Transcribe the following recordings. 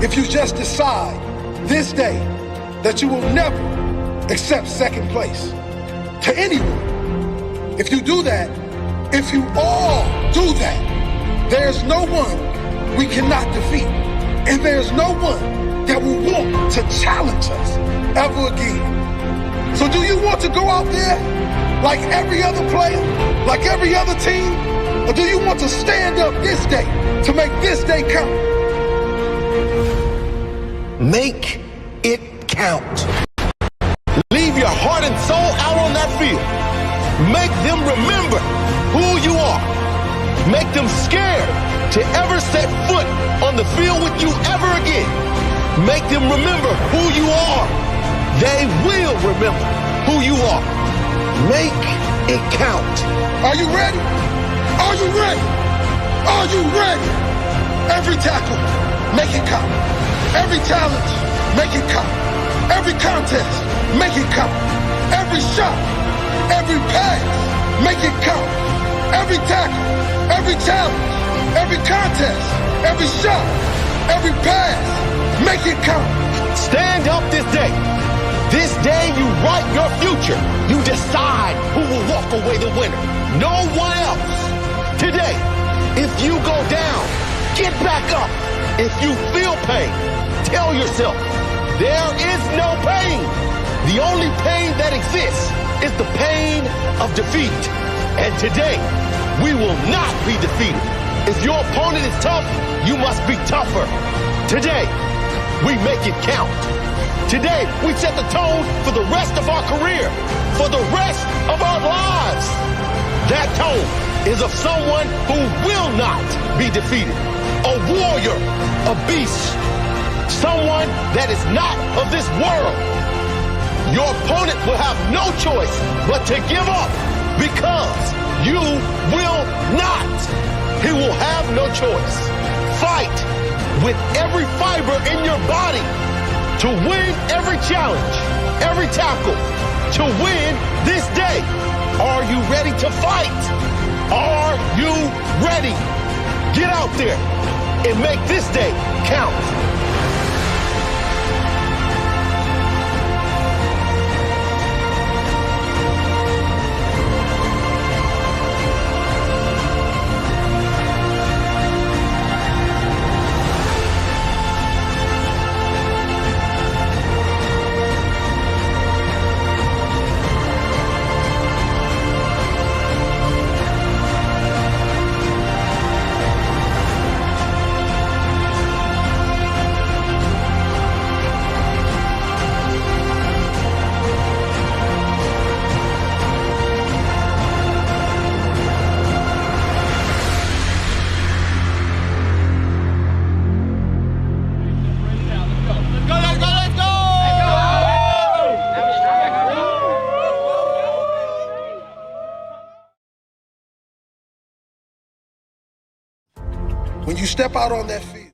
if you just decide this day that you will never accept second place to anyone. If you do that, if you all do that, there's no one we cannot defeat. And there's no one that will want to challenge us ever again. So do you want to go out there like every other player, like every other team? Or do you want to stand up this day to make this day count? Make it count. Leave your heart and soul out on that field. Make them remember who you are. Make them scared to ever set foot on the field with you ever again. Make them remember who you are. They will remember who you are. Make it count. Are you ready? Are you ready? Are you ready? Every tackle, make it count. Every challenge, make it count. Every contest, make it count. Every shot, every pass, make it count. Every tackle, every challenge, every contest, every shot, every pass, make it count. Stand up this day. This day you write your future. You decide who will walk away the winner. No one else. Today, if you go down, get back up. If you feel pain, tell yourself, there is no pain. The only pain that exists is the pain of defeat. And today, we will not be defeated. If your opponent is tough, you must be tougher. Today, we make it count. Today, we set the tone for the rest of our career, for the rest of our lives. That tone is of someone who will not be defeated. A warrior, a beast, someone that is not of this world. Your opponent will have no choice but to give up because you will not. He will have no choice. Fight with every fiber in your body to win every challenge, every tackle, to win this day. Are you ready to fight? Are you ready? Get out there and make this day count. When you step out on that field,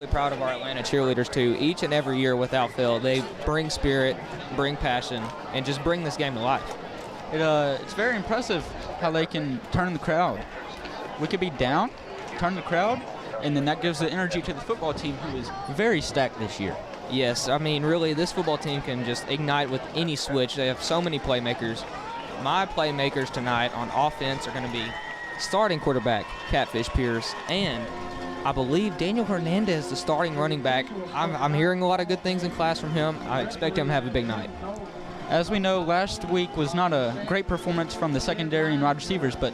Really proud of our Atlanta cheerleaders too. Each and every year without fail, they bring spirit, bring passion, and just bring this game to life. It's very impressive how they can turn the crowd. We could be down, turn the crowd, and then that gives the energy to the football team, who is very stacked this year. Yes, I mean, really, this football team can just ignite with any switch. They have so many playmakers. My playmakers tonight on offense are going to be starting quarterback, Catfish Pierce, and I believe Daniel Hernandez, the starting running back. I'm hearing a lot of good things in class from him. I expect him to have a big night. As we know, last week was not a great performance from the secondary and wide receivers, but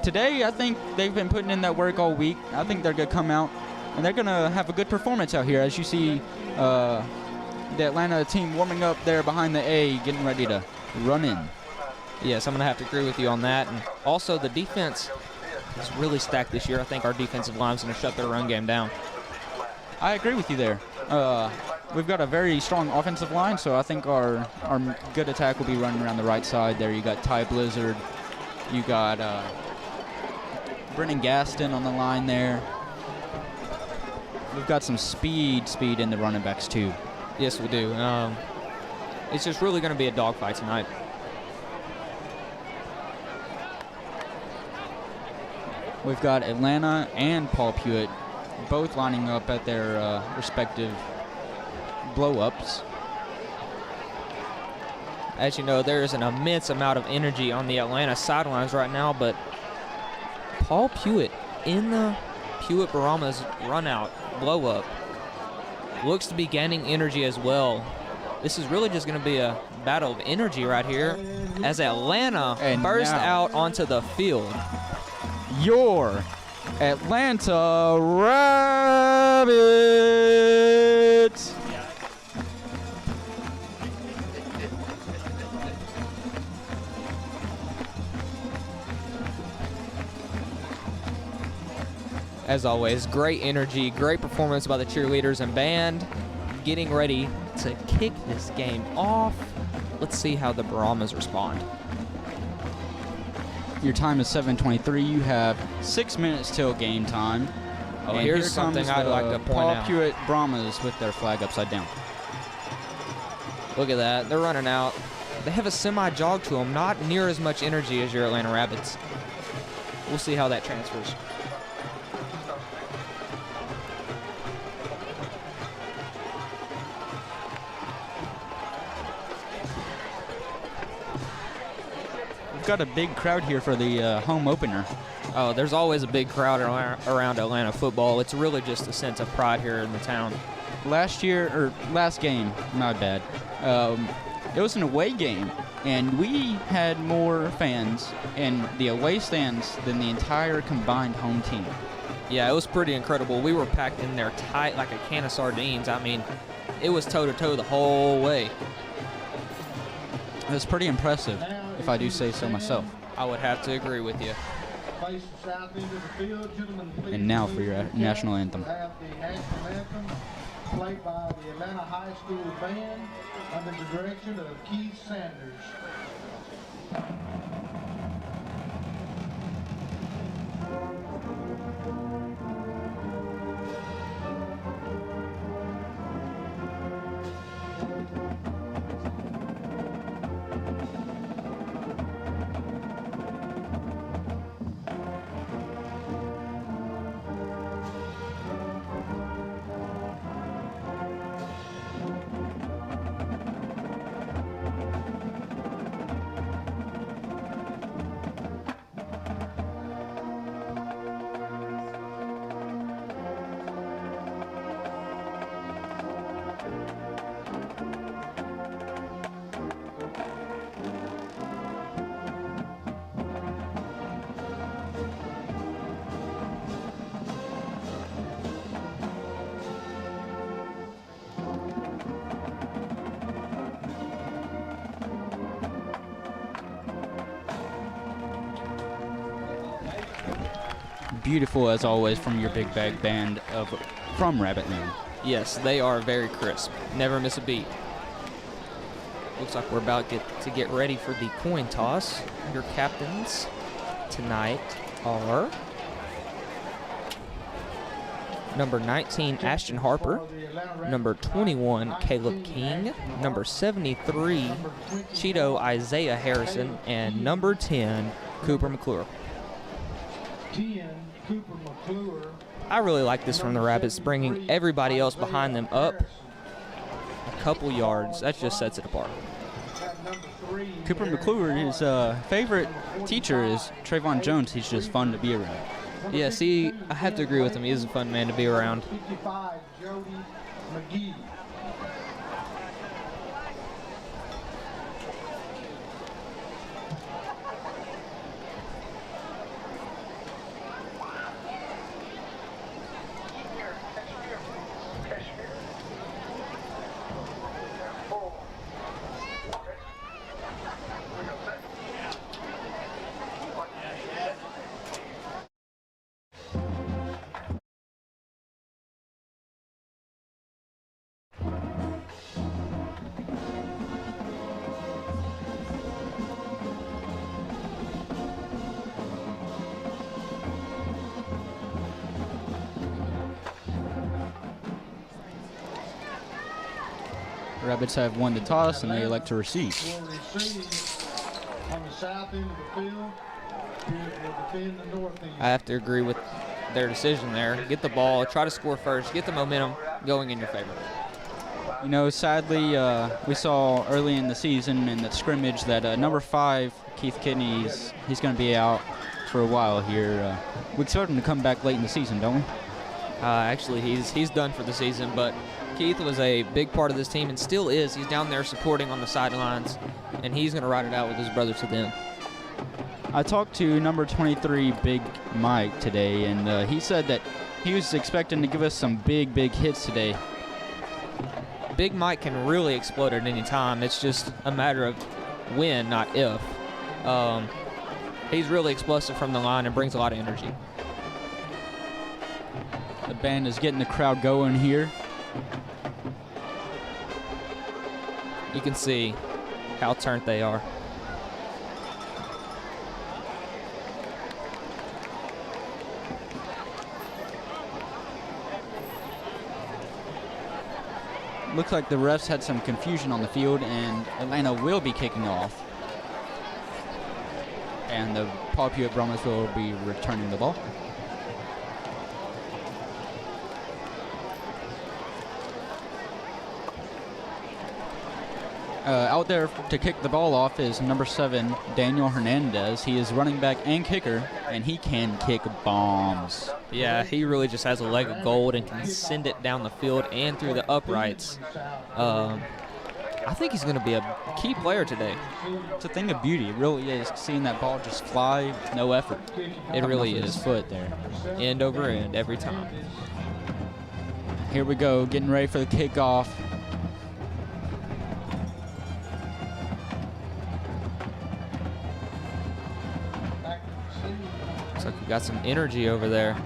today I think they've been putting in that work all week. I think they're going to come out, and they're going to have a good performance out here. As you see the Atlanta team warming up there behind the A, getting ready to run in. Yes, I'm going to have to agree with you on that. And also, the defense is really stacked this year. I think our defensive line's going to shut their run game down. I agree with you there. We've got a very strong offensive line, so I think our good attack will be running around the right side there. You got Ty Blizzard. You got Brennan Gaston on the line there. We've got some speed in the running backs too. Yes, we do. It's just really going to be a dogfight tonight. We've got Atlanta and Paul Pewitt both lining up at their respective blow-ups. As you know, there is an immense amount of energy on the Atlanta sidelines right now, but Paul Pewitt in the Pewitt Barama's run-out blow-up looks to be gaining energy as well. This is really just going to be a battle of energy right here as Atlanta burst out onto the field. Your Atlanta Rabbits. As always, great energy, great performance by the cheerleaders and band, getting ready to kick this game off. Let's see how the Brahmas respond. Your time is 7:23. You have 6 minutes till game time. Oh, and here's here something comes I'd like to point Paul out. Pewitt Brahmas with their flag upside down. Look at that. They're running out. They have a semi-jog to them, not near as much energy as your Atlanta Rabbits. We'll see how that transfers. Got a big crowd here for the home opener. Oh, there's always a big crowd around Atlanta football. It's really just a sense of pride here in the town. Last game, my bad. It was an away game, and we had more fans in the away stands than the entire combined home team. Yeah, it was pretty incredible. We were packed in there tight like a can of sardines. I mean, it was toe-to-toe the whole way. It was pretty impressive, if I do say so myself. I would have to agree with you. And now for your national anthem. Have the national anthem played by the Atlanta High School Band under the direction of Keith Sanders. Beautiful as always from your big bag band from Rabbitland. Yes, they are very crisp. Never miss a beat. Looks like we're about to get ready for the coin toss. Your captains tonight are number 19, Ashton Harper, number 21, Caleb King, number 73, Cheeto Isaiah Harrison, and number 10, Cooper McClure. I really like this from the Rabbits, bringing everybody else behind them up a couple yards. That just sets it apart. Cooper McClure, his favorite teacher is Trayvon Jones. He's just fun to be around. Yeah, see, I have to agree with him. He is a fun man to be around. 55, Jody McGee. Rabbits have won the toss, and they elect to receive. Will receive on the south end of the field. Will defend the north end. I have to agree with their decision there. Get the ball, try to score first, get the momentum going in your favor. You know, sadly, we saw early in the season in the scrimmage that number 5, Keith Kidney, he's going to be out for a while here. We expect him to come back late in the season, don't we? Actually, he's done for the season, but Keith was a big part of this team and still is. He's down there supporting on the sidelines, and he's going to ride it out with his brother to them. I talked to number 23, Big Mike, today, and he said that he was expecting to give us some big hits today. Big Mike can really explode at any time. It's just a matter of when, not if. He's really explosive from the line and brings a lot of energy. The band is getting the crowd going here. You can see how turned they are. Looks like the refs had some confusion on the field, and Atlanta will be kicking off. And the Paul Pewitt Brahmas will be returning the ball. Out there to kick the ball off is number 7, Daniel Hernandez. He is running back and kicker, and he can kick bombs. Yeah, he really just has a leg of gold and can send it down the field and through the uprights. I think he's going to be a key player today. It's a thing of beauty. It really is. Seeing that ball just fly with no effort. It really is. His foot there. End over end every time. Here we go, getting ready for the kickoff. Looks like we got some energy over there.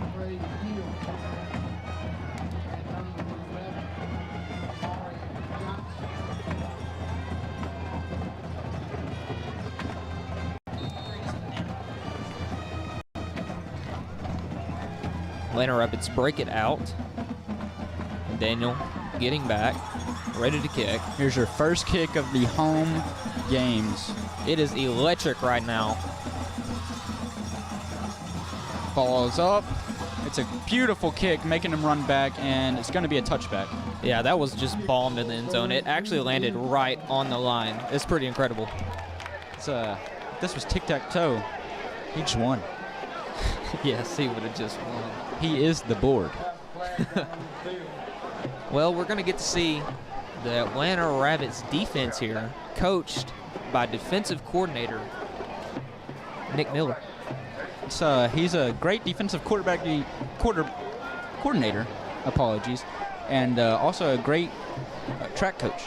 Atlanta Rapids break it out. Daniel getting back, ready to kick. Here's your first kick of the home games. It is electric right now. Ball is up. It's a beautiful kick, making him run back, and it's going to be a touchback. Yeah, that was just bombed in the end zone. It actually landed right on the line. It's pretty incredible. This was tic-tac-toe. He just won. Yes, he would have just won. He is the board. Well, we're going to get to see the Atlanta Rabbits defense here, coached by defensive coordinator Nick Miller. He's a great defensive coordinator, apologies, and also a great track coach.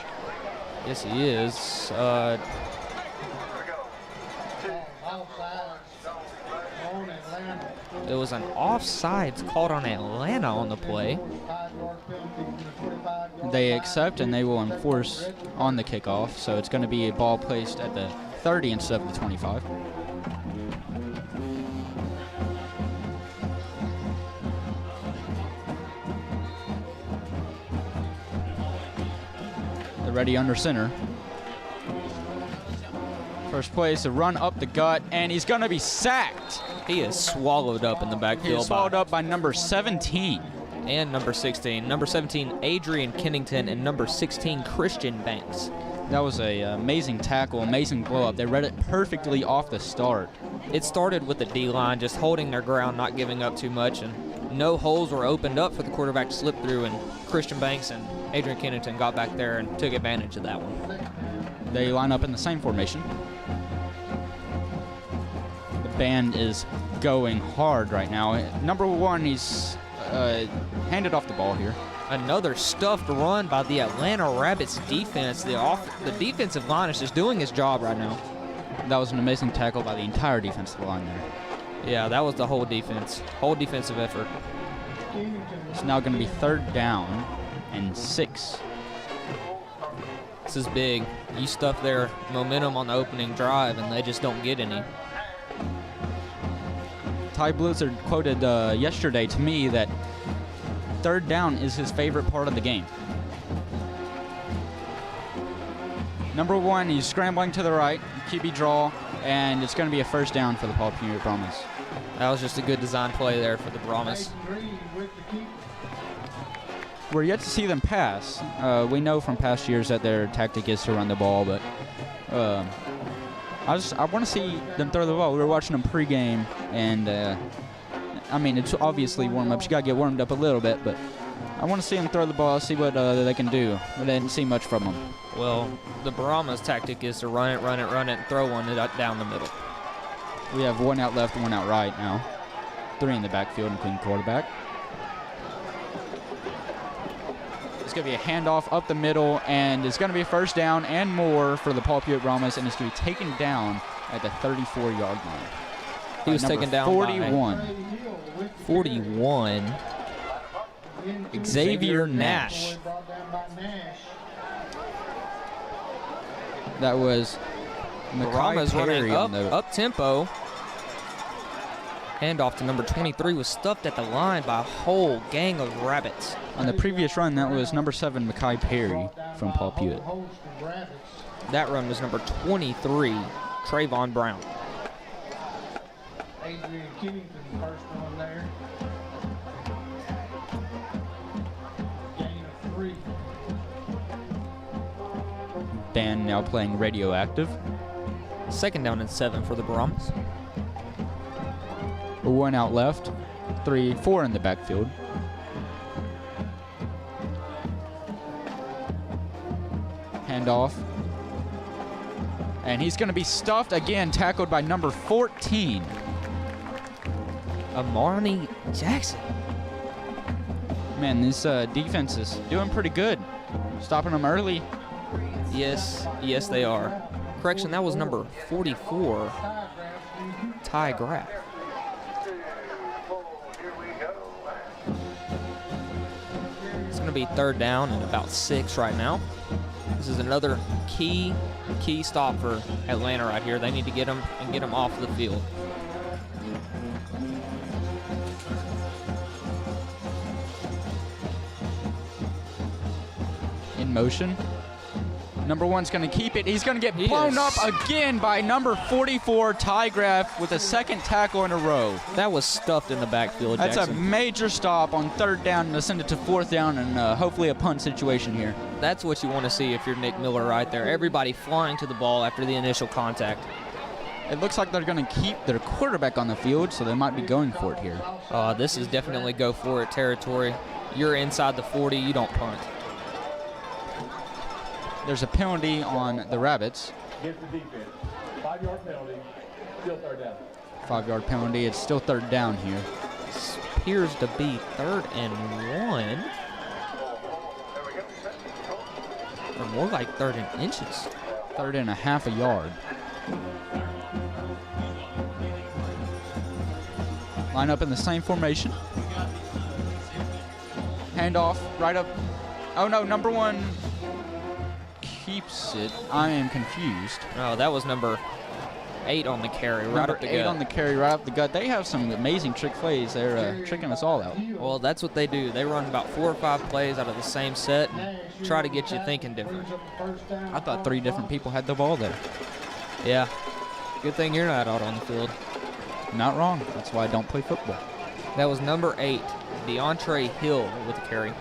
Yes, he is. There was an offsides called on Atlanta on the play. They accept, and they will enforce on the kickoff, so it's going to be a ball placed at the 30 instead of the 25. ready under center. First play is a run up the gut, and he's going to be sacked. He is swallowed up in the He backfield. is swallowed up by number 17. And number 16. Number 17, Adrian Kennington, and number 16, Christian Banks. That was a amazing tackle, amazing blow up. They read it perfectly off the start. It started with the D-line just holding their ground, not giving up too much, and no holes were opened up for the quarterback to slip through, and Christian Banks and Adrian Kennington got back there and took advantage of that one. They line up in the same formation. The band is going hard right now. Number 1, he's handed off the ball here. Another stuffed run by the Atlanta Rabbits defense. The defensive line is just doing his job right now. That was an amazing tackle by the entire defensive line there. Yeah, that was the whole defense, whole defensive effort. It's now going to be 3rd down and 6. This is big. You stuff their momentum on the opening drive, and they just don't get any. Ty Blizzard quoted yesterday to me that 3rd down is his favorite part of the game. Number 1, he's scrambling to the right, QB draw, and it's going to be a 1st down for the Paul Pewitt Brahmas. That was just a good design play there for the Brahmas. We're yet to see them pass. We know from past years that their tactic is to run the ball, but I want to see them throw the ball. We were watching them pregame, and I mean, it's obviously warm-ups. You got to get warmed up a little bit, but I want to see them throw the ball, see what they can do. We didn't see much from them. Well, the Brahmas tactic is to run it, and throw one down the middle. We have 1 out left and 1 out right now. 3 in the backfield, including quarterback. It's going to be a handoff up the middle, and it's going to be a 1st down and more for the Paul Pewitt Brahmas, and it's going to be taken down at the 34-yard line. He was taken down 41. by 41. Xavier Nash. That was Brahmas running on the up tempo. Handoff to number 23 was stuffed at the line by a whole gang of Rabbits. On the previous run, that was number 7, Mekhi Perry from Paul Pewitt. That run was number 23, Trayvon Brown. Adrian Kennington, first one there. Gain of 3. Band now playing Radioactive. 2nd down and 7 for the Brahmas. 1 out left, 4 in the backfield. Handoff. And he's going to be stuffed again, tackled by number 14. Amani Jackson. Man, this defense is doing pretty good. Stopping them early. Yes, they are. Correction, that was number 44, Ty Graff. It's going to be 3rd down and about 6 right now. This is another key stop for Atlanta right here. They need to get them off the field. In motion. Number 1's going to keep it. He's going to get blown up again by number 44, Ty Graff, with a 2nd tackle in a row. That was stuffed in the backfield, Jackson. That's a major stop on 3rd down to send it to 4th down and hopefully a punt situation here. That's what you want to see if you're Nick Miller right there. Everybody flying to the ball after the initial contact. It looks like they're going to keep their quarterback on the field, so they might be going for it here. This is definitely go for it territory. You're inside the 40, you don't punt. There's a penalty on the Rabbits. Against the defense. 5-yard penalty, still 3rd down. 5-yard penalty. It's still 3rd down here. This appears to be 3rd and 1. Or more like 3rd and inches. 3rd and a half a yard. Line up in the same formation. Handoff right up. Oh no, number 1 keeps it. I am confused. Oh, that was number 8 on the carry, right Number up the 8 gut. on the carry, right up the gut. They have some amazing trick plays. They're tricking us all out. Well, that's what they do. They run about 4 or 5 plays out of the same set and try to get you thinking different. I thought 3 different people had the ball there. Yeah. Good thing you're not out on the field. Not wrong. That's why I don't play football. That was number 8, DeAndre Hill with the carry.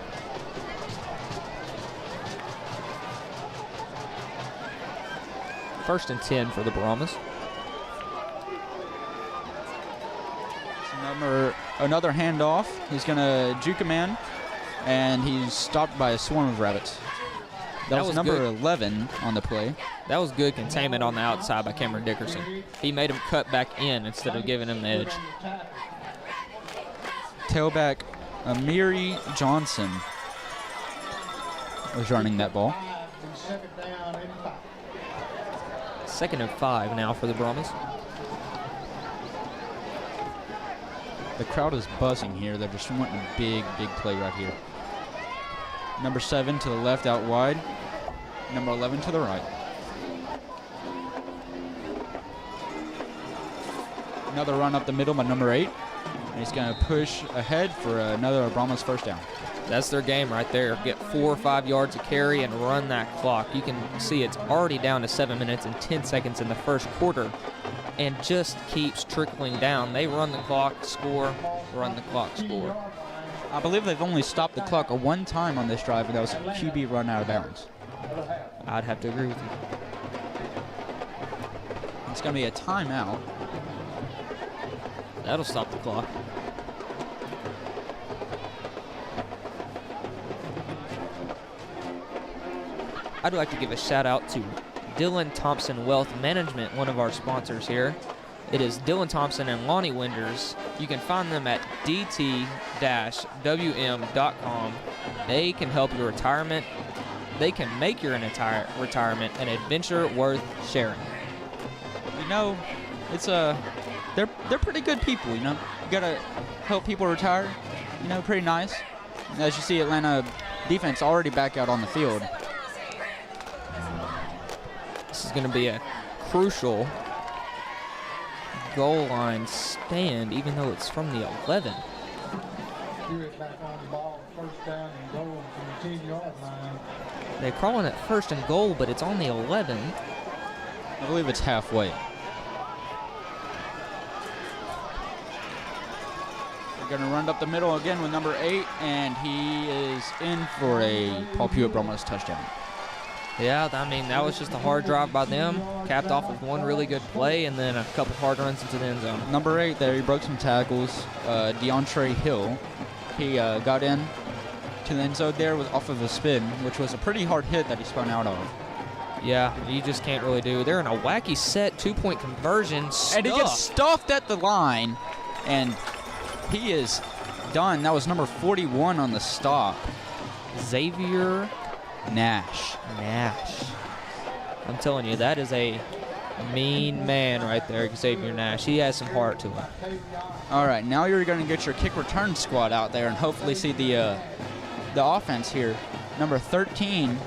First and 10 for the Brahmas. Another handoff. He's going to juke a man, and he's stopped by a swarm of rabbits. That was number good. 11 on the play. That was good containment on the outside by Cameron Dickerson. He made him cut back in instead of giving him the edge. Tailback Amiri Johnson was running that ball. Second and 5 now for the Brahmas. The crowd is buzzing here. They're just wanting a big, big play right here. Number 7 to the left out wide. Number 11 to the right. Another run up the middle by number 8. And he's going to push ahead for another Brahmas first down. That's their game right there. Get 4 or 5 yards of carry and run that clock. You can see it's already down to 7 minutes and 10 seconds in the first quarter and just keeps trickling down. They run the clock, score, run the clock, score. I believe they've only stopped the clock one time on this drive, and that was a QB run out of bounds. I'd have to agree with you. It's going to be a timeout. That'll stop the clock. I'd like to give a shout out to Dylan Thompson Wealth Management, one of our sponsors here. It is Dylan Thompson and Lonnie Winders. You can find them at dt-wm.com. They can help your retirement. They can make your entire retirement an adventure worth sharing. You know, it's they're pretty good people, you know. You gotta help people retire, you know, pretty nice. And as you see, Atlanta defense already back out on the field. This is going to be a crucial goal line stand, even though it's from the 11. Pewitt back on the ball, first down and goal from the 10-yard line. They're calling it first and goal, but it's on the 11. I believe it's halfway. They're going to run up the middle again with number 8, and he is in for a Paul Pewitt Brahmas touchdown. Yeah, I mean, that was just a hard drive by them, capped off with one really good play and then a couple hard runs into the end zone. Number 8 there, he broke some tackles. DeAndre Hill, he got in to the end zone there off of a spin, which was a pretty hard hit that he spun out of. Yeah, you just can't really do. They're in a wacky set, 2-point conversion. And he gets stuffed at the line, and he is done. That was number 41 on the stop. Xavier Nash. I'm telling you, that is a mean man right there, Xavier Nash. He has some heart to him. All right, now you're going to get your kick return squad out there and hopefully see the offense here. Number 13,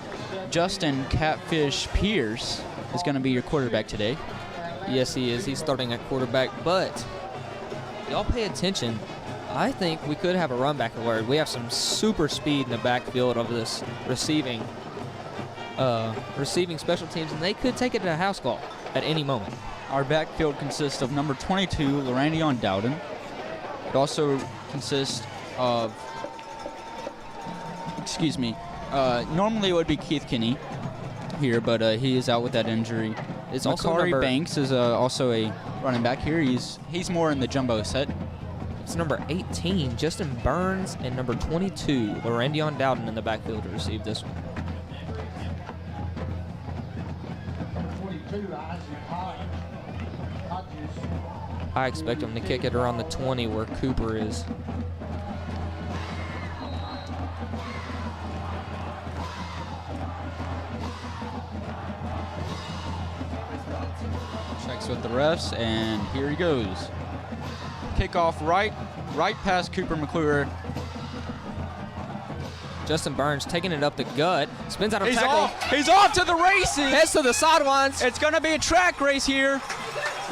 Justin Catfish Pierce, is going to be your quarterback today. Yes, he is. He's starting at quarterback, but y'all pay attention. I think we could have a run back alert. We have some super speed in the backfield of this receiving special teams, and they could take it to a house call at any moment. Our backfield consists of number 22, Larandion Dowden. It also consists of, normally it would be Keith Kinney here, but he is out with that injury. It's also Makari Banks is also a running back here. He's more in the jumbo set. It's number 18, Justin Burns, and number 22, Larandion Dowden in the backfield to receive this one. I expect him to kick it around the 20 where Cooper is. Checks with the refs, and here he goes. Kickoff right past Cooper McClure. Justin Burns taking it up the gut, spins out of tackle. He's off to the races. Heads to the sidelines. It's going to be a track race here.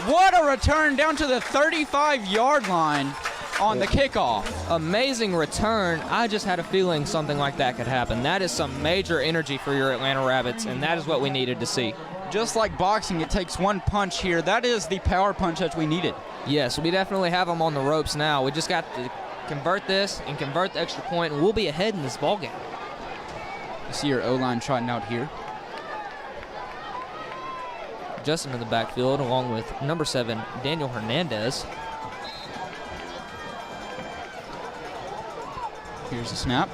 What a return down to the 35-yard line on the kickoff. Amazing return. I just had a feeling something like that could happen. That is some major energy for your Atlanta Rabbits, and that is what we needed to see. Just like boxing, it takes one punch here. That is the power punch that we needed. Yes, we definitely have them on the ropes now. We just got to convert this and convert the extra point, and we'll be ahead in this ballgame. You see your O-line trotting out here. Justin in the backfield, along with number 7, Daniel Hernandez. Here's the snap.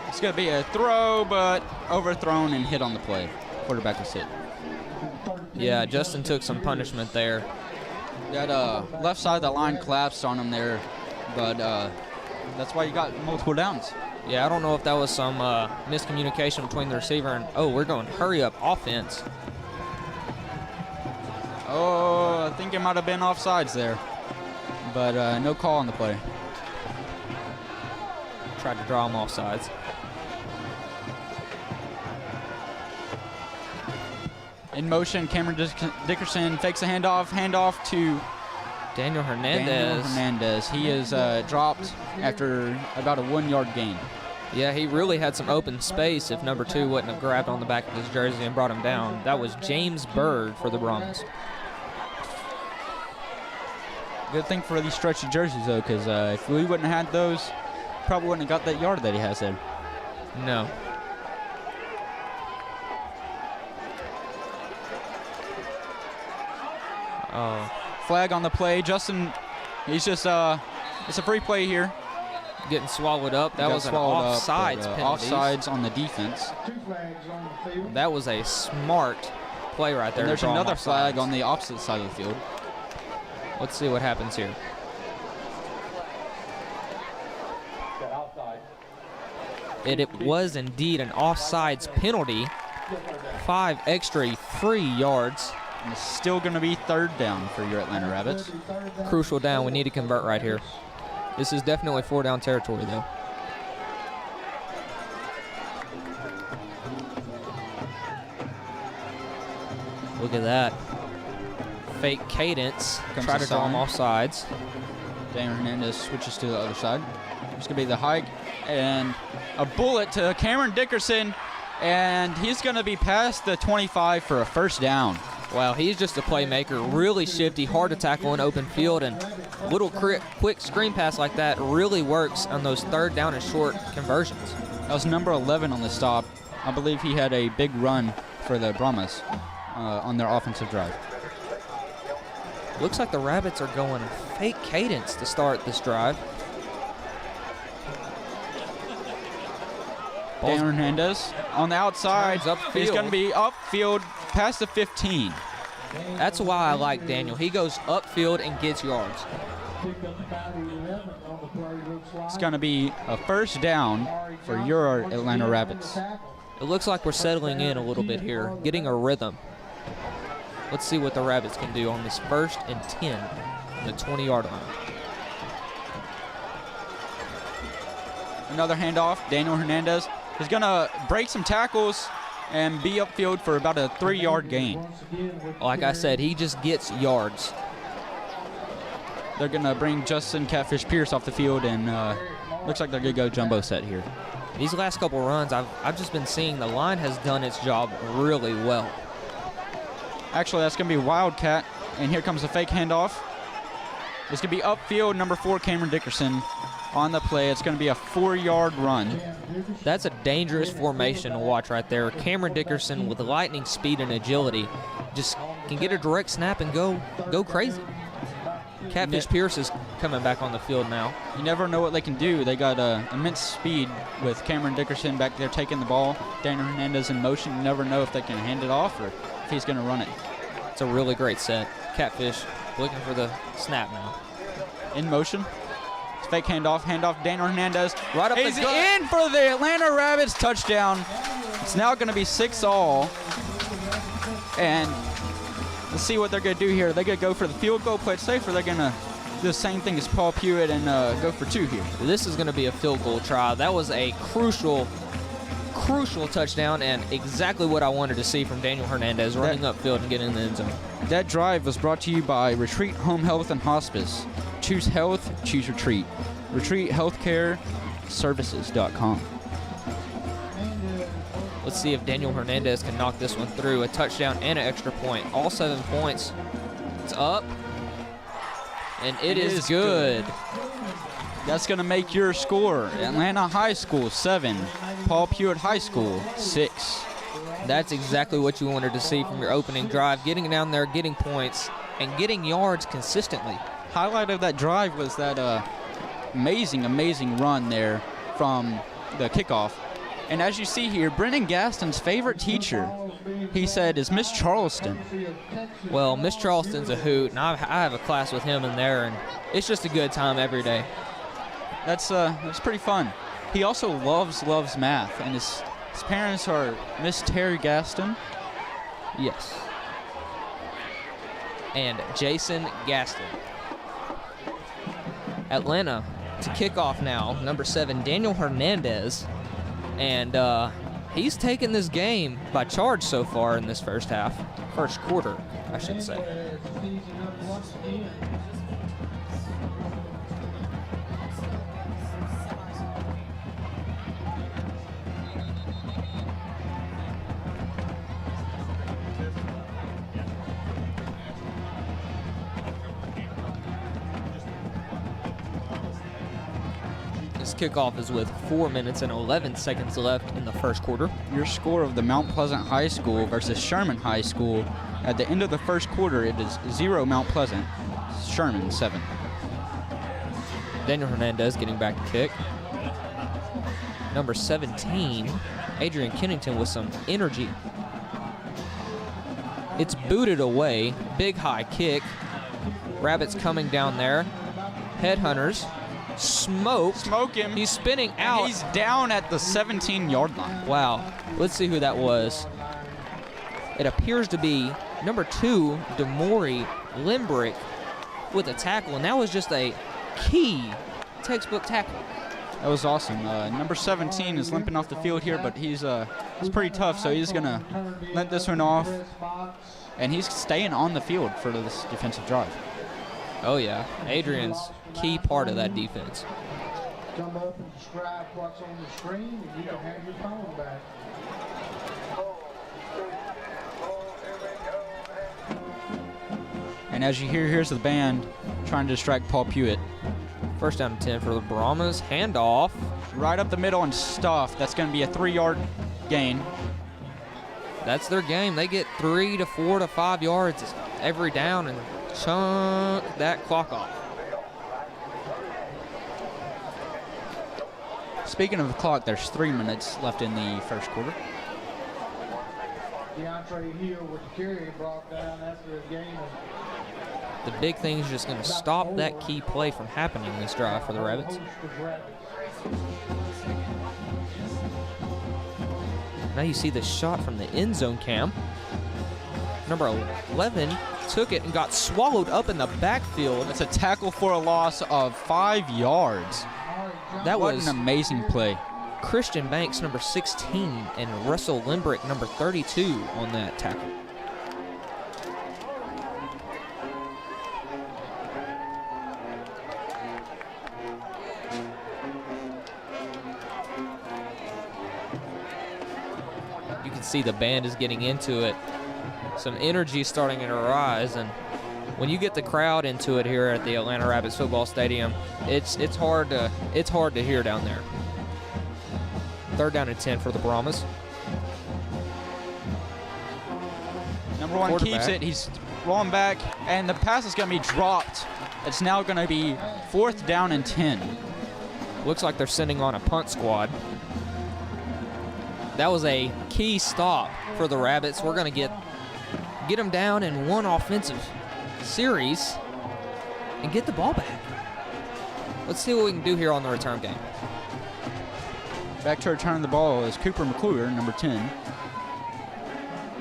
It's going to be a throw, but overthrown and hit on the play. Quarterback was hit. Yeah, Justin took some punishment there. That left side of the line collapsed on him there, but that's why you got multiple downs. Yeah, I don't know if that was some miscommunication between the receiver and, oh, we're going hurry-up offense. Oh, I think it might have been offsides there, but no call on the play. Tried to draw him offsides. In motion, Cameron Dickerson fakes a handoff to Daniel Hernandez. He is dropped after about a 1-yard gain. Yeah, he really had some open space if number 2 wouldn't have grabbed on the back of his jersey and brought him down. That was James Bird for the Brahmas. Good thing for these stretchy jerseys, though, because if we wouldn't have had those, probably wouldn't have got that yard that he has there. No. Oh. Flag on the play. Justin, he's just, it's a free play here. Getting swallowed up. That was an offsides penalty. Offsides on the defense. 2 flags on the field. That was a smart play right there. And there's another flag on the opposite side of the field. Let's see what happens here. It was indeed an offsides penalty. 5 extra free yards. And it's still going to be 3rd down for your Atlanta Rabbits. Crucial down. We need to convert right here. This is definitely 4-down territory, though. Look at that. Fake cadence. Try to draw him off sides. Daniel Hernandez switches to the other side. It's going to be the hike and a bullet to Cameron Dickerson, and he's going to be past the 25 for a 1st down. Wow, he's just a playmaker, really shifty, hard to tackle in open field, and a little quick screen pass like that really works on those 3rd down and short conversions. That was number 11 on the stop. I believe he had a big run for the Brahmas on their offensive drive. Looks like the Rabbits are going fake cadence to start this drive. Daniel Hernandez on the outside. He's going to be upfield past the 15. That's why I like Daniel. He goes upfield and gets yards. It's going to be a 1st down for your Atlanta Rabbits. It looks like we're settling in a little bit here, getting a rhythm. Let's see what the Rabbits can do on this 1st and 10 on the 20-yard line. Another handoff. Daniel Hernandez is going to break some tackles and be upfield for about a 3-yard gain. Like I said, he just gets yards. They're going to bring Justin Catfish Pierce off the field, and looks like they're going to go jumbo set here. These last couple runs, I've just been seeing the line has done its job really well. Actually, that's going to be Wildcat, and here comes a fake handoff. It's going to be upfield, number 4, Cameron Dickerson. On the play, it's going to be a 4-yard run. That's a dangerous formation to watch right there. Cameron Dickerson with lightning speed and agility just can get a direct snap and go crazy. Catfish Pierce is coming back on the field now. You never know what they can do. They got immense speed with Cameron Dickerson back there taking the ball. Daniel Hernandez in motion. You never know if they can hand it off or if he's going to run it. It's a really great set. Catfish looking for the snap now. In motion. Fake handoff Daniel Hernandez. Right up He's in for the Atlanta Rabbits touchdown. It's now going to be 6-all. And let's see what they're going to do here. They're going to go for the field goal, play it safe, or they're going to do the same thing as Paul Pewitt and go for 2 here. This is going to be a field goal try. That was a crucial crucial touchdown and exactly what I wanted to see from Daniel Hernandez running upfield and getting in the end zone. That drive was brought to you by Retreat Home Health and Hospice. Choose health, choose Retreat. RetreatHealthCareServices.com. Let's see if Daniel Hernandez can knock this one through. A touchdown and an extra point. All 7 points. It's up. And it is good. That's going to make your score. Atlanta High School, 7. Paul Pewitt High School, 6. That's exactly what you wanted to see from your opening drive. Getting down there, getting points, and getting yards consistently. Highlight of that drive was that amazing run there from the kickoff. And as you see here, Brendan Gaston's favorite teacher, he said, is Miss Charleston. Well, Miss Charleston's a hoot, and I have a class with him in there, and it's just a good time every day. That's pretty fun. He also loves math, and his parents are Miss Terry Gaston. Yes. And Jason Gaston. Atlanta to kick off now, number 7, Daniel Hernandez. And he's taken this game by charge so far in this first quarter, I should say. This kickoff is with 4 minutes and 11 seconds left in the first quarter. Your score of the Mount Pleasant High School versus Sherman High School. At the end of the first quarter, it is 0 Mount Pleasant, Sherman 7. Daniel Hernandez getting back to kick. Number 17, Adrian Kennington with some energy. It's booted away. Big high kick. Rabbits coming down there. Headhunters. Smoke. Smoke him. He's spinning out. He's down at the 17-yard line. Wow. Let's see who that was. It appears to be number 2, Demori Limbrick with a tackle, and that was just a key textbook tackle. That was awesome. Number 17 is limping off the field here, but he's pretty tough, so he's going to let this one off, and he's staying on the field for this defensive drive. Oh, yeah. Adrian's key part of that defense. Come up and describe what's on the screen, and you can have your phone back. And as you hear, here's the band trying to distract Paul Pewitt. First down and 10 for the Brahmas. Handoff. Right up the middle and stuff. That's going to be a 3-yard gain. That's their game. They get 3 to 4 to 5 yards every down and chunk that clock off. Speaking of the clock, there's 3 minutes left in the first quarter. DeAndre Hill with the carry brought down after a gain of The big thing is just going to stop that key play from happening in this drive for the Rabbits. Now you see the shot from the end zone cam. Number 11 took it and got swallowed up in the backfield. That's a tackle for a loss of 5 yards. That What was an amazing play. Christian Banks, number 16, and Russell Limbrick, number 32, on that tackle. You can see the band is getting into it. Some energy starting to rise, and when you get the crowd into it here at the Atlanta Rapids Football Stadium, it's hard to hear down there. Third down and 10 for the Brahmas. Number 1 keeps it. He's rolling back, and the pass is going to be dropped. It's now going to be 4th down and 10. Looks like they're sending on a punt squad. That was a key stop for the Rabbits. We're going to get them down in one offensive series and get the ball back. Let's see what we can do here on the return game. Back to return the ball is Cooper McClure, number 10.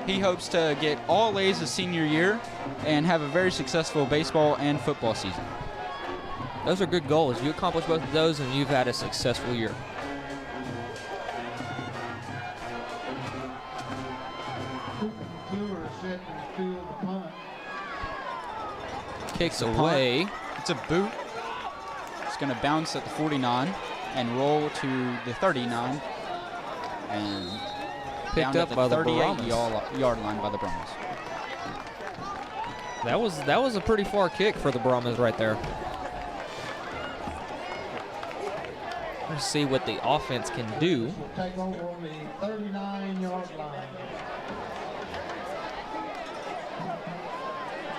He hopes to get all A's his senior year and have a very successful baseball and football season. Those are good goals. You accomplish both of those and you've had a successful year. set to field the punt. Kicks away. It's a boot. It's going to bounce at the 49 and roll to the 39 and Picked down up at by the the 38 Brahmas. yard line by the Brahmas. That was a pretty far kick for the Brahmas right there. Let's see what the offense can do. Will take over on the 39-yard line.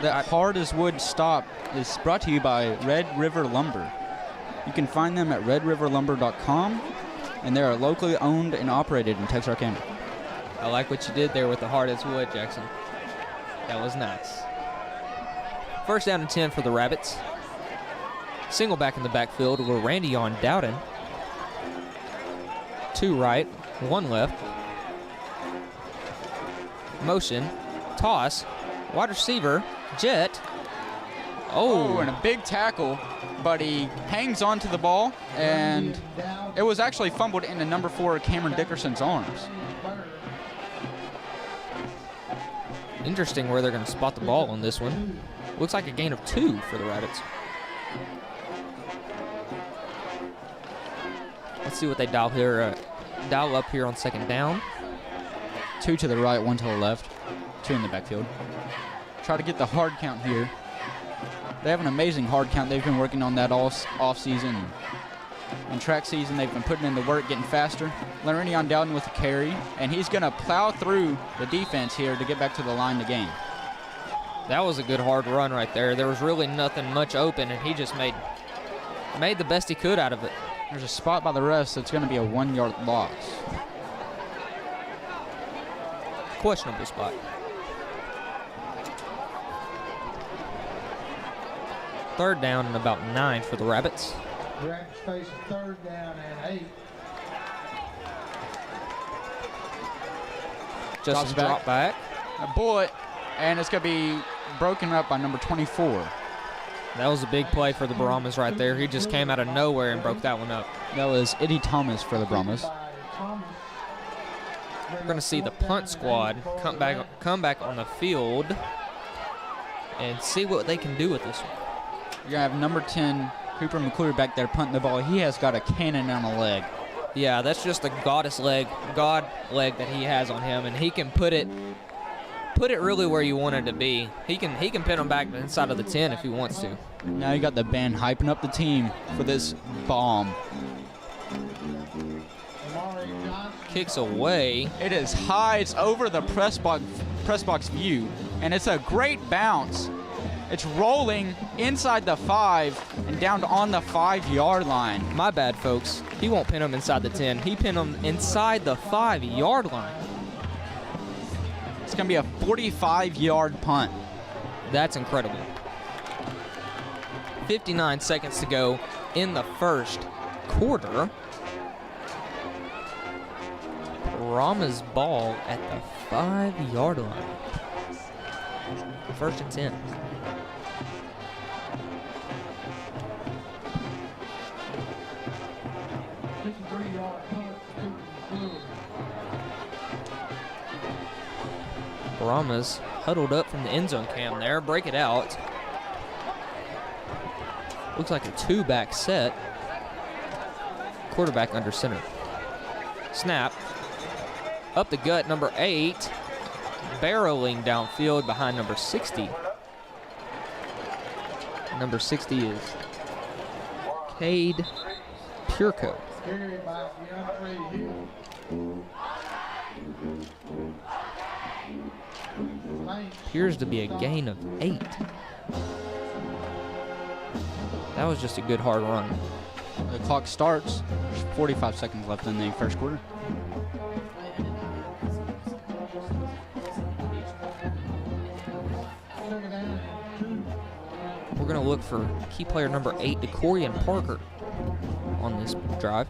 That hard as wood stop is brought to you by Red River Lumber. You can find them at redriverlumber.com, and they are locally owned and operated in Texarkana. I like what you did there with the hard as wood, Jackson. That was nice. First down and 10 for the Rabbits. Single back in the backfield with Randy on Dowden. 2 right, 1 left. Motion, toss, wide receiver, jet. Oh, and a big tackle, but he hangs on to the ball, and it was actually fumbled into number 4 Cameron Dickerson's arms. Interesting where they're going to spot the ball on this one. Looks like a gain of 2 for the Rabbits. Let's see what they dial here. Dial up here on second down. 2 to the right, 1 to the left, 2 in the backfield. Try to get the hard count here. They have an amazing hard count. They've been working on that all off season. And track season, they've been putting in the work, getting faster. Lenny on Dowden with a carry, and he's going to plow through the defense here to get back to the line to gain. That was a good hard run right there. There was really nothing much open, and he just made the best he could out of it. There's a spot by the refs that's going to be a 1-yard loss. Questionable spot. Third down and about 9 for the Rabbits. Rabbits face a third down and 8. Just a drop back. A bullet, and it's going to be broken up by number 24. That was a big play for the Brahmas right there. He just came out of nowhere and broke that one up. That was Eddie Thomas for the Brahmas. We're going to see the punt squad come back on the field and see what they can do with this one. You're going to have number 10, Cooper McClure, back there punting the ball. He has got a cannon on a leg. Yeah, that's just the god leg that he has on him, and he can put it really where you want it to be. He can pin him back inside of the 10 if he wants to. Now you got the band hyping up the team for this bomb. Kicks away. It is high. It's over the press box view, and it's a great bounce. It's rolling inside the 5 and down on the 5-yard line. My bad, folks. He won't pin him inside the 10. He pinned him inside the 5-yard line. It's going to be a 45-yard punt. That's incredible. 59 seconds to go in the first quarter. Brahma's ball at the 5-yard line. First and 10. Brahmas huddled up from the end zone cam there. Break it out. Looks like a 2-back set. Quarterback under center. Snap. Up the gut, number 8. Barreling downfield behind number 60. Number 60 is Cade Pureco. Appears to be a gain of 8. That was just a good hard run. The clock starts. There's 45 seconds left in the first quarter. We're going to look for key player number 8, DeCorian Parker, on this drive.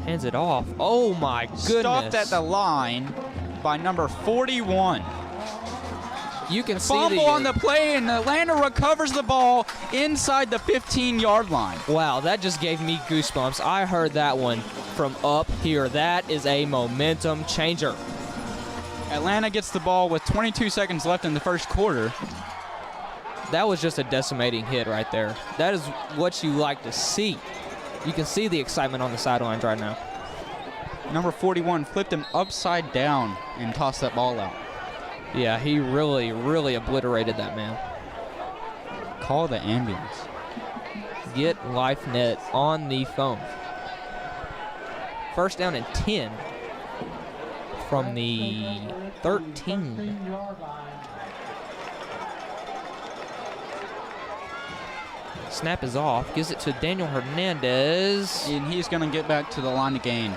Hands it off. Oh, my goodness. Stopped at the line by number 41. You can see Fumble on the play, and Atlanta recovers the ball inside the 15-yard line. Wow, that just gave me goosebumps. I heard that one from up here. That is a momentum changer. Atlanta gets the ball with 22 seconds left in the first quarter. That was just a decimating hit right there. That is what you like to see. You can see the excitement on the sidelines right now. Number 41 flipped him upside down and tossed that ball out. Yeah, he really, really obliterated that man. Call the ambulance. Get LifeNet on the phone. First down and 10 from the 13. Snap is off. Gives it to Daniel Hernandez. And he's going to get back to the line to gain.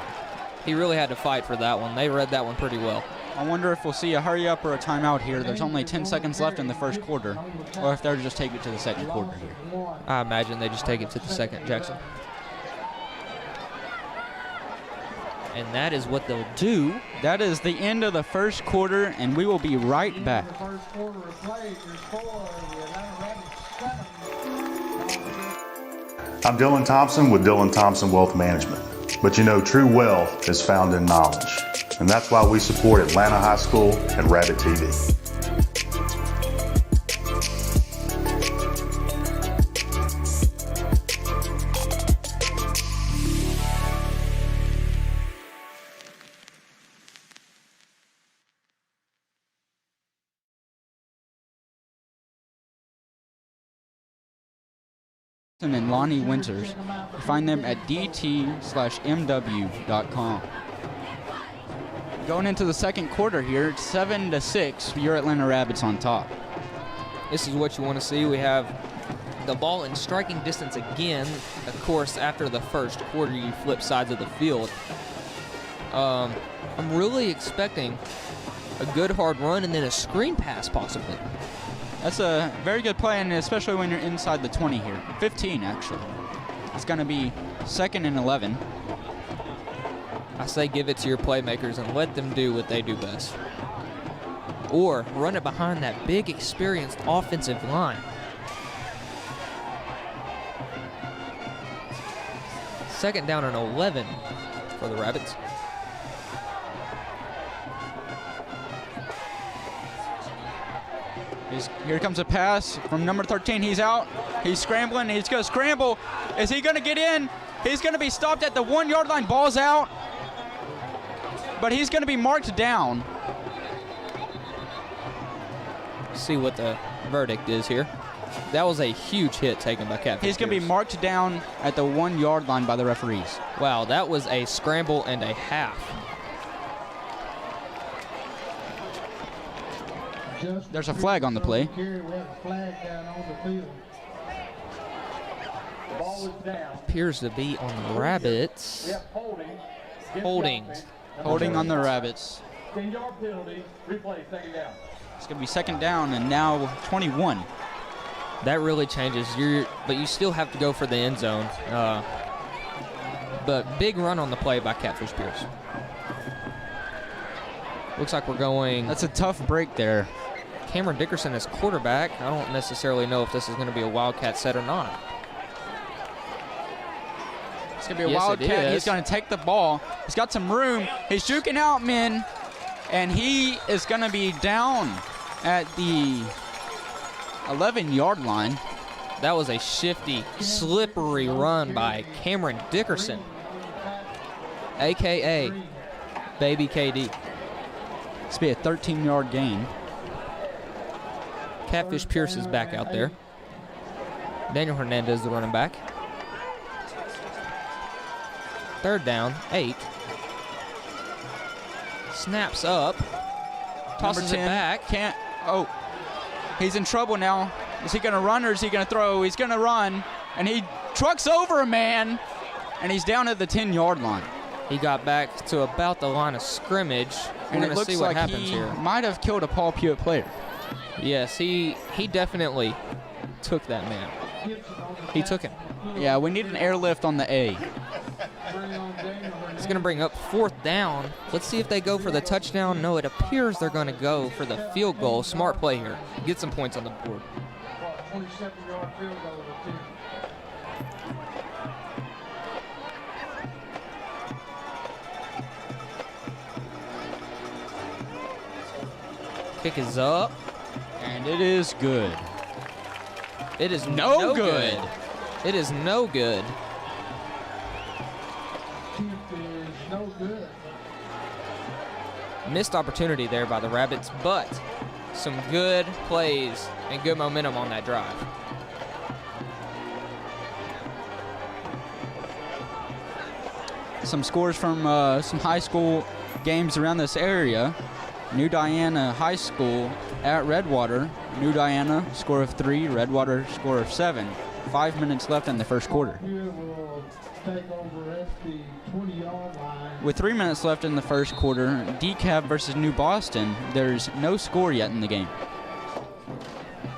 He really had to fight for that one. They read that one pretty well. I wonder if we'll see a hurry up or a timeout here. There's only 10 seconds left in the first quarter. Or if they'll just take it to the second quarter here. I imagine they just take it to the second, Jackson. And that is what they'll do. That is the end of the first quarter, and we will be right back. I'm Dylan Thompson with Dylan Thompson Wealth Management. But you know, true wealth is found in knowledge. And that's why we support Atlanta High School and Rabbit TV. And Lonnie Winters. You find them at dt/mw.com. Going into the second quarter here, 7-6, your Atlanta Rabbits on top. This is what you want to see. We have the ball in striking distance again. Of course, after the first quarter, you flip sides of the field. I'm really expecting a good hard run and then a screen pass possibly. That's a very good play, and especially when you're inside the 20 here. 15, actually. It's going to be 2nd and 11. I say give it to your playmakers and let them do what they do best. Or run it behind that big, experienced offensive line. Second down and 11 for the Rabbits. Here comes a pass from number 13. He's out. He's scrambling. He's going to scramble. Is he going to get in? He's going to be stopped at the 1-yard line. Ball's out. But he's going to be marked down. See what the verdict is here. That was a huge hit taken by Catfish. He's going to be marked down at the 1-yard line by the referees. Wow, that was a scramble and a half. There's a flag on the play. Appears to be on the Rabbits. Yep, holding. Holding on the Rabbits. 10-yard penalty. Replay, second down. It's going to be second down and now 21. That really changes. But you still have to go for the end zone. But big run on the play by Catfish Pierce. Looks like we're going. That's a tough break there. Cameron Dickerson is quarterback. I don't necessarily know if this is going to be a Wildcat set or not. It's going to be a Wildcat. He's going to take the ball. He's got some room. He's juking out men, and he is going to be down at the 11-yard line. That was a shifty, slippery run by Cameron Dickerson, a.k.a. Baby KD. It's be a 13-yard gain. Catfish Pierce is back out there. Daniel Hernandez, the running back. Third down, 8. Snaps up. Tosses it back. Can't. Oh, he's in trouble now. Is he going to run or is he going to throw? He's going to run, and he trucks over a man, and he's down at the 10-yard line. He got back to about the line of scrimmage. And it looks like he might have killed a Paul Pewitt player. Yes, he definitely took that man. He took him. Yeah, we need an airlift on the A. It's going to bring up 4th down. Let's see if they go for the touchdown. No, it appears they're going to go for the field goal. Smart play here. Get some points on the board. 27-yard field goal attempt. Kick is up. And it is good. It is No no good. good. It is no good. Attempt is no good. Missed opportunity there by the Rabbits, but some good plays and good momentum on that drive. Some scores from some high school games around this area. New Diana High School at Redwater. New Diana, score of 3. Redwater, score of 7. 5 minutes left in the first quarter. Here will take over at the 20-yard line. With 3 minutes left in the first quarter, DeKalb versus New Boston, there's no score yet in the game.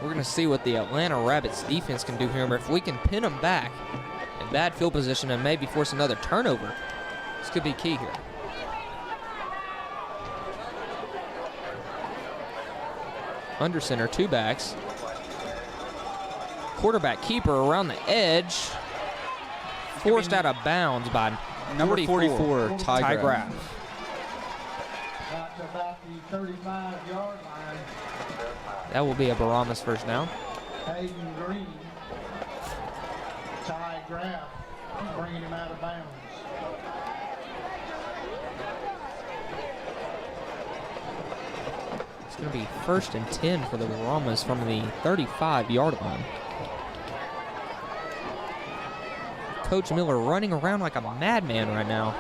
We're going to see what the Atlanta Rabbits defense can do here. If we can pin them back in bad field position and maybe force another turnover, this could be key here. Under center, 2 backs. Quarterback keeper around the edge. Forced out of bounds by Number 44, Ty Graff. Out to about the 35-yard line. That will be a Baramas first down. Hayden Green. Ty Graff bringing him out of bounds. It's going to be 1st and 10 for the Baramas from the 35-yard line. Coach Miller running around like a madman right now.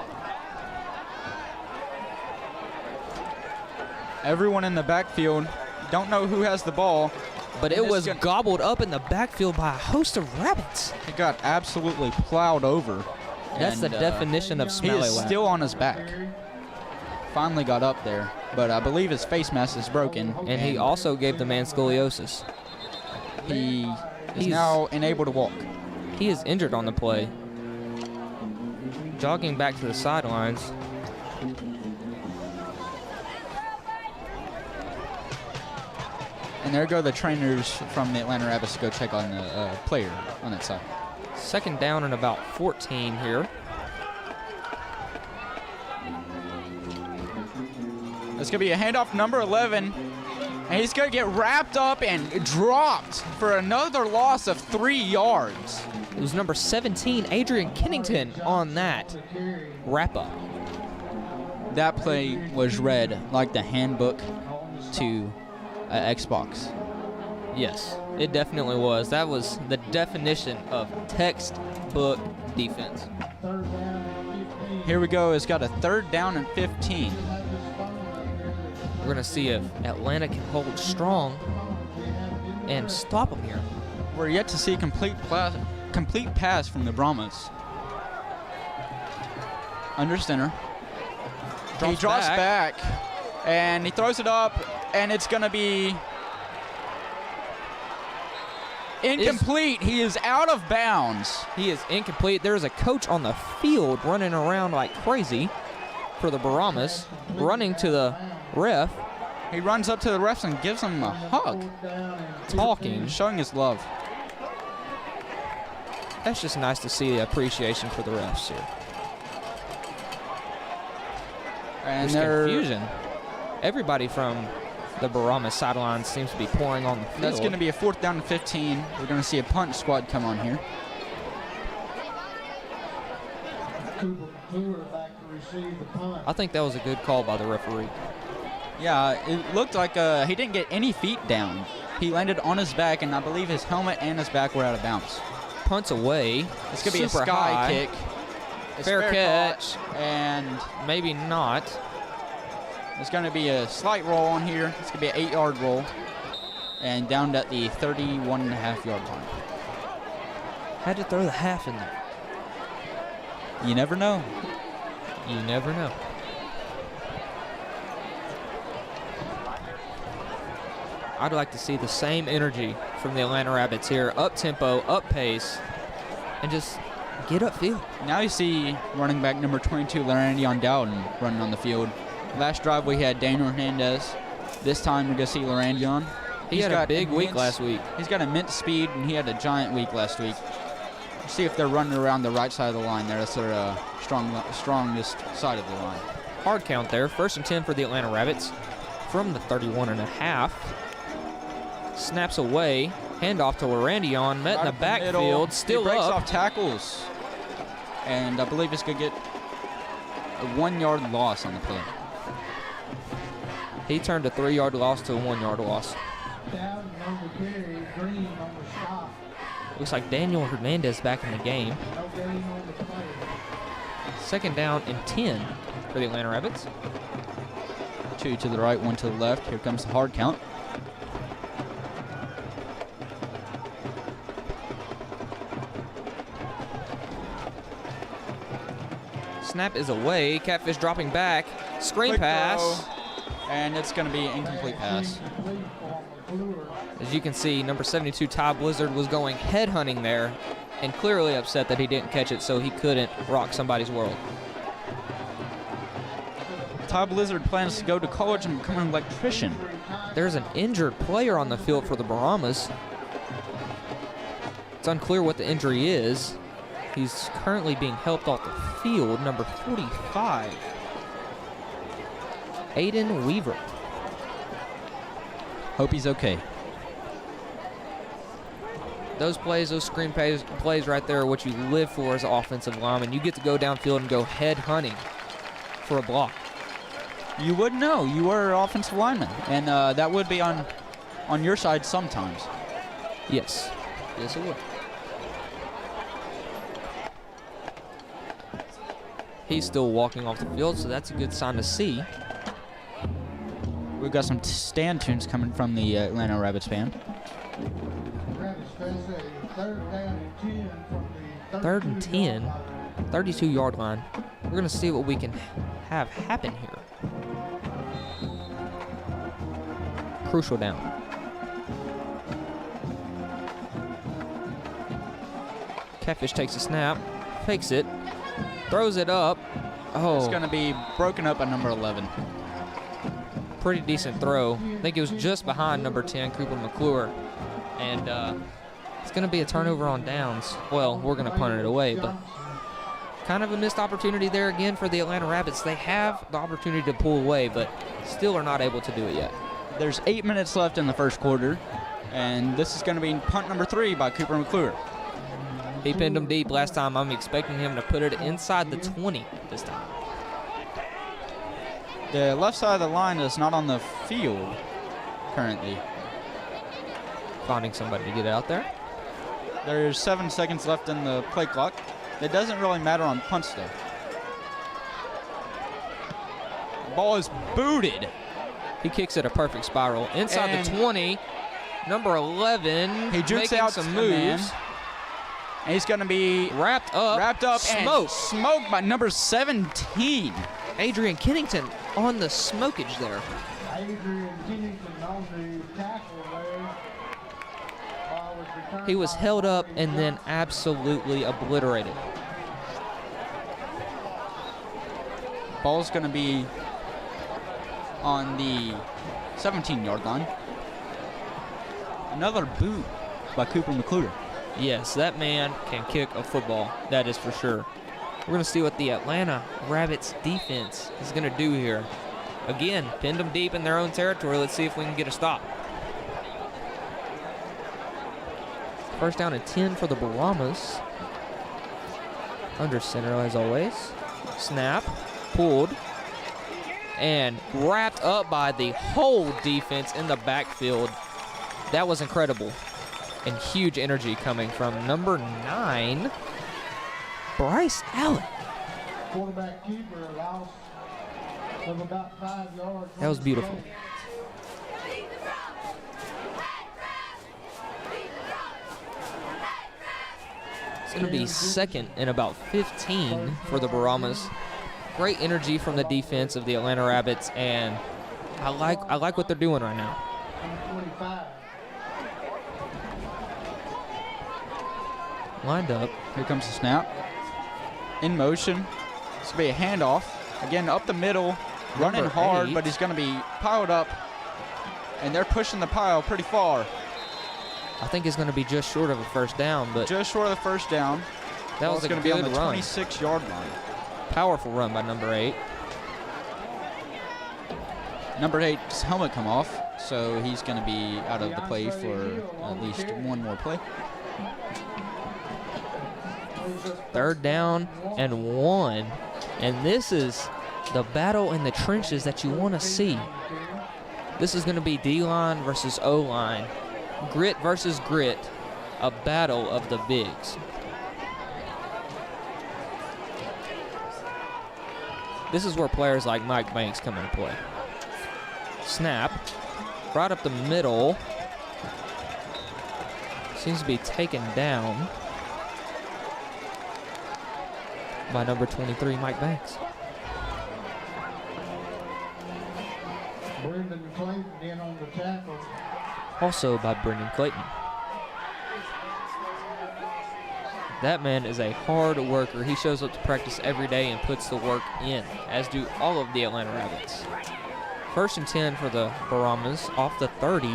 Everyone in the backfield, don't know who has the ball. But it was gobbled up in the backfield by a host of Rabbits. It got absolutely plowed over. That's the definition of He smelly is lap. still on his back. Finally got up there, but I believe his face mask is broken. And he also gave the man scoliosis. He is He's- now unable to walk. He is injured on the play. Jogging back to the sidelines. And there go the trainers from the Atlanta Rabbits to go check on the player on that side. 2nd down and about 14 here. It's going to be a handoff number 11. And he's going to get wrapped up and dropped for another loss of 3 yards. It was number 17, Adrian Kennington, on that wrap-up. That play was read like the handbook to Xbox. Yes, it definitely was. That was the definition of textbook defense. Third down and 15. Here we go. It's got a 3rd down and 15. We're going to see if Atlanta can hold strong and stop them here. We're yet to see a complete pass from the Brahmas. Under center. He drops back, and he throws it up, and it's going to be incomplete. He is out of bounds. He is incomplete. There's a coach on the field running around like crazy for the Baramas, running to the ref, He runs up to the refs and gives them a hug, talking. showing his love. That's just nice to see the appreciation for the refs here. And There's confusion. Everybody from the Baramas sideline seems to be pouring on the field. That's going to be a 4th down and 15. We're going to see a punt squad come on here. Cooper McClure back to receive the punt. I think that was a good call by the referee. Yeah, it looked like he didn't get any feet down. He landed on his back, and I believe his helmet and his back were out of bounds. Punts away. It's going to be a Super sky high. kick. It's Fair catch. catch. And Maybe not. there's going to be a slight roll on here. It's going to be an 8-yard roll. And down at the 31.5-yard line. Had to throw the half in there. You never know. You never know. I'd like to see the same energy from the Atlanta Rabbits here. Up tempo, up pace, and just get upfield. Now you see running back number 22, Larandion Dowden, running on the field. Last drive we had Daniel Hernandez. This time we're going to see Larandion. He had a big week last week. He's got immense speed, and he had a giant week last week. See if they're running around the right side of the line there. That's their strongest side of the line. Hard count there. 1st and 10 for the Atlanta Rabbits from the 31.5. Snaps away. Handoff to Larandion. Met in the backfield. Still he breaks up. Off tackles. And I believe he's going to get a 1-yard loss on the play. He turned a 3-yard loss to a 1-yard loss. Down on the carry, Green on the stop. Looks like Daniel Hernandez back in the game. No gain on the play. 2nd down and 10 for the Atlanta Rabbits. 2 to the right, 1 to the left. Here comes the hard count. Snap is away. Catfish dropping back. Screen Quick pass. throw, and it's going to be an incomplete pass. As you can see, number 72, Ty Blizzard, was going head hunting there and clearly upset that he didn't catch it, so he couldn't rock somebody's world. Ty Blizzard plans to go to college and become an electrician. There's an injured player on the field for the Brahmas. It's unclear what the injury is. He's currently being helped off the field, number 45, Aiden Weaver. Hope he's okay. Those plays, those screen plays right there are what you live for as an offensive lineman. You get to go downfield and go head hunting for a block. You would know. You were an offensive lineman, and that would be on your side sometimes. Yes. Yes, it would. He's still walking off the field, so that's a good sign to see. We've got some stand tunes coming from the Atlanta Rabbits band. Rabbits face a 3rd down and 10 from the 3rd and 10, 32-yard line. We're going to see what we can have happen here. Crucial down. Catfish takes a snap, fakes it, throws it up. Oh, It's going to be broken up by number 11. pretty decent throw. I think it was just behind number 10, Cooper McClure. And it's going to be a turnover on downs. Well, we're going to punt it away, but kind of a missed opportunity there again for the Atlanta Rabbits. They have the opportunity to pull away, but still are not able to do it yet. There's 8 minutes left in the first quarter, and this is going to be punt number 3 by Cooper McClure. He pinned him deep last time. I'm expecting him to put it inside the 20 this time. The left side of the line is not on the field currently. Finding somebody to get out there. There's 7 seconds left in the play clock. It doesn't really matter on punts, though. The ball is booted. He kicks it a perfect spiral. Inside And the 20, number 11 He jukes making out some to the man. moves. And he's going to be Wrapped up, and smoked. smoked by number 17. Adrian Kennington on the smokage there. Adrian Kennington on the tackle there. He was held up and then absolutely obliterated. Ball's going to be on the 17-yard line. Another boot by Cooper McClure. Yes, that man can kick a football. That is for sure. We're going to see what the Atlanta Rabbits defense is going to do here. Again, pinned them deep in their own territory. Let's see if we can get a stop. 1st down and 10 for the Brahmas. Under center as always. Snap, pulled, and wrapped up by the whole defense in the backfield. That was incredible. And huge energy coming from number 9, Bryce Allen. Quarterback keeper loss of about 5 yards. That was beautiful. It's going to be 2nd and about 15 for the Brahmas. Great energy from the defense of the Atlanta Rabbits, and I like what they're doing right now. 25. Lined up. Here comes the snap. In motion. It's going to be a handoff. Again, up the middle. Running Number hard, 8. but he's going to be piled up and they're pushing the pile pretty far. I think it's going to be just short of a first down, but Just short of the first down. that was a going good to be on the run. 26-yard line. Powerful run by number 8. Number 8's helmet come off, so he's going to be out of the play for at least one more play. 3rd down and 1. And this is the battle in the trenches that you want to see. This is going to be D-line versus O-line. Grit versus grit. A battle of the bigs. This is where players like Mike Banks come into play. Snap. Right up the middle. Seems to be taken down by number 23, Mike Banks. Brendan Clayton in on the tackle. Also by Brendan Clayton. That man is a hard worker. He shows up to practice every day and puts the work in, as do all of the Atlanta Rabbits. 1st and 10 for the Brahmas off the 30.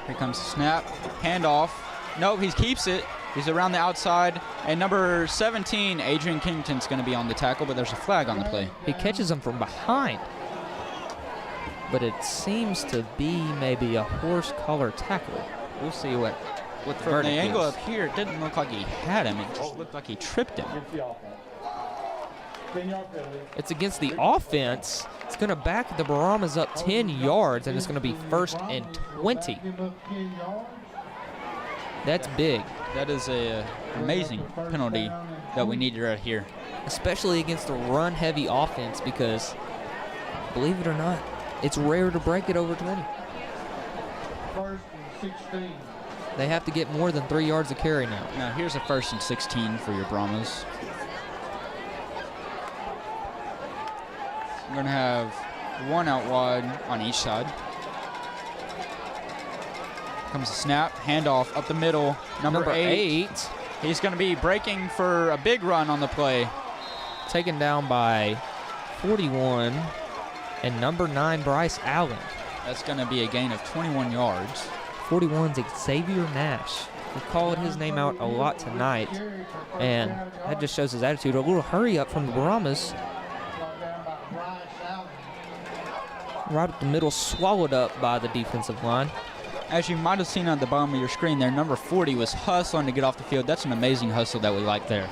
Here comes the snap, handoff. Nope, he keeps it. He's around the outside. And number 17, Adrian Kington's going to be on the tackle, but there's a flag on the play. He catches him from behind. But it seems to be maybe a horse collar tackle. We'll see what the From the verdict angle is. up here, it didn't look like he had him. It just looked like he tripped him. Against the offense. 10-yard penalty. It's against the offense. It's going to back the Brahmas up 10 yards, and it's going to be 1st and 20. Give up 10 yards. That's big, That is a amazing penalty that we needed right here. especially against a run-heavy offense, because, believe it or not, it's rare to break it over 20. 1st and 16. They have to get more than 3 yards of carry now. Now here's a 1st and 16 for your Brahmas. We're going to have one out wide on each side. Comes the snap, handoff up the middle. Number 8. He's going to be breaking for a big run on the play. Taken down by 41 and number 9, Bryce Allen. That's going to be a gain of 21 yards. 41's Xavier Nash. We called his name out a lot tonight, and that just shows his attitude. A little hurry up from the Brahmas. Brought down by Bryce Allen. Right up the middle, swallowed up by the defensive line. As you might have seen on the bottom of your screen there, number 40 was hustling to get off the field. That's an amazing hustle that we like there.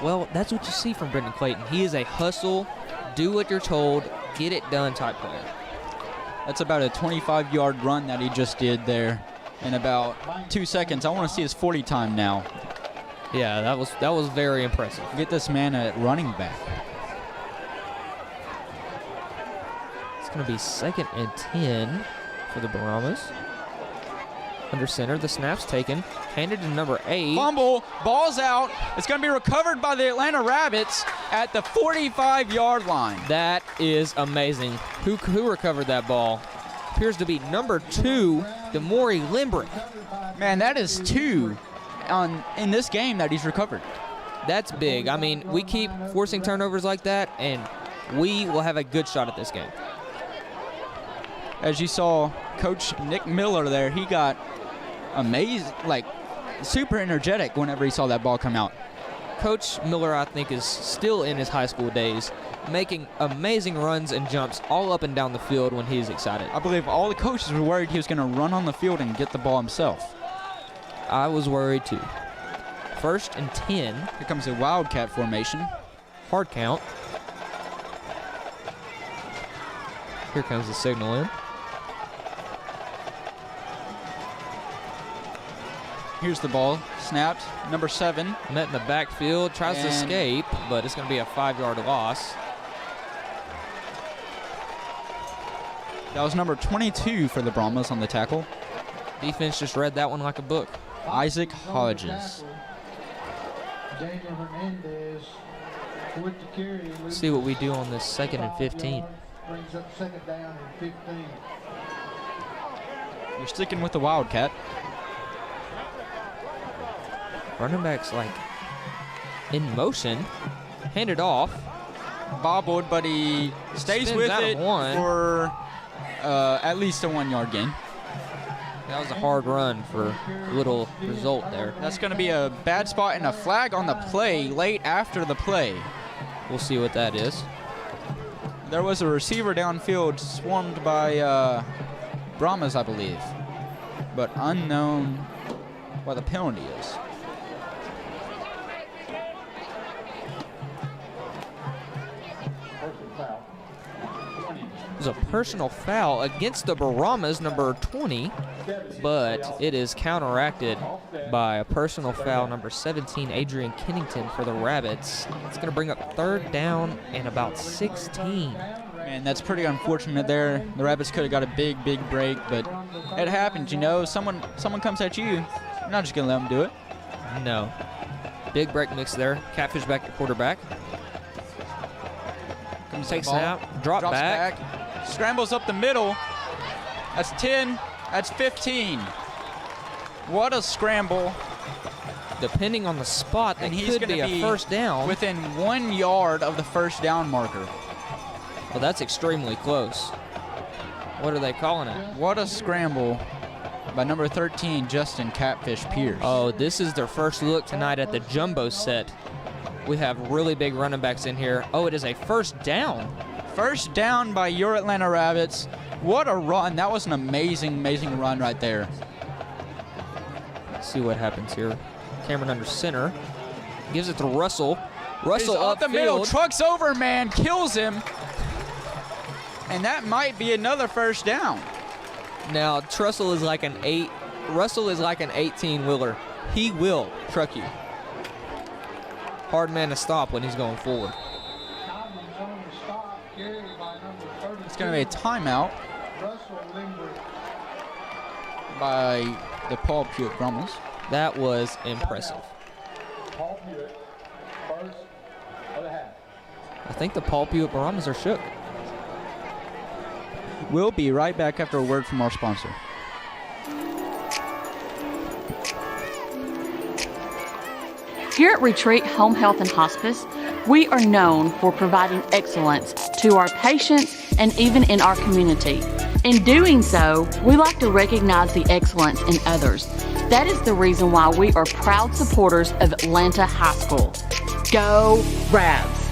Well, that's what you see from Brendan Clayton. He is a hustle, do what you're told, get it done type player. That's about a 25-yard run that he just did there in about 2 seconds. I want to see his 40 time now. Yeah, that was very impressive. Get this man a running back. It's going to be 2nd and 10 for the Brahmas. Under center, the snap's taken, handed to number 8. Fumble, ball's out. It's going to be recovered by the Atlanta Rabbits at the 45-yard line. That is amazing. Who recovered that ball? Appears to be number 2, Demori Limbrick. Man, that is 2 in this game that he's recovered. That's big. I mean, we keep forcing turnovers like that, and we will have a good shot at this game. As you saw, Coach Nick Miller there, he got amazing, like super energetic whenever he saw that ball come out. Coach Miller, I think, is still in his high school days, making amazing runs and jumps all up and down the field when he's excited. I believe all the coaches were worried he was going to run on the field and get the ball himself. I was worried too. 1st and 10. Here comes a Wildcat formation. Hard count. Here comes the signal in. Here's the ball, snapped, number 7. Met in the backfield, tries to escape, but it's going to be a 5-yard loss. That was number 22 for the Brahmas on the tackle. Defense just read that one like a book. Isaac Hodges. Daniel Hernandez with the carry. See what we do on this 2nd and 15. Brings up 2nd down and 15. You're sticking with the Wildcat. Running back's like in motion, handed off. bobbled, but he stays Spins with out of it one. for at least a 1-yard gain. That was a hard run for little result there. That's going to be a bad spot and a flag on the play late after the play. We'll see what that is. There was a receiver downfield swarmed by Brahmas, I believe, but unknown what the penalty is. It was a personal foul against the Brahmas, number 20, but it is counteracted by a personal foul, number 17, Adrian Kennington for the Rabbits. It's going to bring up 3rd down and about 16. Man, that's pretty unfortunate there. The Rabbits could have got a big break, but it happens, you know. Someone comes at you, you're not just going to let them do it. No. Big break mix there. Catfish back at quarterback. Take snap, drops back. Scrambles up the middle. That's 10. That's 15. What a scramble. Depending on the spot, that And he's could be gonna a be first down. within 1 yard of the first down marker. Well, that's extremely close. What are they calling it? What a scramble by number 13, Justin Catfish Pierce. Oh, this is their first look tonight at the jumbo set. We have really big running backs in here. Oh, it is a first down. First down by your Atlanta Rabbits. What a run. That was an amazing run right there. Let's see what happens here. Cameron under center. Gives it to Russell. Russell He's up the middle. upfield. Trucks over, man. Kills him. And that might be another first down. Now, Russell is like an 18-wheeler. He will truck you. Hard man to stop when he's going forward. It's going to be a timeout by the Paul Pewitt Brahmas. That was impressive. Paul Pewitt, first of the half. I think the Paul Pewitt Brahmas are shook. We'll be right back after a word from our sponsor. Here at Retreat Home Health and Hospice, we are known for providing excellence to our patients and even in our community. In doing so, we like to recognize the excellence in others. That is the reason why we are proud supporters of Atlanta High School. Go Rabs!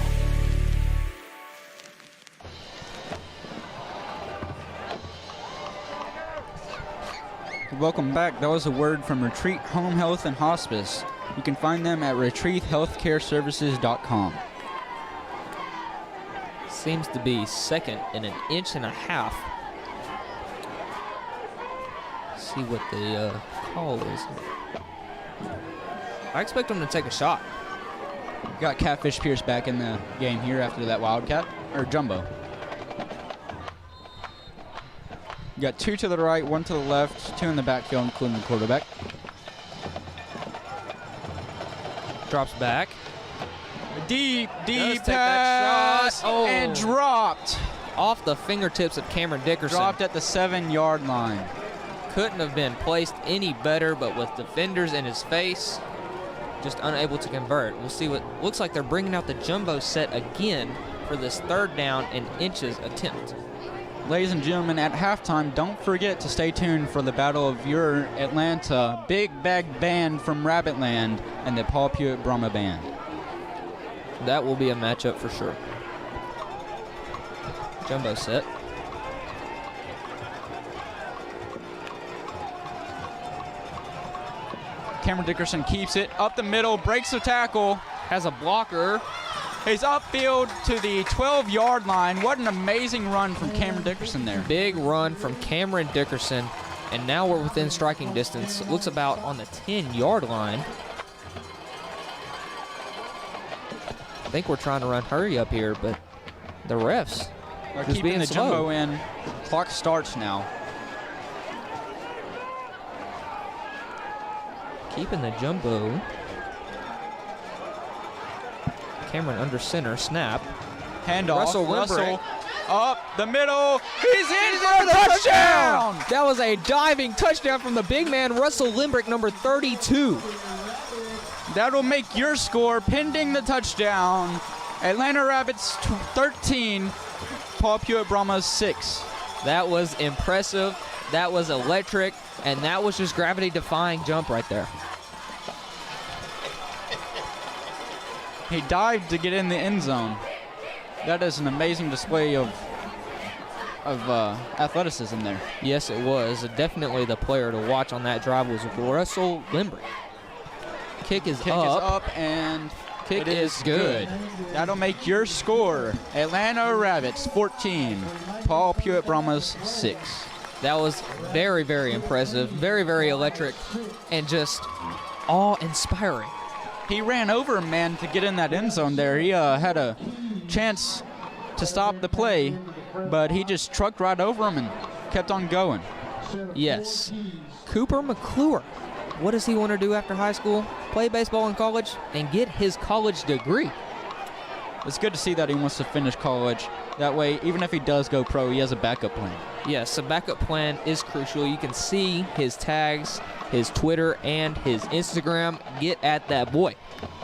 Welcome back. That was a word from Retreat Home Health and Hospice. You can find them at retreathealthcareservices.com. Seems to be second and an inch and a half. See what the call is. I expect them to take a shot. Got Catfish Pierce back in the game here after that Wildcat, or Jumbo. You got 2 to the right, 1 to the left, 2 in the backfield, including the quarterback. Drops back. Deep take that pass, shot. Oh. and dropped. Off the fingertips of Cameron Dickerson. Dropped at the 7-yard line. Couldn't have been placed any better, but with defenders in his face, just unable to convert. We'll see what looks like. They're bringing out the jumbo set again for this 3rd down and inches attempt. Ladies and gentlemen, at halftime, don't forget to stay tuned for the battle of your Atlanta Big Bag Band from Rabbitland and the Paul Pewitt Brahma Band. That will be a matchup for sure. Jumbo set. Cameron Dickerson keeps it up the middle, breaks the tackle, Has a blocker. He's upfield to the 12-yard line. What an amazing run from Cameron Dickerson there. Big run from Cameron Dickerson. And now we're within striking distance. Looks about on the 10-yard line. I think we're trying to run hurry up here, but the refs They're just keeping being the slow. jumbo in. Clock starts now. Keeping the jumbo. Cameron under center, snap. Handoff. Russell Limbrick. Up the middle. He's in for the touchdown. That was a diving touchdown from the big man, Russell Limbrick, number 32. That'll make your score pending the touchdown. Atlanta Rabbits 13, Paul Pewitt Brahmas 6. That was impressive. That was electric. And that was just gravity-defying jump right there. He dived to get in the end zone. That is an amazing display of athleticism there. Yes, it was. Definitely the player to watch on that drive was Russell Limbrick. Kick is up, and kick it is good. That'll make your score Atlanta Rabbits 14, Paul Pewitt Brahmas 6. That was very, very impressive, very, very electric, and just awe-inspiring. He ran over a man to get in that end zone there. He had a chance to stop the play, but he just trucked right over him and kept on going. Yes. Cooper McClure. What does he want to do after high school? Play baseball in college and get his college degree. It's good to see that he wants to finish college. That way, even if he does go pro, he has a backup plan. Yes, a backup plan is crucial. You can see his tags, his Twitter, and his Instagram. Get at that boy.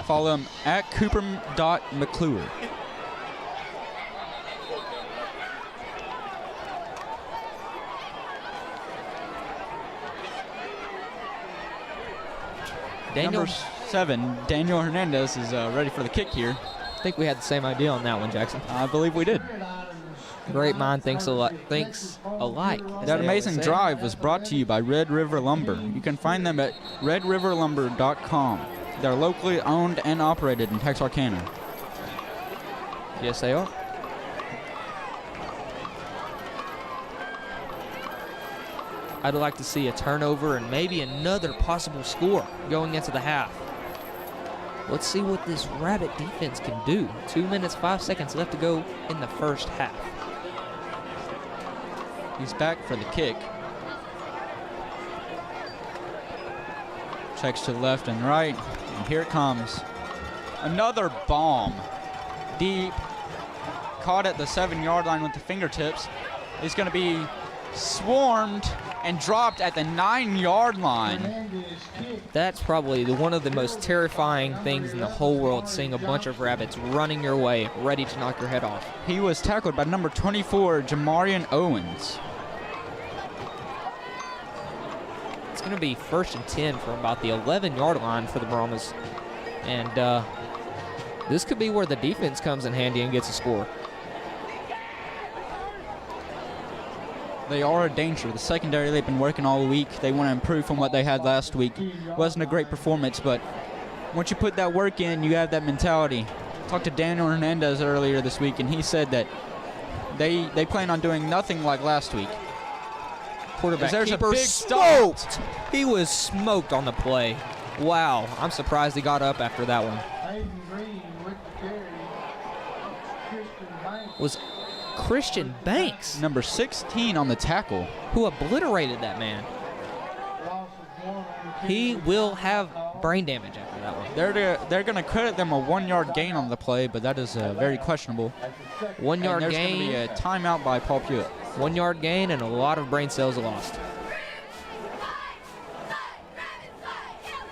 Follow him at Cooper.McClure. Number 7, Daniel Hernandez is ready for the kick here. I think we had the same idea on that one, Jackson. I believe we did. Great mind thinks alike. That amazing drive was brought to you by Red River Lumber. You can find them at redriverlumber.com. They're locally owned and operated in Texarkana. Yes, they are. I'd like to see a turnover and maybe another possible score going into the half. Let's see what this Rabbit defense can do. 2 minutes, 5 seconds left to go in the first half. He's back for the kick. Checks to the left and right, and here it comes. Another bomb. Deep. Caught at the 7-yard line with the fingertips. It's going to be swarmed and dropped at the 9-yard line. That's probably one of the most terrifying things in the whole world, seeing a bunch of rabbits running your way, ready to knock your head off. He was tackled by number 24, Jamarian Owens. It's going to be 1st and 10 from about the 11-yard line for the Brahmas. And this could be where the defense comes in handy and gets a score. They are a danger. The secondary, they've been working all week. They want to improve from what they had last week. Wasn't a great performance, but once you put that work in, you have that mentality. Talked to Daniel Hernandez earlier this week, and he said that they plan on doing nothing like last week. Quarterback there's keeper a big smoked. He was smoked on the play. Wow, I'm surprised he got up after that one. Was Christian Banks, number 16 on the tackle, who obliterated that man. He will have brain damage after that one. They're going to credit them a 1-yard gain on the play, but that is very questionable. 1 yard gain. There's going to be a timeout by Paul Pewitt. 1 yard gain and a lot of brain cells lost.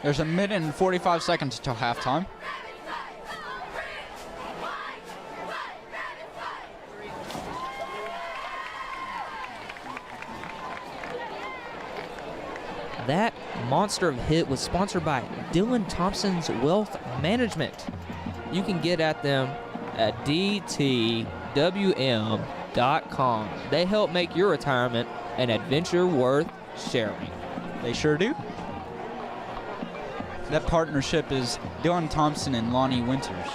There's a minute and 45 seconds until halftime. That monster of a hit was sponsored by Dylan Thompson's Wealth Management. You can get at them at dtwm.com. They help make your retirement an adventure worth sharing. They sure do. That partnership is Dylan Thompson and Lonnie Winters.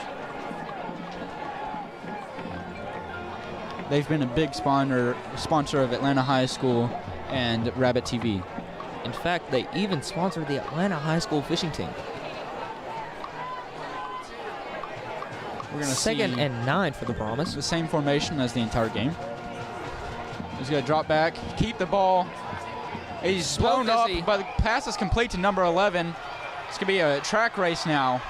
They've been a big sponsor of Atlanta High School and Rabbit TV. In fact, they even sponsor the Atlanta High School fishing team. We're going to 2nd and 9 for the Brahmas. The same formation as the entire game. He's going to drop back, keep the ball. He's blown up, but the pass is complete to number 11. It's going to be a track race now.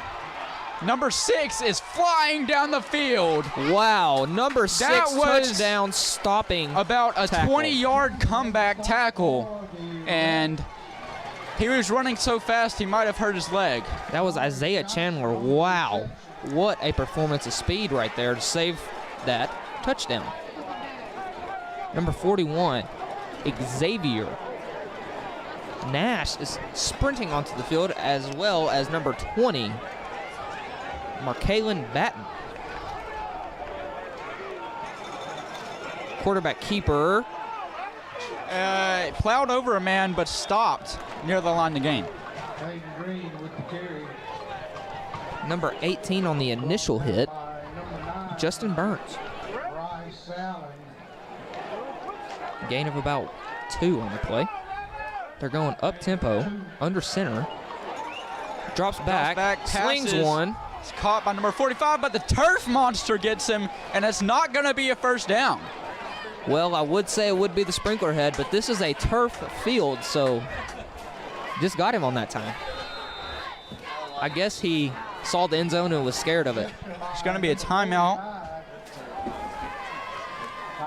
Number 6 is flying down the field. Wow, number 6 touchdown stopping about a tackle. 20-yard comeback tackle. And He was running so fast he might have hurt his leg. That was Isaiah Chandler. Wow. What a performance of speed right there to save that touchdown. Number 41, Xavier Nash is sprinting onto the field, as well as number 20, Markalen Batten. Quarterback keeper. Plowed over a man, but stopped near the line of game. Hayden Green with the carry. Number 18 on the initial hit, By number 9, Justin Burns. Bryce Allen. Gain of about 2 on the play. They're going up tempo, under center. Drops back, slings passes. one. It's caught by number 45, but the turf monster gets him, and it's not going to be a first down. Well, I would say it would be the sprinkler head, but this is a turf field, so just got him on that time. I guess he saw the end zone and was scared of it. It's going to be a timeout.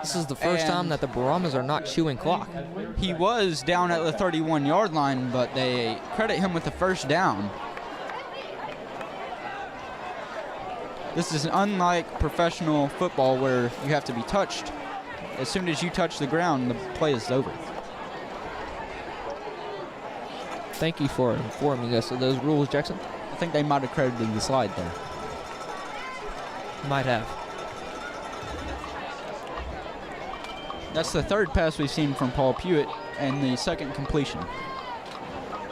This is the first time that the Brahmas are not chewing clock. He was down at the 31-yard line, but they credit him with the first down. This is unlike professional football where you have to be touched. As soon as you touch the ground, the play is over. Thank you for informing us of those rules, Jackson. I think they might have credited the slide there. Might have. That's the third pass we've seen from Paul Pewitt and the second completion.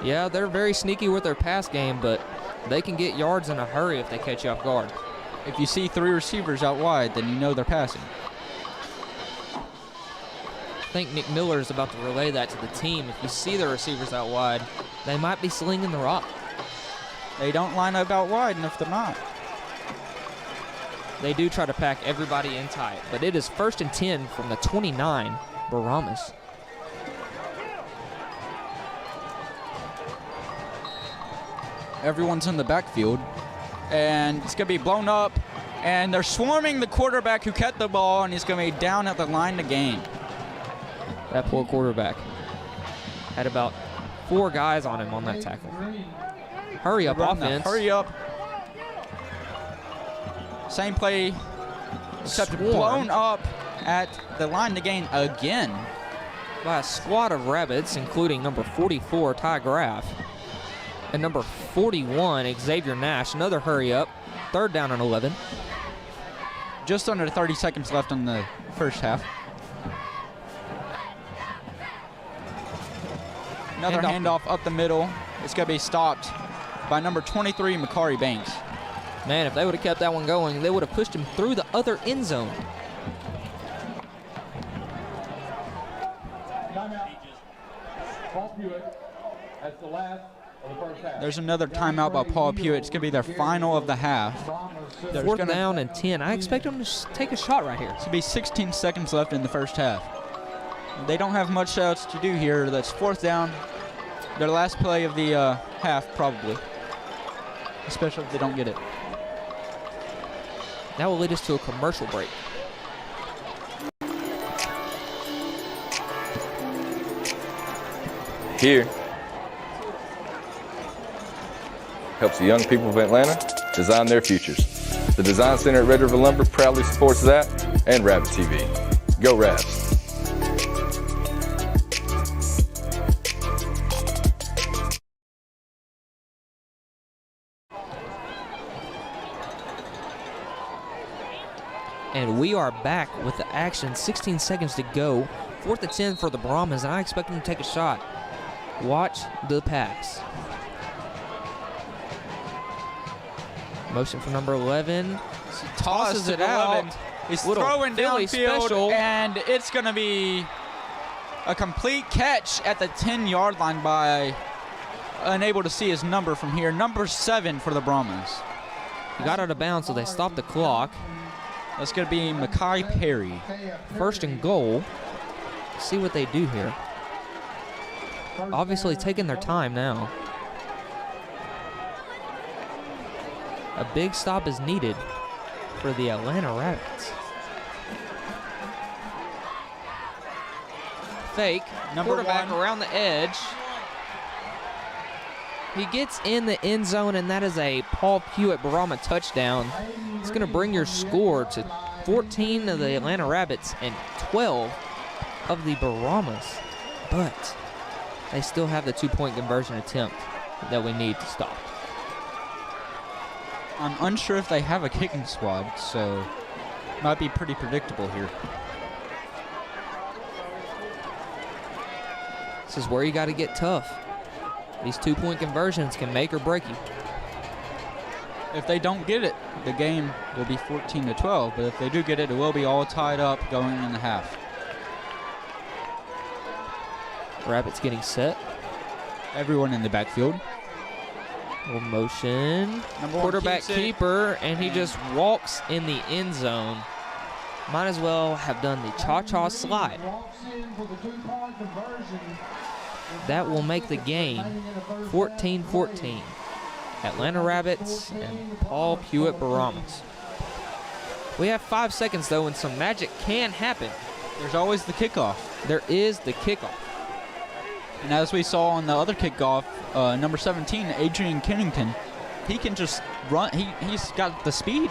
Yeah, they're very sneaky with their pass game, but they can get yards in a hurry if they catch you off guard. If you see 3 receivers out wide, then you know they're passing. I think Nick Miller is about to relay that to the team. If you see the receivers out wide, they might be slinging the rock. They don't line up out wide, and if they're not. They do try to pack everybody in tight, but it is 1st and 10 from the 29, Brahmas. Everyone's in the backfield, and it's going to be blown up, and they're swarming the quarterback who caught the ball, and he's going to be down at the line to gain. That poor quarterback had about 4 guys on him on that tackle. Hurry up offense. Hurry up. Same play, except Swarmed blown up at the line to gain again. by a squad of rabbits, including number 44, Ty Graff, and number 41, Xavier Nash. Another hurry up. 3rd down and 11. Just under 30 seconds left in the first half. Another handoff up the middle. It's going to be stopped by number 23, Makari Banks. Man, if they would have kept that one going, they would have pushed him through the other end zone. Timeout. Paul Pewitt. That's the last of the first half. There's another timeout by Paul Pewitt. It's going to be their final of the half. There's 4th gonna- down and 10. I expect them to take a shot right here. It's going to be 16 seconds left in the first half. They don't have much else to do here. That's 4th down. Their last play of the half, probably. Especially if they don't get it. That will lead us to a commercial break. Here helps the young people of Atlanta design their futures. The Design Center at Red River Lumber proudly supports that and Rabbit TV. Go Rabs! And we are back with the action. 16 seconds to go. 4th and 10 for the Brahmas, and I expect them to take a shot. Watch the pass. Motion for number 11. Tosses it out. He's Little throwing Philly downfield, special. and it's going to be a complete catch at the 10-yard line by unable to see his number from here. Number 7 for the Brahmas. He got out of bounds, so they stopped the clock. That's going to be Makai Perry. 1st and goal. See what they do here. Obviously taking their time now. A big stop is needed for the Atlanta Rabbits. Fake. Number Quarterback 1. around the edge. He gets in the end zone, and that is a Paul Pewitt-Barama touchdown. It's going to bring your score to 14 of the Atlanta Rabbits and 12 of the Baramas. But they still have the 2-point conversion attempt that we need to stop. I'm unsure if they have a kicking squad, so might be pretty predictable here. This is where you got to get tough. These 2-point conversions can make or break you. If they don't get it, the game will be 14-12, but if they do get it, it will be all tied up going in the half. Rabbits getting set. Everyone in the backfield. Little motion. Quarterback keeper, and he just walks in the end zone. Might as well have done the cha-cha slide. That will make the game 14-14. Atlanta Rabbits and Paul Pewitt-Baramas. We have 5 seconds, though, and some magic can happen. There's always the kickoff. There is the kickoff. And as we saw on the other kickoff, number 17, Adrian Kennington, he can just run. He's got the speed.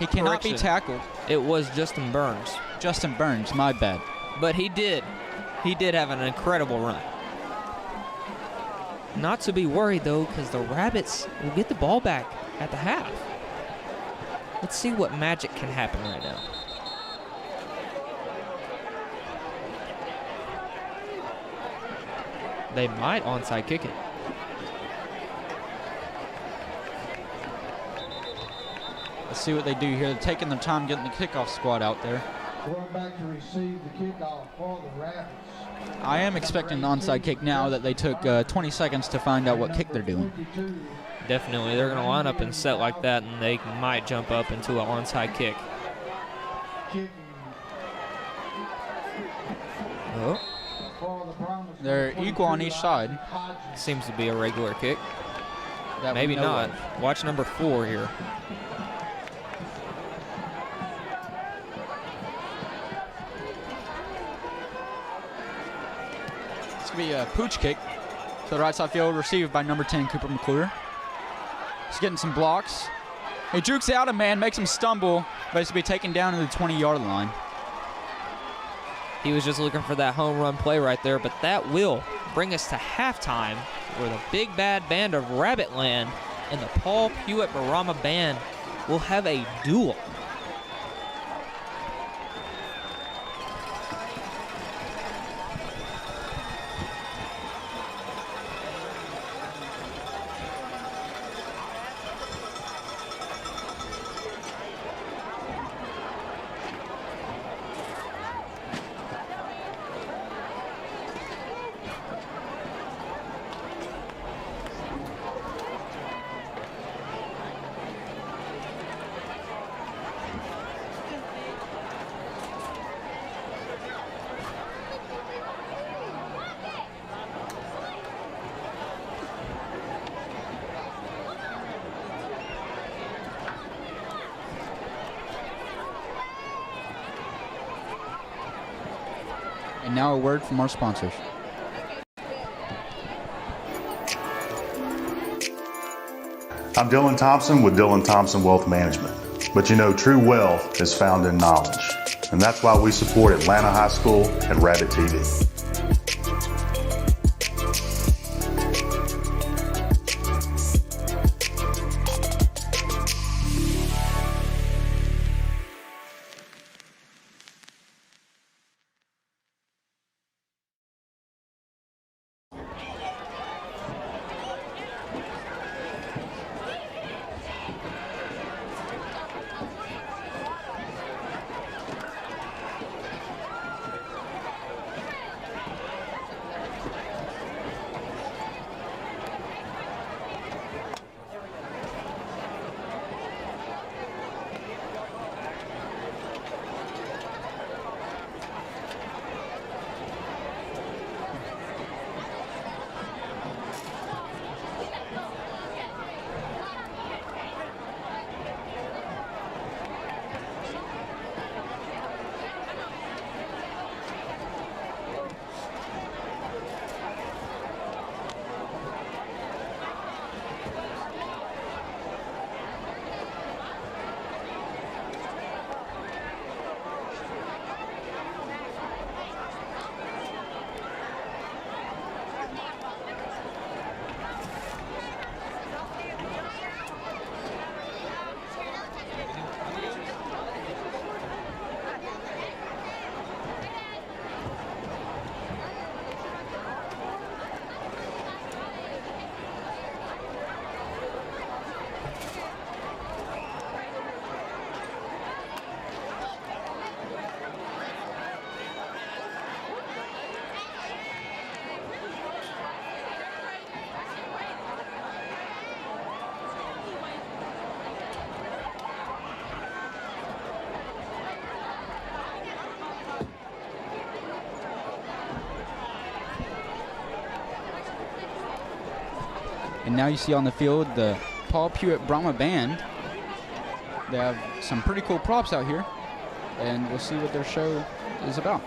He cannot be tackled. It was Justin Burns. Justin Burns, my bad. But he did have an incredible run. Not to be worried, though, because the Rabbits will get the ball back at the half. Let's see what magic can happen right now. They might onside kick it. Let's see what they do here. They're taking their time getting the kickoff squad out there. Going back to receive the kickoff for the Rabbits. I am expecting the onside kick now that they took 20 seconds to find out what kick they're doing. Definitely. They're going to line up and set like that, and they might jump up into an onside kick. Oh. They're equal on each side. Seems to be a regular kick. That Maybe not. Watch number 4 here. It's going to be a pooch kick to the right side field, received by number 10, Cooper McClure. He's getting some blocks. He jukes out a man, makes him stumble, but he's going to be taken down to the 20-yard line. He was just looking for that home run play right there, but that will bring us to halftime, where the big bad band of Rabbitland and the Paul Pewitt-Barama band will have a duel. And now a word from our sponsors. I'm Dylan Thompson with Dylan Thompson Wealth Management. But you know, true wealth is found in knowledge. And that's why we support Atlanta High School and Rabbit TV. And now you see on the field the Paul Pewitt Brahma Band. They have some pretty cool props out here, and we'll see what their show is about.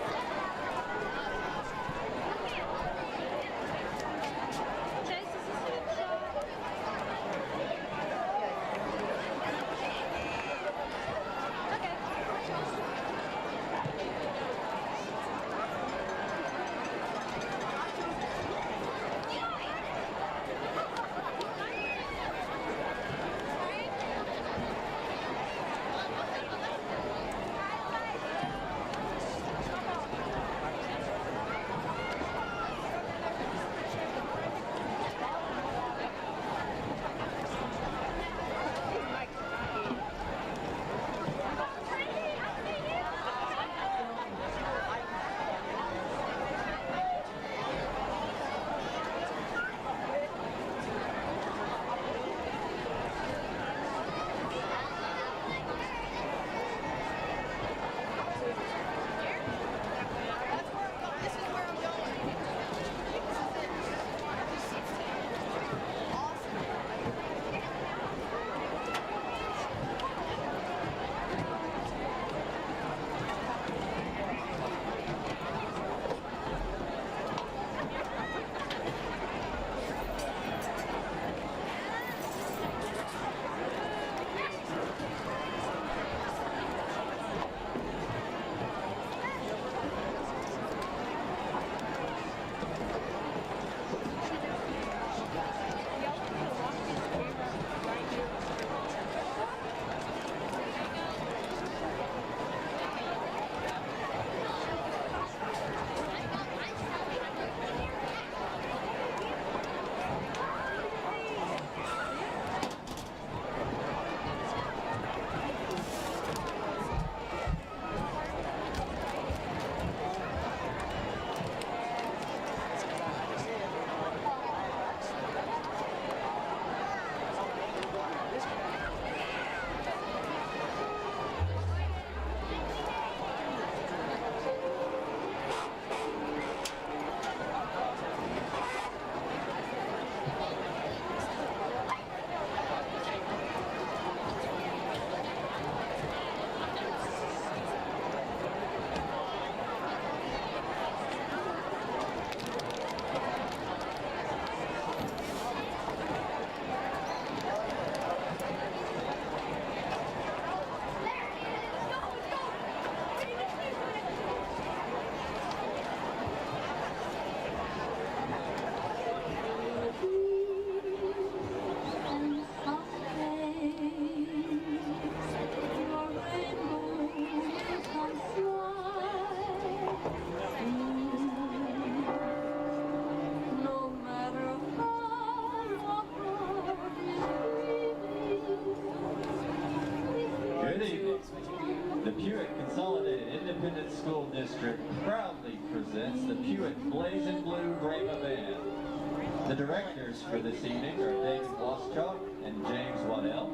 The Pewitt Consolidated Independent School District proudly presents the Pewitt Blaze and Blue Brahma Band. The directors for this evening are David Waschok and James Waddell.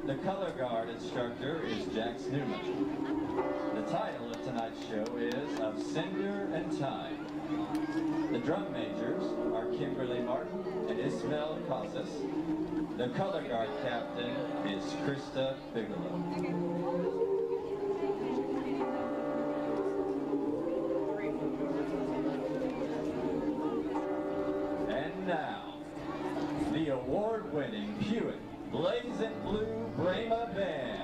The color guard instructor is Jax Newman. The title of tonight's show is Of Cinder and Time. The drum majors are Kimberly Martin and Ismael Casas. The color guard captain is Krista Bigelow. And now, the award-winning Pewitt Blaze and Blue Brahma Band.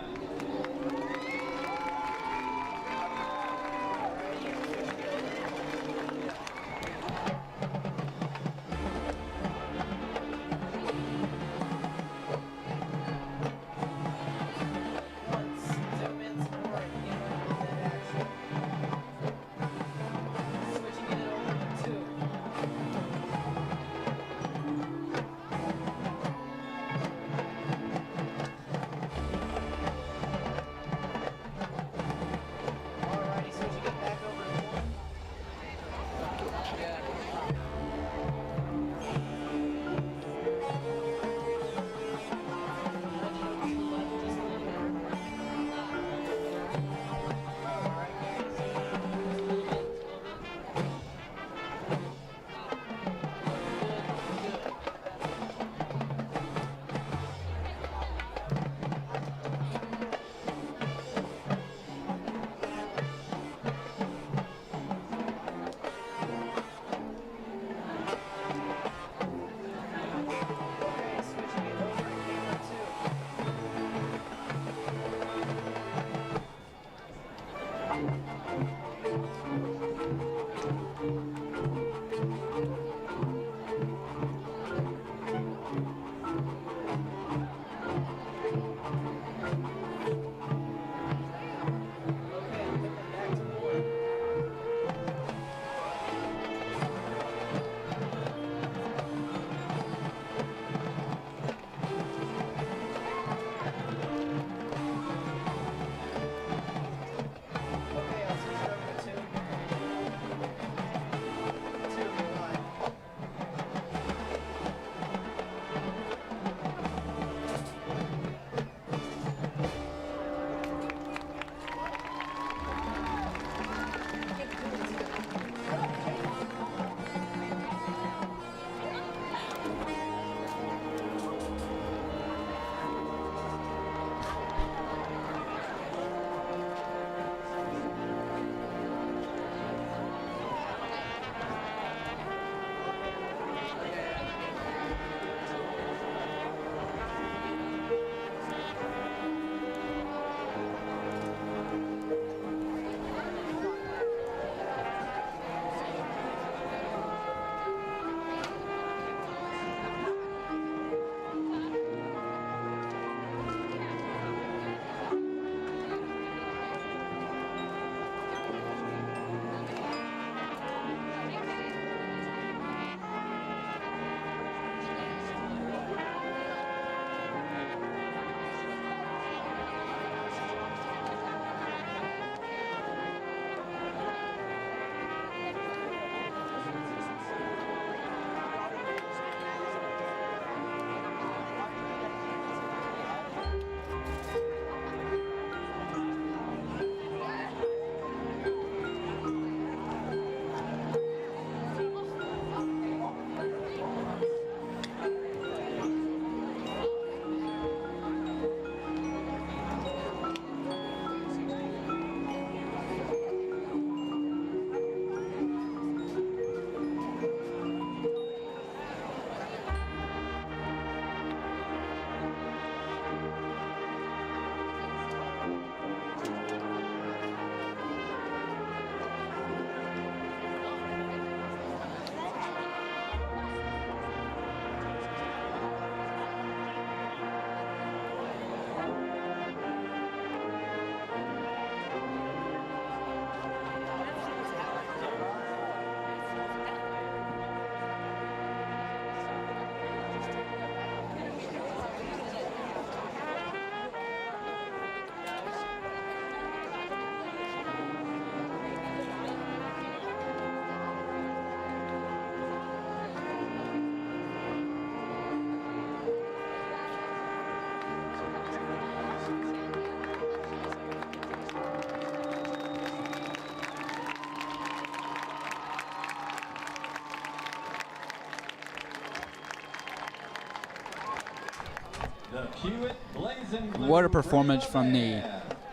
The Pewitt Blazing Blue What a performance from the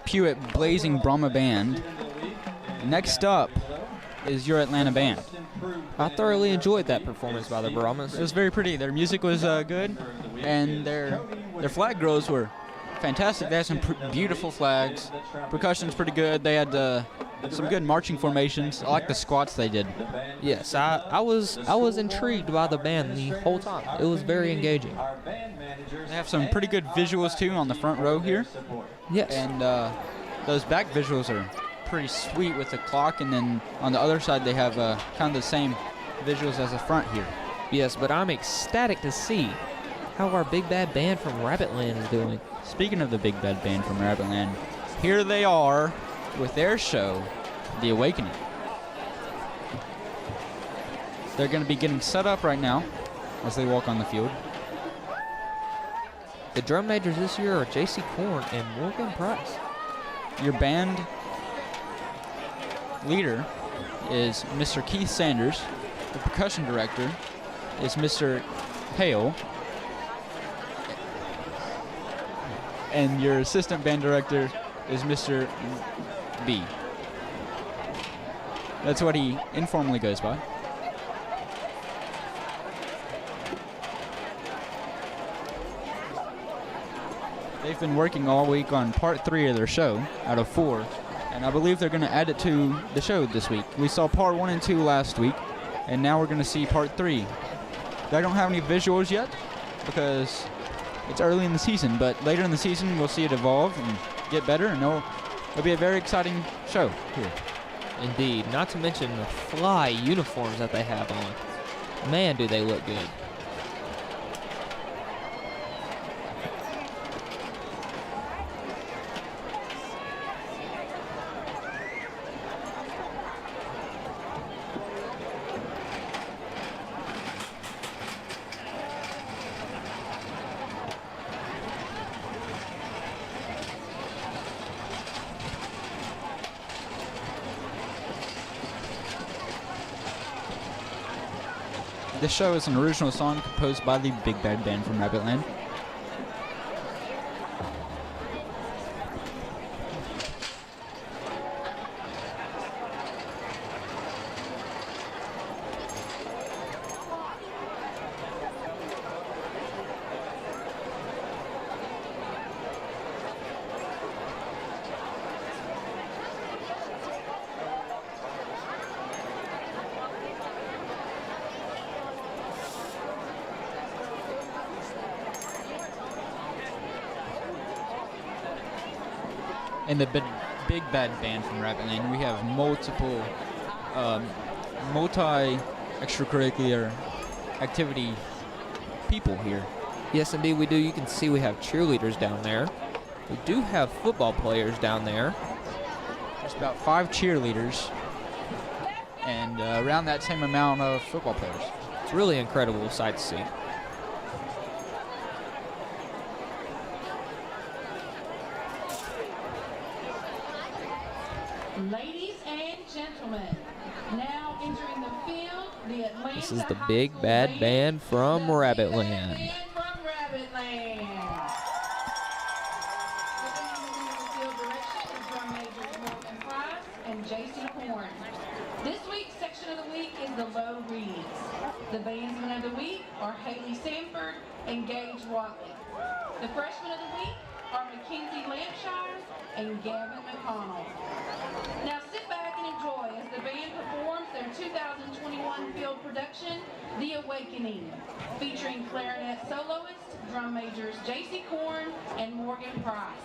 Pewitt Blazing Brahma Band. Next up is your Atlanta band. I thoroughly enjoyed that performance by the Brahmas. It was very pretty. Their music was good, and their flag girls were fantastic. They had some beautiful flags. Percussion's pretty good. They had some good marching formations. I like the squats they did. Yes, I was intrigued by the band the whole time. It was very engaging. They have some pretty good visuals too on the front row here. Yes. And those back visuals are pretty sweet with the clock, and then on the other side they have kind of the same visuals as the front here. Yes, but I'm ecstatic to see how our big bad band from Rabbitland is doing. Speaking of the big bad band from Rabbitland, here they are with their show, The Awakening. They're going to be getting set up right now as they walk on the field. The drum majors this year are J.C. Korn and Morgan Price. Your band leader is Mr. Keith Sanders. The percussion director is Mr. Hale. And your assistant band director is Mr. B. That's what he informally goes by. They've been working all week on part 3 of their show out of 4, and I believe they're going to add it to the show this week. We saw part 1 and 2 last week, and now we're going to see part 3. They don't have any visuals yet because it's early in the season, but later in the season we'll see it evolve and get better, and it'll be a very exciting show here. Indeed, not to mention the fly uniforms that they have on. Man, do they look good. This show is an original song composed by the Big Bad Band from Rabbitland. And the Big Bad Band from Rabbitland, we have multiple multi-extracurricular activity people here. Yes, indeed we do. You can see we have cheerleaders down there. We do have football players down there. There's about 5 cheerleaders and around that same amount of football players. It's really incredible sight to see. Ladies and gentlemen, now entering the field, the Atlanta This is the Big Bad Band from Rabbitland. This week's section of the week is the low reeds. The bandsmen of the week are Haley Sanford and Gage Watley. The freshmen of the week are Mackenzie Lampshire and Gavin McConnell. Now sit back and enjoy as the band performs their 2021 field production, The Awakening, featuring clarinet soloist, drum majors J.C. Korn and Morgan Price.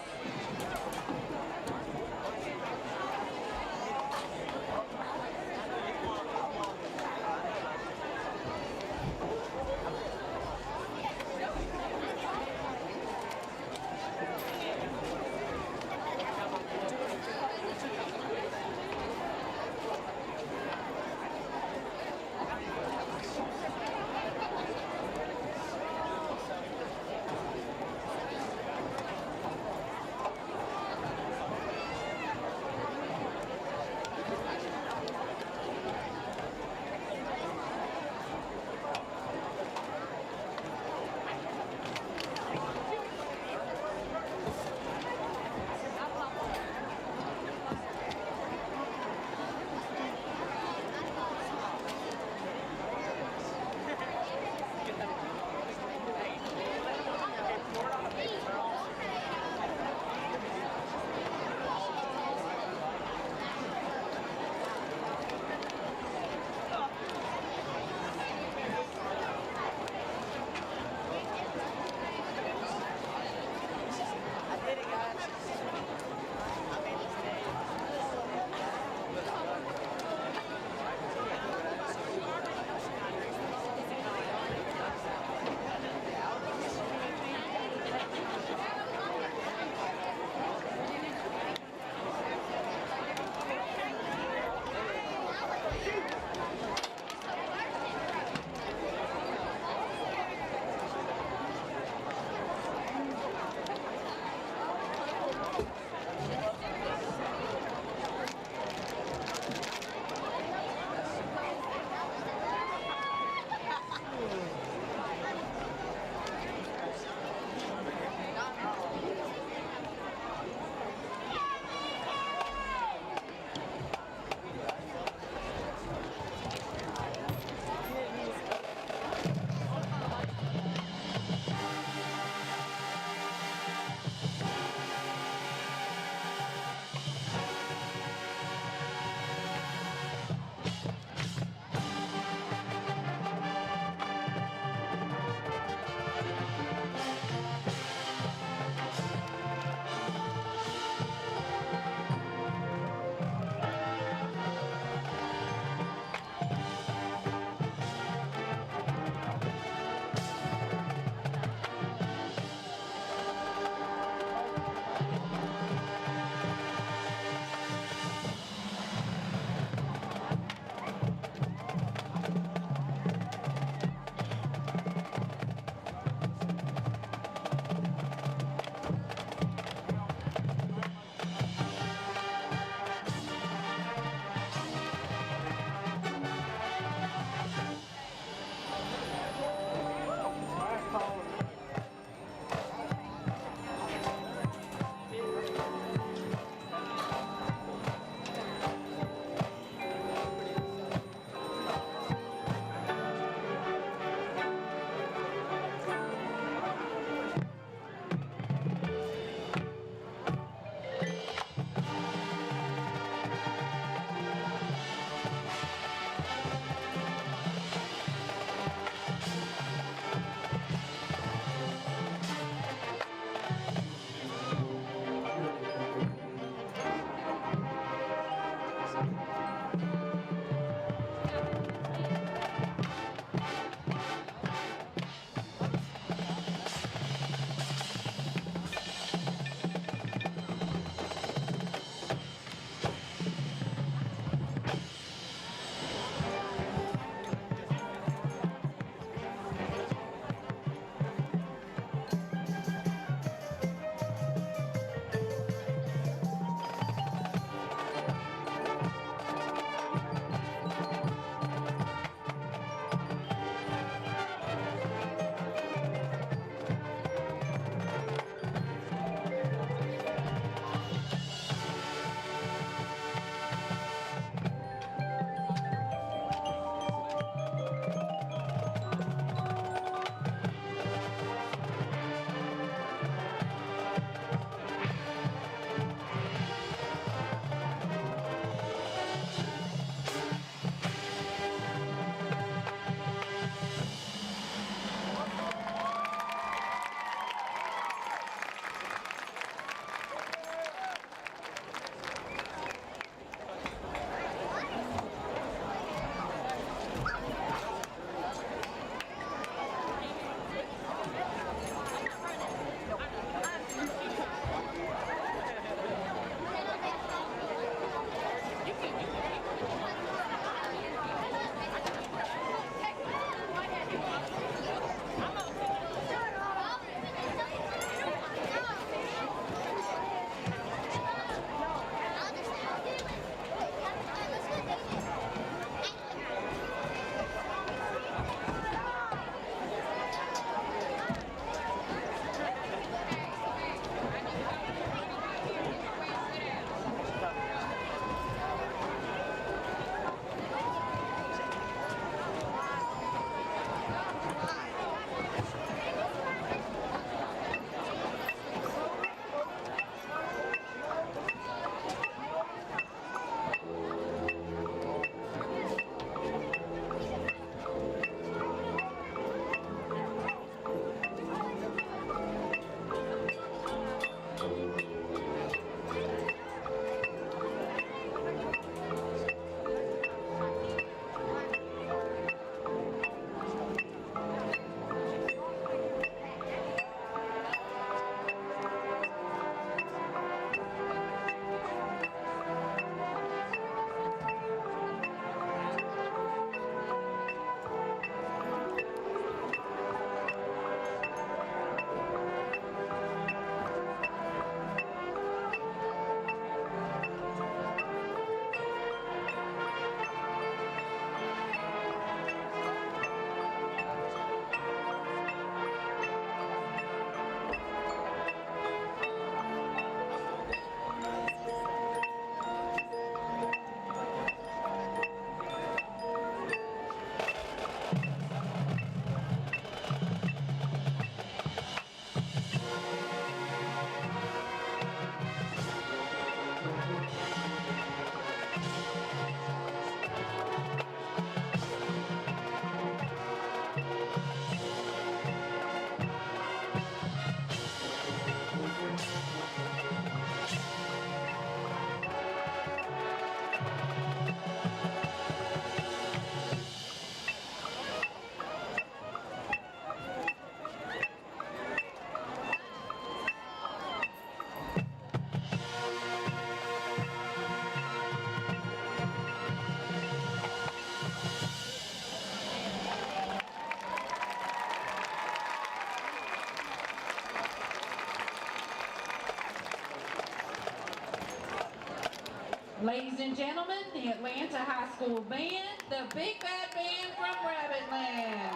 Ladies and gentlemen, the Atlanta High School Band, the Big Bad Band from Rabbitland.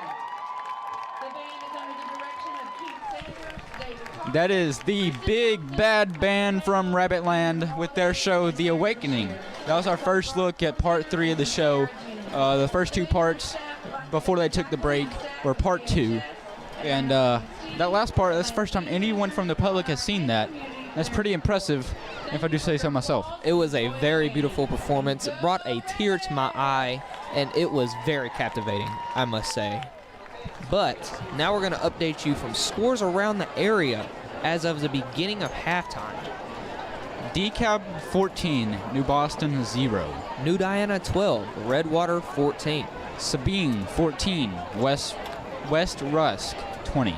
The band is under the direction of Keith Sanders, David Carter. That is the Big Bad Band from Rabbitland with their show, The Awakening. That was our first look at part 3 of the show. The first 2 parts before they took the break were part 2. And that last part, that's the first time anyone from the public has seen that. That's pretty impressive, if I do say so myself. It was a very beautiful performance. It brought a tear to my eye, and it was very captivating, I must say. But now we're going to update you from scores around the area as of the beginning of halftime. DeKalb 14, New Boston 0. New Diana 12, Redwater 14. Sabine 14, West Rusk 20.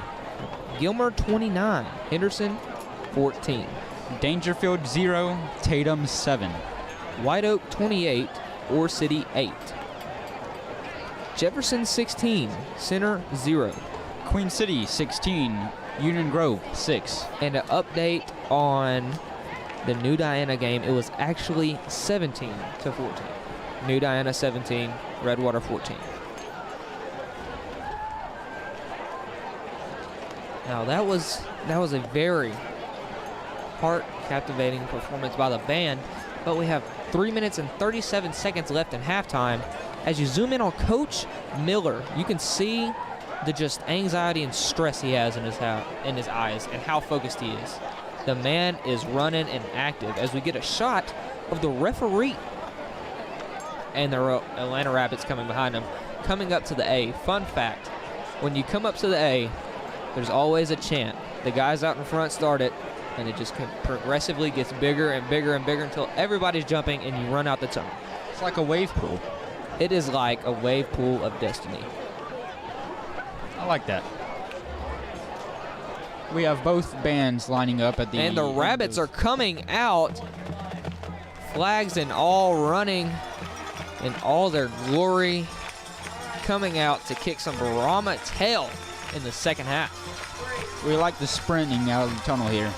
Gilmer 29, Henderson 14. Dangerfield 0, Tatum 7. White Oak 28, Ore City 8. Jefferson 16, Center 0. Queen City 16, Union Grove 6. And an update on the New Diana game, it was actually 17 to 14. New Diana 17, Redwater 14. Now that was a very heart-captivating performance by the band, but we have 3 minutes and 37 seconds left in halftime. As you zoom in on Coach Miller, you can see the just anxiety and stress he has in his eyes and how focused he is. The man is running and active as we get a shot of the referee and the Atlanta Rabbits coming behind him, coming up to the A. Fun fact, when you come up to the A, there's always a chant. The guys out in front start it, and it just progressively gets bigger and bigger and bigger until everybody's jumping and you run out the tunnel. It's like a wave pool. It is like a wave pool of destiny. I like that. We have both bands lining up at the... And the Rabbits are coming out. Flags and all running in all their glory. Coming out to kick some Barama tail in the second half. We like the sprinting out of the tunnel here.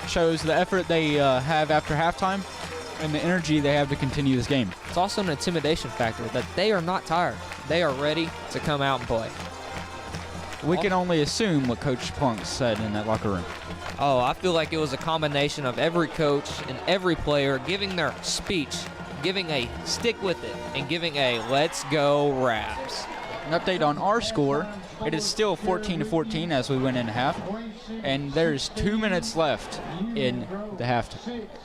Shows the effort they have after halftime and the energy they have to continue this game. It's also an intimidation factor that they are not tired. They are ready to come out and play. We can only assume what Coach Plunk said in that locker room. Oh, I feel like it was a combination of every coach and every player giving their speech, giving a stick with it, and giving a let's go Raps. An update on our score. It is still 14-14 as we went into half, and there's 2 minutes left in the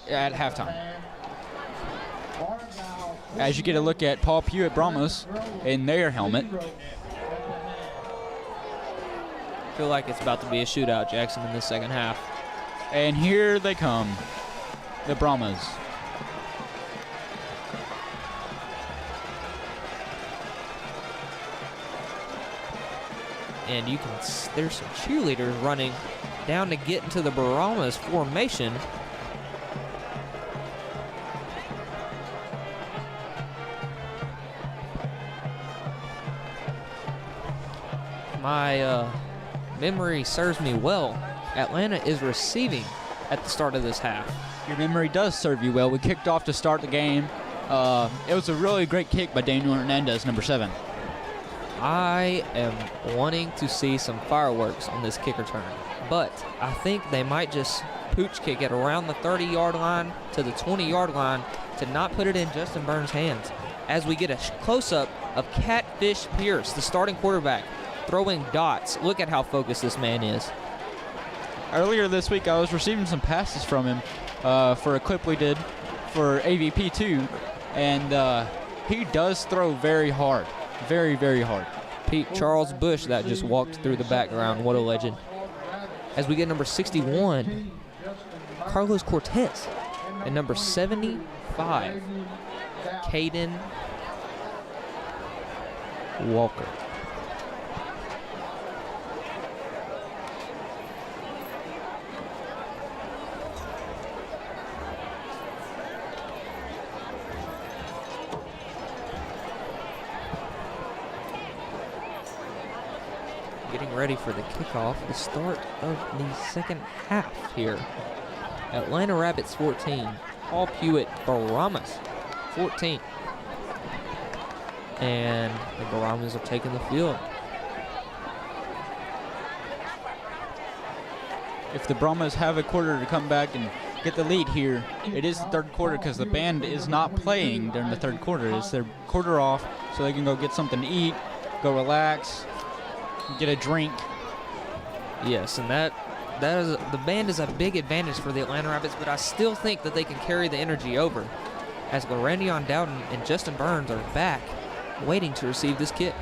at halftime. As you get a look at Paul Pewitt Brahmos in their helmet. I feel like it's about to be a shootout, Jackson, in the second half. And here they come, the Brahmas. And you can, there's some cheerleaders running down to get into the Brahmas formation. My memory serves me well. Atlanta is receiving at the start of this half. Your memory does serve you well. We kicked off to start the game. It was a really great kick by Daniel Hernandez, number 7. I am wanting to see some fireworks on this kick return, but I think they might just pooch kick it around the 30-yard line to the 20-yard line to not put it in Justin Burns' hands. As we get a close-up of Catfish Pierce, the starting quarterback, throwing dots. Look at how focused this man is. Earlier this week, I was receiving some passes from him for a clip we did for AVP2, and he does throw very hard. Very, very hard. Pete Charles Bush that just walked through the background. What a legend. As we get number 61, Carlos Cortez. And number 75, Caden Walker. Getting ready for the kickoff, the start of the second half here. Atlanta Rabbits 14, Paul Pewitt Brahmas, 14. And the Brahmas are taking the field. If the Brahmas have a quarter to come back and get the lead here, it is the third quarter because the band is not playing during the third quarter. It's their quarter off so they can go get something to eat, go relax, get a drink. Yes, and that is the band is a big advantage for the Atlanta Rabbits, but I still think that they can carry the energy over as Larandion Dowden and Justin Burns are back waiting to receive this kick.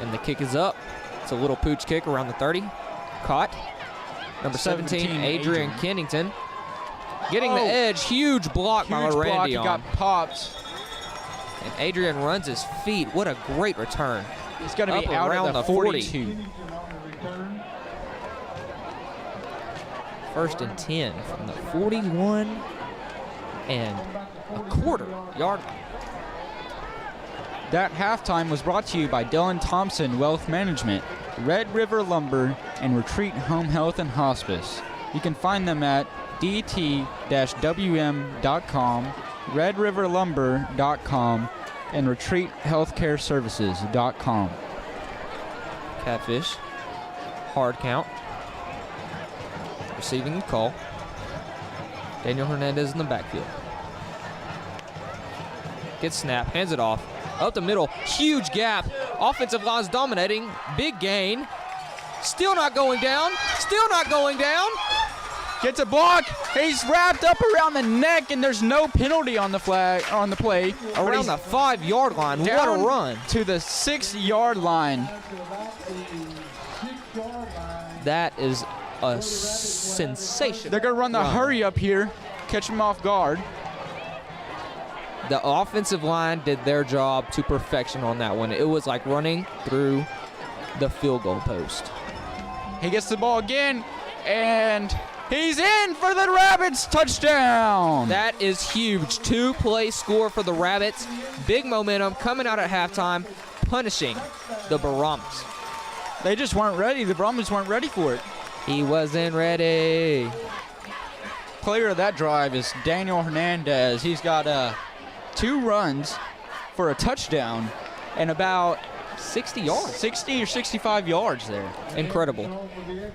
And the kick is up. It's a little pooch kick around the 30. Caught. Number 17, Adrian Kennington. Getting the edge. Huge block by Huge block. He Larandion. got popped. And Adrian runs his feet. What a great return. It's going to be Up out around of the the 40. 42. First and 10 from the 41 and a quarter yard line. That halftime was brought to you by Dylan Thompson Wealth Management, Red River Lumber, and Retreat Home Health and Hospice. You can find them at dt-wm.com, redriverlumber.com, and retreathealthcareservices.com. Catfish. Hard count. Receiving a call. Daniel Hernandez in the backfield. Gets snapped, hands it off. Up the middle, huge gap. Offensive line's dominating. Big gain. Still not going down. Still not going down. Gets a block. He's wrapped up around the neck, and there's no penalty on the flag on the play. Around the 5-yard line. What a run. To the 6-yard line. That is a sensation. They're going to run the hurry up here, catch him off guard. The offensive line did their job to perfection on that one. It was like running through the field goal post. He gets the ball again, and he's in for the Rabbits. Touchdown. That is huge. 2-play score for the Rabbits. Big momentum coming out at halftime, punishing the Brahmas. They just weren't ready. The Brahmas weren't ready for it. He wasn't ready. Player of that drive is Daniel Hernandez. He's got 2 runs for a touchdown and about 60 yards. 60 or 65 yards there. Incredible.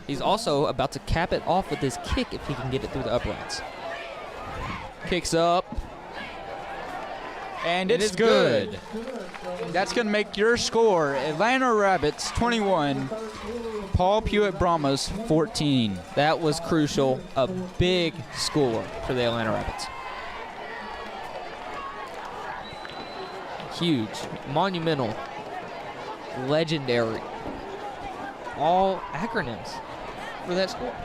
He's also about to cap it off with his kick if he can get it through the uprights. Kicks up. And it's good. That's going to make your score Atlanta Rabbits 21, Paul Pewitt Brahmas 14. That was crucial. A big score for the Atlanta Rabbits. Huge, monumental, legendary. All acronyms for that score.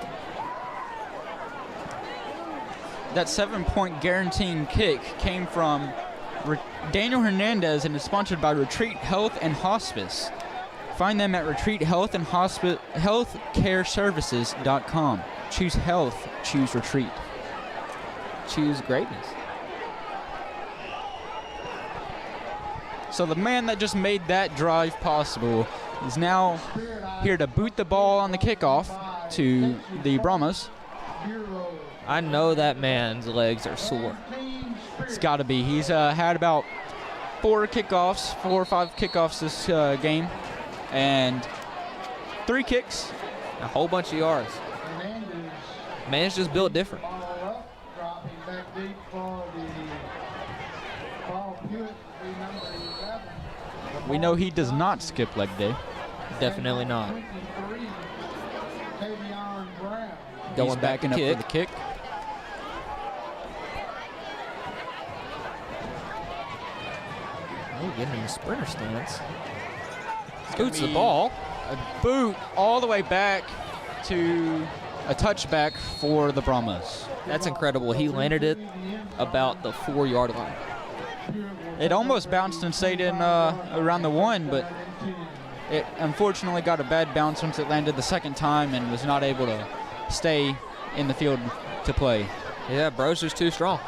That 7-point guaranteeing kick came from Daniel Hernandez and is sponsored by Retreat Health and Hospice. Find them at retreathealthcareservices.com. Choose health, choose retreat. Choose greatness. So the man that just made that drive possible is now here to boot the ball on the kickoff to the Brahmas. I know that man's legs are sore. It's got to be. He's had about 4 or 5 kickoffs this game, and 3 kicks. A whole bunch of yards. Man's just built different. We know he does not skip leg day. Definitely not. Going backing up for the kick. Oh, getting in the sprinter stance. Boots the ball. A boot all the way back to a touchback for the Brahmas. That's incredible. He landed it about the 4-yard line. It almost bounced and stayed in around the 1, but it unfortunately got a bad bounce once it landed the second time and was not able to stay in the field to play. Yeah, Bro's just too strong.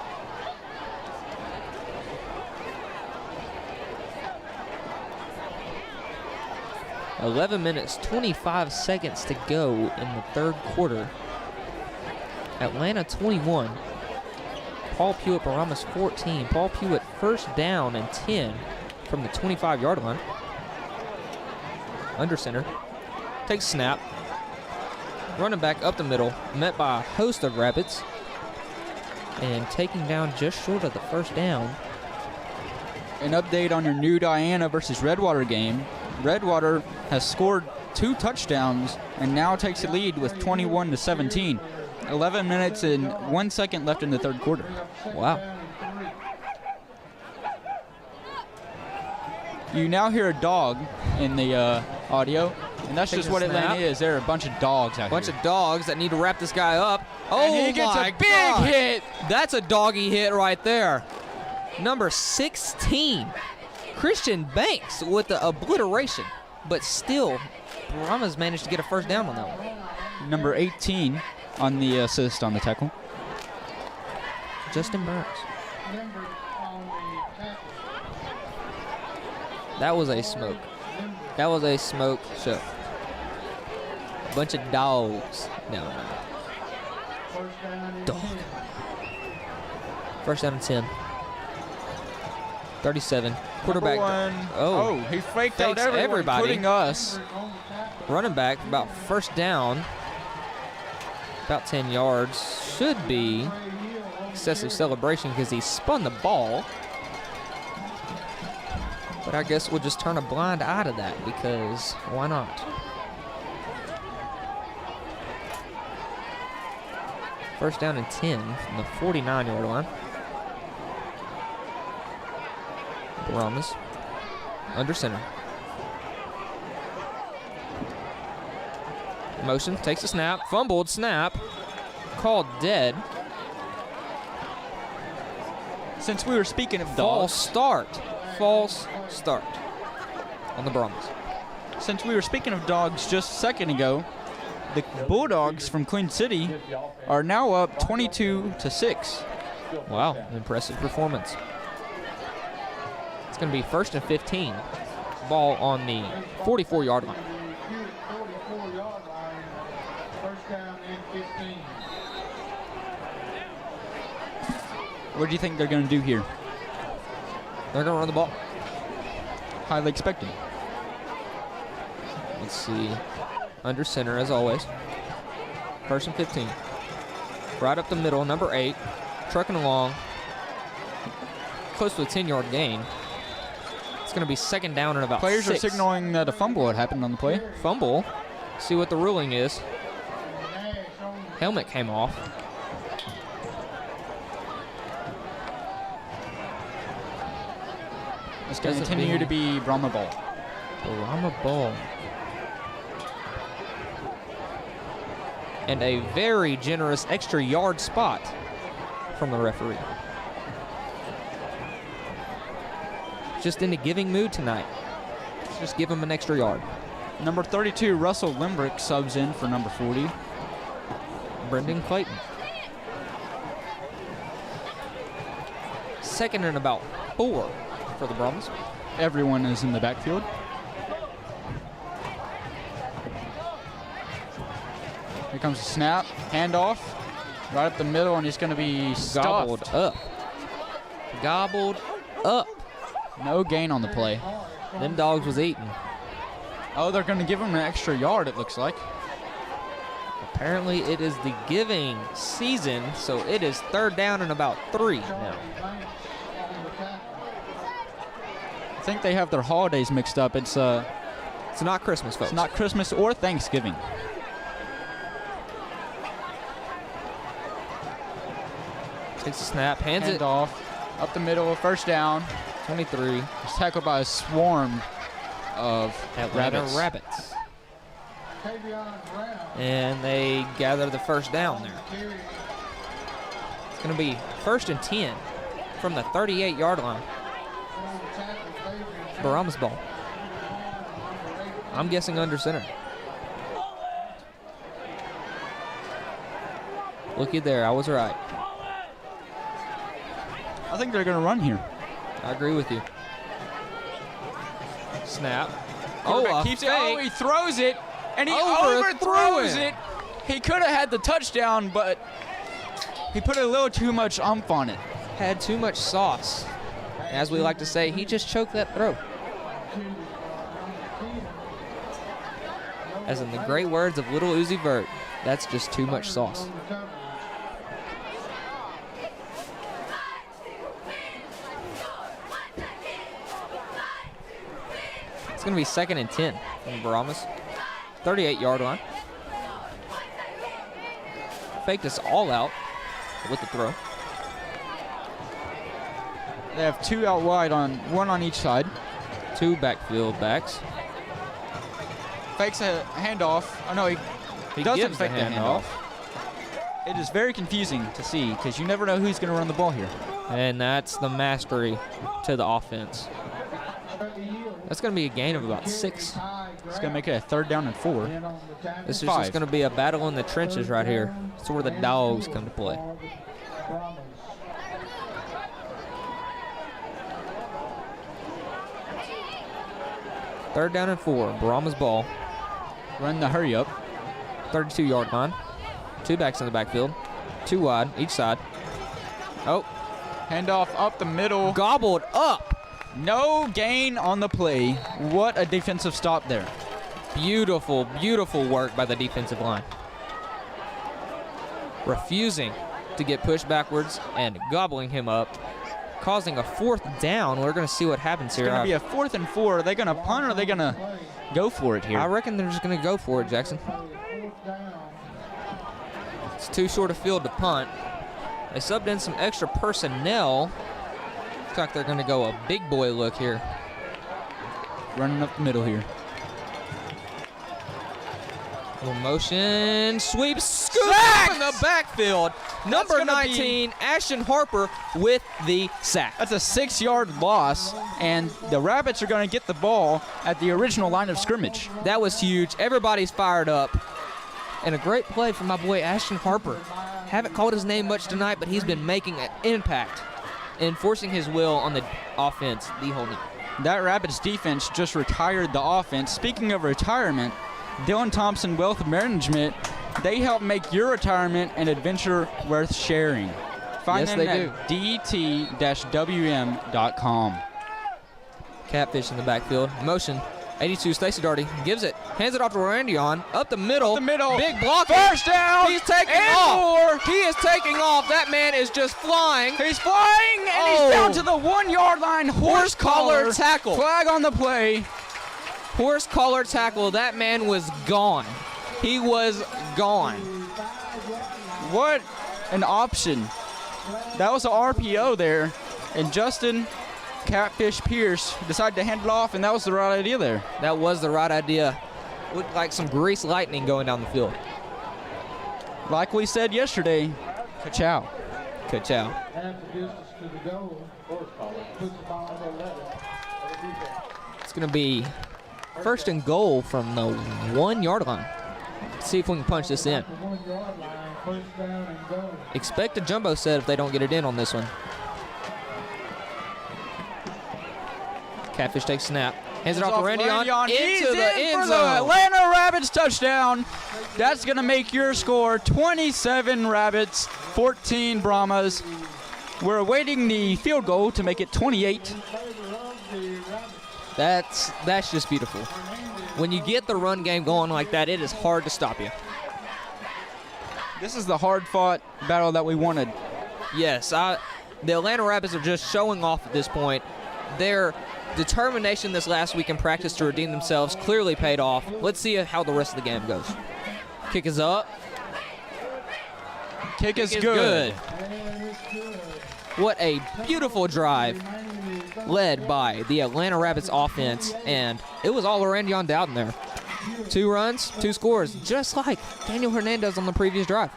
11 minutes, 25 seconds to go in the third quarter. Atlanta 21. Paul Pewitt Baramas 14. Paul Pewitt first down and 10 from the 25-yard line. Under center. Takes snap. Running back up the middle. Met by a host of Rapids. And taking down just short of the first down. An update on your New Diana versus Redwater game. Redwater has scored 2 touchdowns and now takes the lead with 21-17. 11 minutes and 1 second left in the third quarter. Wow. You now hear a dog in the audio, and that's just what Atlanta is. There are a bunch of dogs out here. Bunch of dogs that need to wrap this guy up. Oh, and he gets my a big hit. That's a doggy hit right there. Number 16, Christian Banks with the obliteration, but still, Baramas managed to get a first down on that one. Number 18 on the assist on the tackle. Justin Burns. That was a smoke. That was a smoke show. A bunch of dogs. No. Dog. First down and 10. 37. Quarterback. Oh, he faked out everybody, including us. Running back, about first down. About 10 yards. Should be excessive celebration because he spun the ball. But I guess we'll just turn a blind eye to that because why not? First down and 10 from the 49-yard line. Baramas under center. Motion, takes a snap, fumbled, snap, called dead. Since we were speaking of dogs. False start on the Brahmas. Since we were speaking of dogs just a second ago, the Bulldogs from Queen City are now up 22-6. Wow, impressive performance. It's going to be first and 15. Ball on the 44-yard line. 44-yard line, first down and 15. What do you think they're going to do here? They're going to run the ball. Highly expected. Let's see. Under center, as always. First and 15. Right up the middle, number 8. Trucking along. Close to a 10-yard gain. It's going to be second down and about Players 6. are signaling that a fumble had happened on the play. Fumble. See what the ruling is. Helmet came off. It's going to continue to be Brahma ball. Brahma ball. And a very generous extra yard spot from the referee. Just in a giving mood tonight. Just give him an extra yard. Number 32, Russell Limbrick, subs in for number 40. Brendan Clayton. Second and about 4 for the Brahmas. Everyone is in the backfield. Here comes the snap, handoff, right up the middle, and he's going to be stuffed. Gobbled up. No gain on the play. Them dogs was eating. Oh, they're going to give him an extra yard, it looks like. Apparently it is the giving season, so it is third down and about 3 now. I think they have their holidays mixed up. It's not Christmas, folks. It's not Christmas or Thanksgiving. Takes a snap, hands it off, up the middle, first down. 23. It's tackled by a swarm of Atlanta Rabbits. And they gather the first down there. It's going to be first and 10 from the 38-yard line. Baramas ball. I'm guessing under center. Looky there, I was right. I think they're going to run here. I agree with you. Snap. Quarterback keeps it. Oh, he throws it, and he overthrows it. He could have had the touchdown, but he put a little too much oomph on it. Had too much sauce. As we like to say, he just choked that throw. As in the great words of Little Uzi Vert, that's just too much sauce. It's going to be 2nd and 10 from the Brahmas. 38-yard line. Faked us all out with the throw. They have 2 out wide, one on each side. 2 backfield backs. Fakes a handoff. Oh, no, he doesn't fake the handoff. It is very confusing to see because you never know who's going to run the ball here. And that's the mastery to the offense. That's going to be a gain of about 6. It's going to make it a 3rd down and 4. This is just going to be a battle in the trenches right here. It's where the dogs come to play. Third down and 4. Brahma's ball. Run the hurry up. 32-yard line. 2 backs in the backfield. 2 wide each side. Oh. Handoff up the middle. Gobbled up. No gain on the play. What a defensive stop there. Beautiful, beautiful work by the defensive line. Refusing to get pushed backwards and gobbling him up, causing a 4th down. We're going to see what happens here. It's going to be a 4th and 4. Are they going to punt or are they going to go for it here? I reckon they're just going to go for it, Jackson. It's too short a field to punt. They subbed in some extra personnel. Looks like they're going to go a big boy look here. Running up the middle here. Little motion, sweep, scoop in the backfield. Number 19, Ashton Harper with the sack. That's a 6-yard loss, and the Rabbits are going to get the ball at the original line of scrimmage. That was huge. Everybody's fired up. And a great play from my boy Ashton Harper. Haven't called his name much tonight, but he's been making an impact, enforcing his will on the offense the whole night. That Rapids defense just retired the offense. Speaking of retirement, Dylan Thompson Wealth Management, they help make your retirement an adventure worth sharing. Find them at dt-wm.com. Catfish in the backfield. Motion. 82, Stacey Darty gives it. Hands it off to Randion. Up the middle. Big block. First down. He's taking off. He is taking off. That man is just flying. He's flying, and he's down to the 1-yard line. Horse collar tackle. Flag on the play. Horse collar tackle. That man was gone. He was gone. What an option. That was an RPO there, and Justin Catfish Pierce decided to hand it off, and that was the right idea there. That was the right idea. Looked like some grease lightning going down the field. Like we said yesterday, ka-chow. Ka-chow. It's going to be 1st and goal from the 1-yard line. Let's see if we can punch this in. Expect a jumbo set if they don't get it in on this one. Catfish takes snap. Hands it off to Randion. Into the end zone. The Atlanta Rabbits touchdown. That's going to make your score 27 Rabbits, 14 Brahmas. We're awaiting the field goal to make it 28. That's just beautiful. When you get the run game going like that, it is hard to stop you. This is the hard-fought battle that we wanted. Yes, the Atlanta Rapids are just showing off at this point. Their determination this last week in practice to redeem themselves clearly paid off. Let's see how the rest of the game goes. Kick is up. Kick is good. What a beautiful drive led by the Atlanta Rapids offense, and it was all Randion Dowden there. 2 runs, 2 scores, just like Daniel Hernandez on the previous drive.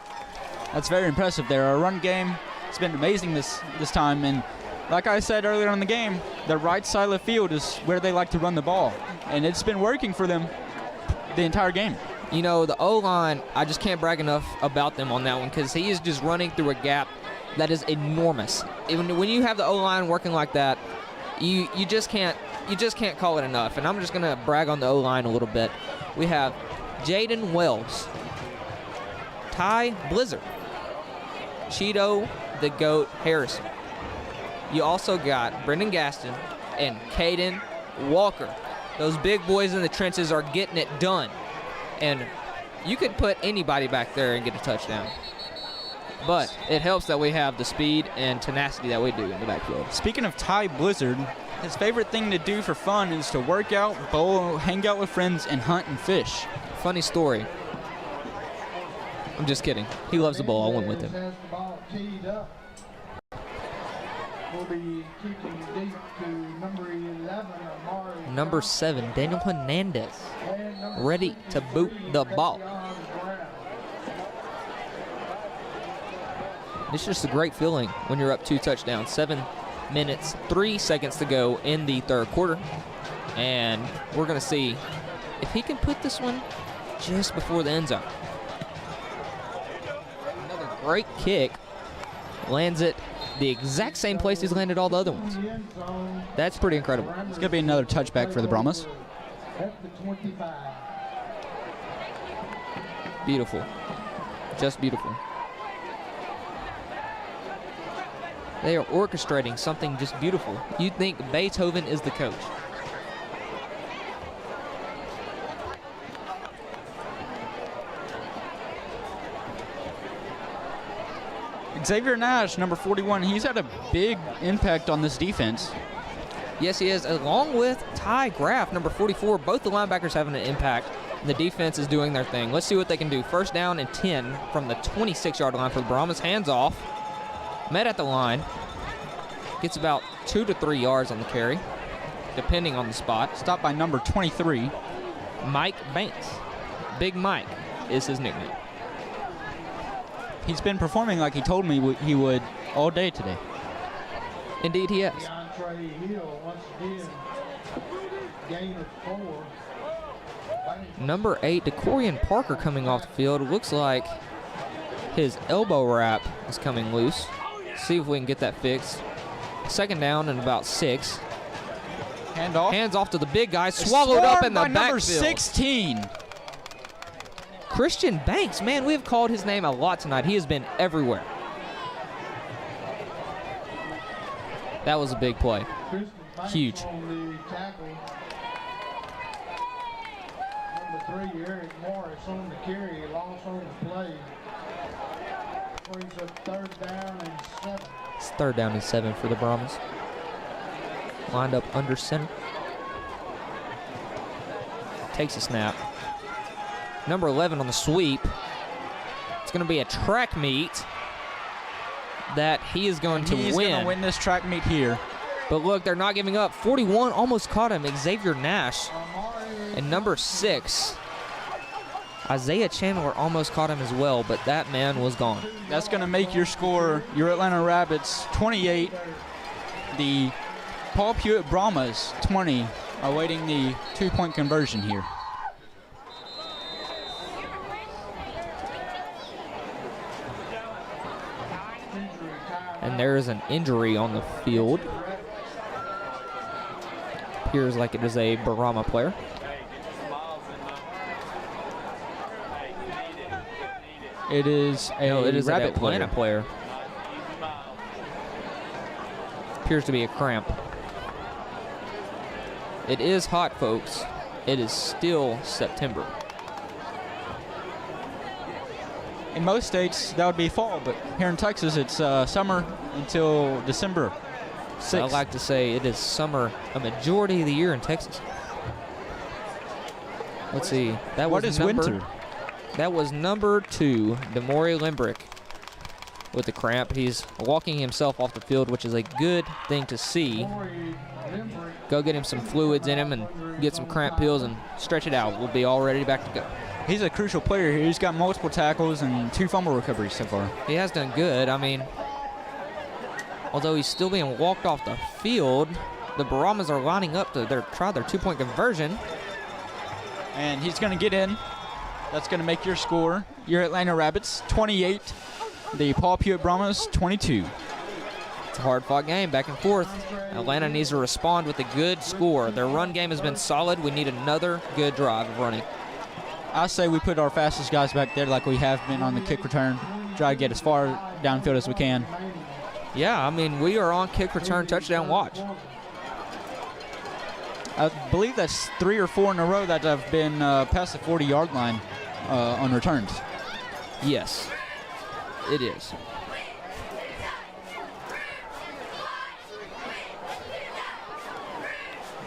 That's very impressive there. Our run game has been amazing this time, and like I said earlier in the game, the right side of the field is where they like to run the ball, and it's been working for them the entire game. You know, the O-line, I just can't brag enough about them on that one because he is just running through a gap that is enormous. When you have the O-line working like that, you just can't you just can't call it enough. And I'm just going to brag on the O-line a little bit. We have Jaden Wells, Ty Blizzard, Cheeto the Goat Harrison. You also got Brendan Gaston and Caden Walker. Those big boys in the trenches are getting it done. And you could put anybody back there and get a touchdown. But it helps that we have the speed and tenacity that we do in the backfield. Speaking of Ty Blizzard, his favorite thing to do for fun is to work out, bowl, hang out with friends, and hunt and fish. Funny story. I'm just kidding. He loves the ball. I went with him. Has the ball teed up. We'll be kicking deep to number 11, Amari. Number 7, Daniel Hernandez, ready to boot the ball. It's just a great feeling when you're up 2 touchdowns. 7 minutes, 3 seconds to go in the third quarter. And we're going to see if he can put this one just before the end zone. Another great kick. Lands it the exact same place he's landed all the other ones. That's pretty incredible. It's going to be another touchback for the Brahmas. Beautiful. Just beautiful. They are orchestrating something just beautiful. You'd think Beethoven is the coach. Xavier Nash, number 41, he's had a big impact on this defense. Yes, he is, along with Ty Graff, number 44. Both the linebackers having an impact. The defense is doing their thing. Let's see what they can do. First down and 10 from the 26-yard line for the Brahmas. Hands off. Met at the line. Gets about 2 to 3 yards on the carry, depending on the spot. Stopped by number 23. Mike Banks. Big Mike is his nickname. He's been performing like he told me he would all day today. Indeed he has. Hill once again, gain of 4. Number 8, DeCorian Parker coming off the field. Looks like his elbow wrap is coming loose. See if we can get that fixed. Second down and about 6. Handoff. Hands off to the big guy. Swallowed up in the backfield. Number 16. Christian Banks. Man, we have called his name a lot tonight. He has been everywhere. That was a big play. Huge. On the tackle. Number 3, Eric Morris on the carry, loss on the play. Brings up 3rd down and 7. It's 3rd down and 7 for the Brahmas. Lined up under center. Takes a snap. Number 11 on the sweep. It's going to be a track meet that he is going to win. He's going to win this track meet here. But look, they're not giving up. 41 almost caught him. Xavier Nash. And number 6, Isaiah Chandler almost caught him as well, but that man was gone. That's going to make your score, your Atlanta Rabbits 28, the Paul Pewitt Brahmas 20, awaiting the 2-point conversion here. And there is an injury on the field. Appears like it is a Brahma player. It is a Rabbit Atlanta player. Appears to be a cramp. It is hot, folks. It is still September. In most states, that would be fall, but here in Texas, it's summer until December 6th. I like to say it is summer a majority of the year in Texas. Let's see. What is winter? That was number 2, Demore Limbrick, with the cramp. He's walking himself off the field, which is a good thing to see. Go get him some fluids in him and get some cramp pills and stretch it out. We'll be all ready back to go. He's a crucial player here. He's got multiple tackles and 2 fumble recoveries so far. He has done good. I mean, although he's still being walked off the field, the Brahmas are lining up to try their 2-point conversion. And he's going to get in. That's going to make your score. Your Atlanta Rabbits 28, the Paul Pewitt Brahmas 22. It's a hard-fought game, back and forth. Atlanta needs to respond with a good score. Their run game has been solid. We need another good drive of running. I say we put our fastest guys back there like we have been on the kick return. Try to get as far downfield as we can. Yeah, I mean, we are on kick return touchdown watch. I believe that's 3 or 4 in a row that have been past the 40-yard line on returns. Yes, it is.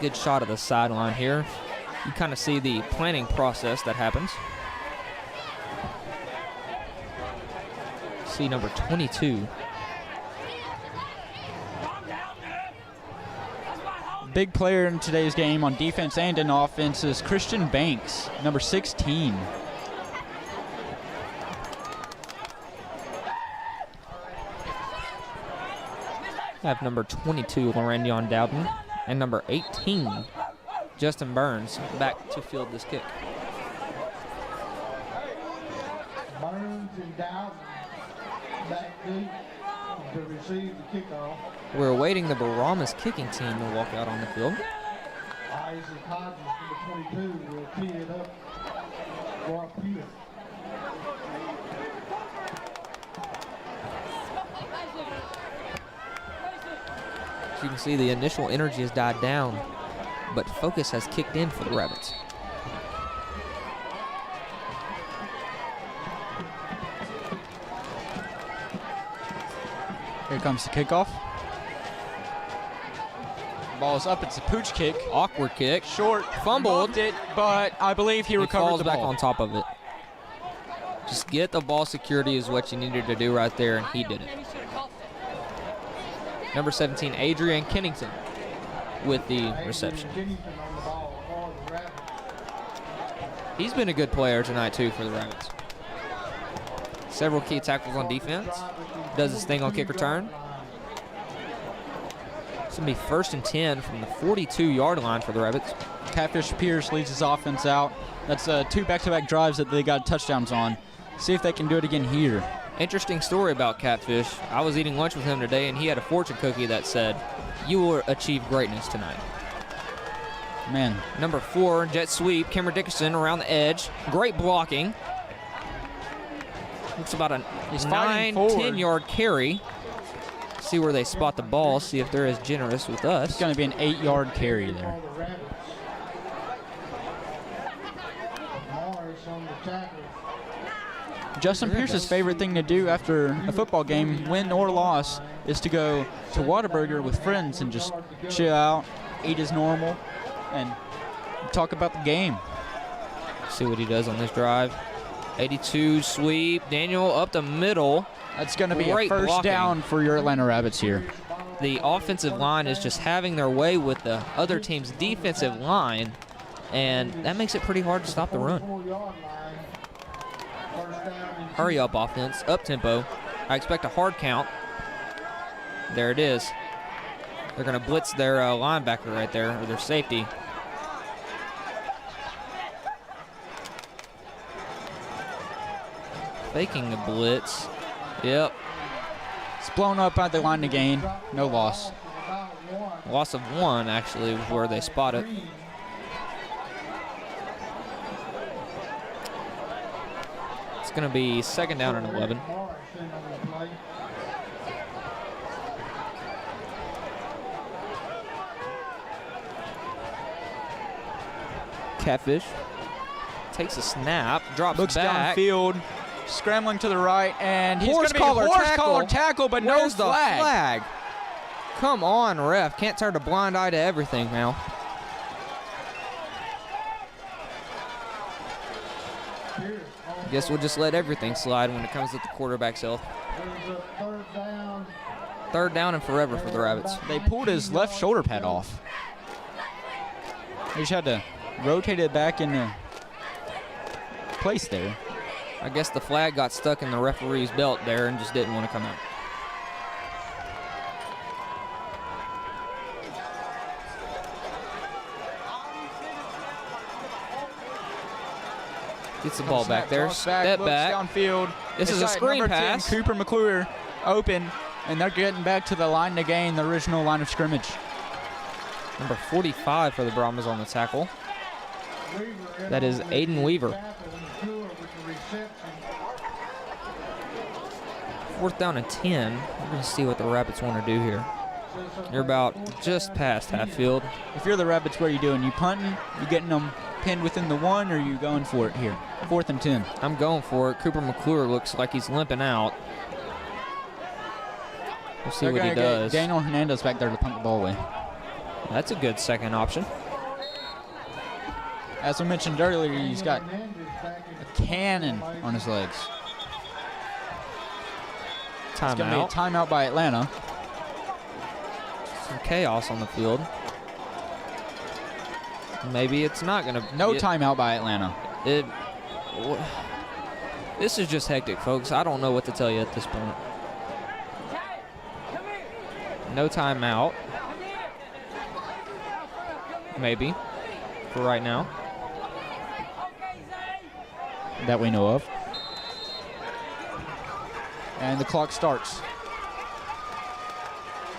Good shot of the sideline here. You kind of see the planning process that happens. See number 22. Big player in today's game on defense and in offense is Christian Banks, number 16. I have number 22, Lorendion Dowden, and number 18, Justin Burns, back to field this kick. Burns and Dowden back deep to receive the kickoff. We're awaiting the Bahramas kicking team to walk out on the field. Isaac Hodges, number 22, will tee it up for Pewitt. As you can see, the initial energy has died down, but focus has kicked in for the Rabbits. Here comes the kickoff. Ball's up. It's a pooch kick. Awkward kick. Short. Fumbled. Bumped it, but I believe he recovered falls the back ball. on top of it. Just get the ball security is what you needed to do right there, and he did it. Number 17, Adrian Kennington with the reception. He's been a good player tonight, too, for the Rabbits. Several key tackles on defense. Does his thing on kick return. It's going to be 1st and 10 from the 42-yard line for the Rabbits. Catfish Pierce leads his offense out. That's 2 back-to-back drives that they got touchdowns on. See if they can do it again here. Interesting story about Catfish. I was eating lunch with him today, and he had a fortune cookie that said, "You will achieve greatness tonight." Man. Number 4, jet sweep, Cameron Dickerson around the edge. Great blocking. Looks about a 9-10-yard carry. See where they spot the ball, see if they're as generous with us. It's going to be an 8-yard carry there. Justin Pierce's favorite thing to do after a football game, win or loss, is to go to Whataburger with friends and just chill out, eat as normal, and talk about the game. See what he does on this drive. 82 sweep. Daniel up the middle. That's going to be Great a first blocking. down for your Atlanta Rabbits here. The offensive line is just having their way with the other team's defensive line, and that makes it pretty hard to stop the run. Hurry up offense, up tempo. I expect a hard count. There it is. They're going to blitz their linebacker right there, or their safety. Faking the blitz. Yep. It's blown up at the line to gain. No loss. Loss of 1, actually, was where they spot it. It's going to be 2nd down and 11. Catfish takes a snap, drops Looks back. downfield, scrambling to the right, and he's going Horse to be collar collar tackle, but Where's no the flag. flag? Come on, ref. Can't turn a blind eye to everything now. Guess we'll just let everything slide when it comes to the quarterback's health. 3rd down and forever for the Rabbits. They pulled his left shoulder pad off. He just had to rotate it back into place there. I guess the flag got stuck in the referee's belt there and just didn't want to come out. Gets the ball back there. Step back. Downfield. This is a screen pass. Cooper McClure open. And they're getting back to the line to gain the original line of scrimmage. Number 45 for the Brahmas on the tackle. That is Aiden Weaver. 4th down and 10. We're going to see what the Rabbits want to do here. You're about just past half field. If you're the Rabbits, what are you doing? You punting? You getting them pinned within the 1, or are you going for it here? 4th and 10. I'm going for it. Cooper McClure looks like he's limping out. We'll see what he does. Daniel Hernandez back there to punt the ball away. That's a good second option. As I mentioned earlier, he's got a cannon on his legs. It's going to be a timeout by Atlanta. Some chaos on the field. Maybe it's not going to. No timeout by Atlanta. This is just hectic, folks. I don't know what to tell you at this point. No timeout. Maybe. For right now. That we know of. And the clock starts.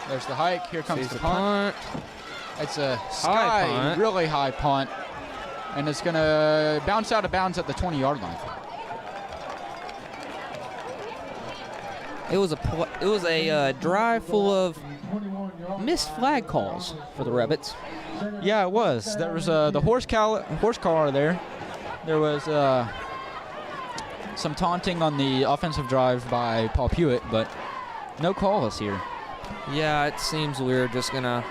There's the hike. Here comes the punt. It's a really high punt. And it's going to bounce out of bounds at the 20-yard line. It was a drive full of missed flag calls for the Rabbits. Yeah, it was. There was the horse collar there. There was some taunting on the offensive drive by Paul Pewitt, but no calls here. Yeah, it seems we're just going to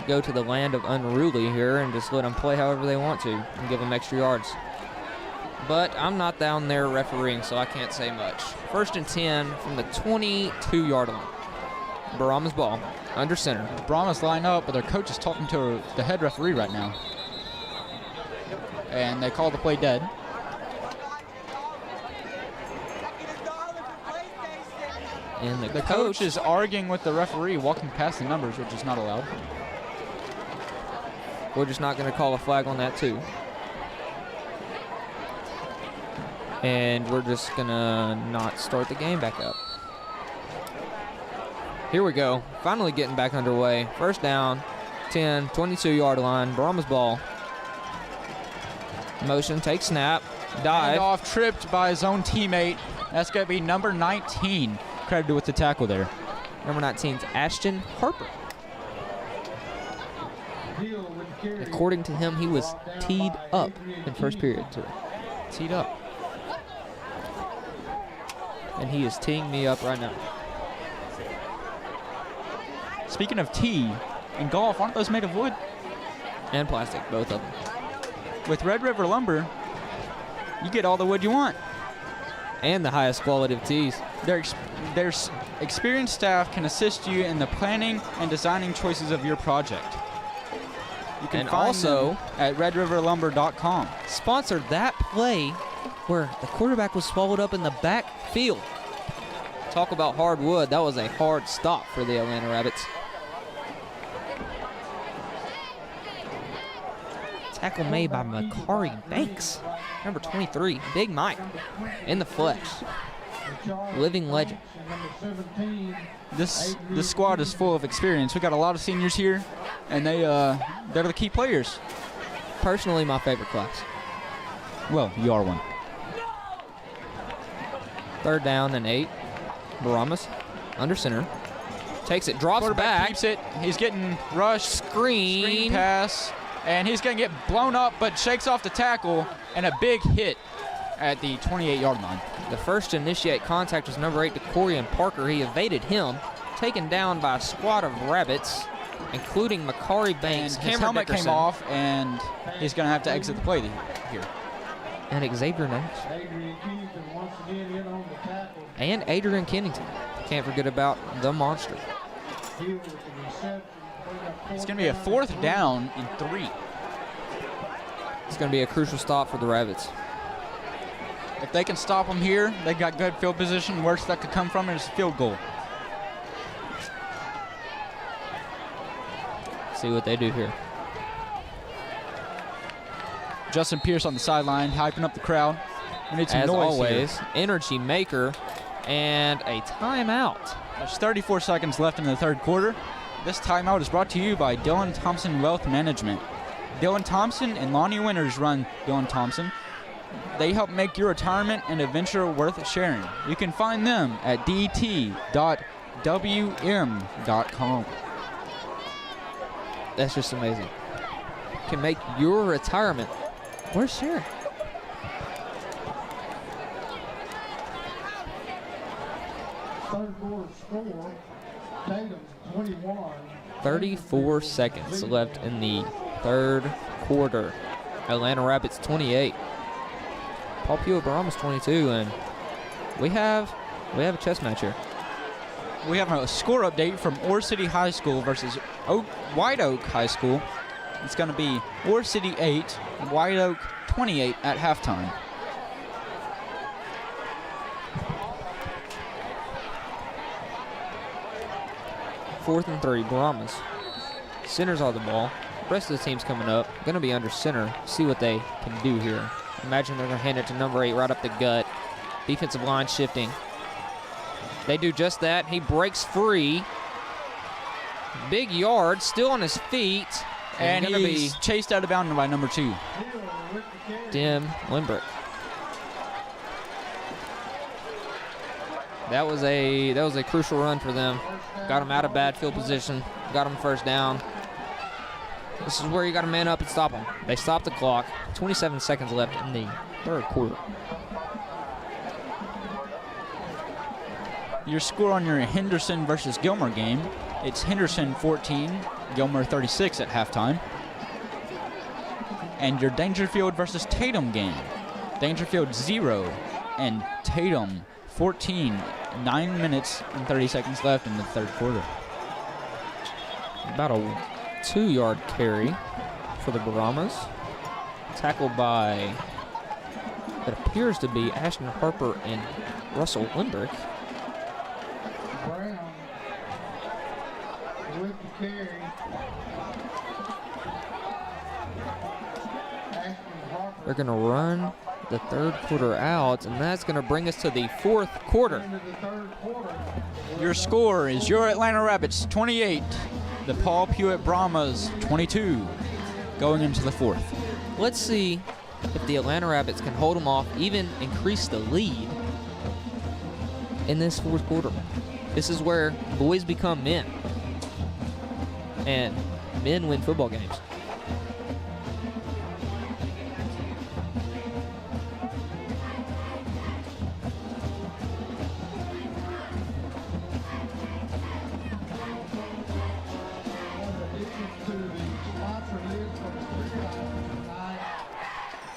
go to the land of unruly here and just let them play however they want to and give them extra yards. But I'm not down there refereeing, so I can't say much. 1st and 10 from the 22-yard line. Brahma's ball, under center. Brahma's line up, but their coach is talking to the head referee right now. And they call the play dead. And the coach is arguing with the referee, walking past the numbers, which is not allowed. We're just not going to call a flag on that, too. And we're just going to not start the game back up. Here we go. Finally getting back underway. 1st down, 10, 22-yard line. Brahma's ball. Motion, take snap, dive. Off, tripped by his own teammate. That's going to be number 19. Credited with the tackle there. Number 19 is Ashton Harper. According to him, he was teed up in first period today. Teed up. And he is teeing me up right now. Speaking of tee, in golf, aren't those made of wood? And plastic, both of them. With Red River Lumber, you get all the wood you want. And the highest quality of tees. Their experienced staff can assist you in the planning and designing choices of your project. You can find them at redriverlumber.com. Sponsored that play where the quarterback was swallowed up in the backfield. Talk about hard wood. That was a hard stop for the Atlanta Rabbits. Tackle made by Makari Banks. Number 23, Big Mike, in the flesh. Living legend. This squad is full of experience. We got a lot of seniors here, and they're the key players. Personally, my favorite class. Well, you are one. 3rd down and 8. Brahmas under center. Takes it, drops back. Keeps it. He's getting rushed. Screen pass. And he's going to get blown up, but shakes off the tackle, and a big hit at the 28-yard line. The first to initiate contact was number 8, DeCorian Parker. He evaded him, taken down by a squad of Rabbits, including Makari Banks. And his helmet came off, and he's going to have to exit the play here. And Xavier Nash. And Adrian Kennington. Can't forget about the monster. It's going to be a 4th down and 3. It's going to be a crucial stop for the Rabbits. If they can stop them here, they got good field position. Worst that could come from it is a field goal. See what they do here. Justin Pierce on the sideline, hyping up the crowd. We need some As noise always, here. energy maker and a timeout. There's 34 seconds left in the third quarter. This timeout is brought to you by Dylan Thompson Wealth Management. Dylan Thompson and Lonnie Winters run Dylan Thompson. They help make your retirement an adventure worth sharing. You can find them at dt.wm.com. That's just amazing. Can make your retirement worth sharing. Third quarter score, Tatum 21. 34 seconds left in the third quarter. Atlanta Rapids 28. Paul Pewitt Bahamas 22, and we have a chess match here. We have a score update from Ore City High School versus White Oak High School. It's going to be Ore City 8, White Oak 28 at halftime. Fourth and 3, Bahamas. Center's on the ball. Rest of the team's coming up. Going to be under center. See what they can do here. Imagine they're going to hand it to number 8 right up the gut. Defensive line shifting. They do just that. He breaks free. Big yard, still on his feet. And he's chased out of bounds by number 2. Dim Limbrick. That was a crucial run for them. Got him out of bad field position. Got him first down. This is where you got to man up and stop them. They stopped the clock. 27 seconds left in the third quarter. Your score on your Henderson versus Gilmer game, it's Henderson 14, Gilmer 36 at halftime. And your Dangerfield versus Tatum game, Dangerfield 0 and Tatum 14. 9 minutes and 30 seconds left in the third quarter. About a 2-yard carry for the Bahamas. Tackled by, it appears to be Ashton Harper and Russell Limbrick. Brown with the carry. They're going to run the third quarter out, and that's going to bring us to the fourth quarter. Your score is your Atlanta Rapids 28, the Paul Pewitt Brahmas 22, going into the fourth. Let's see if the Atlanta Rapids can hold them off, even increase the lead in this fourth quarter. This is where boys become men, and men win football games.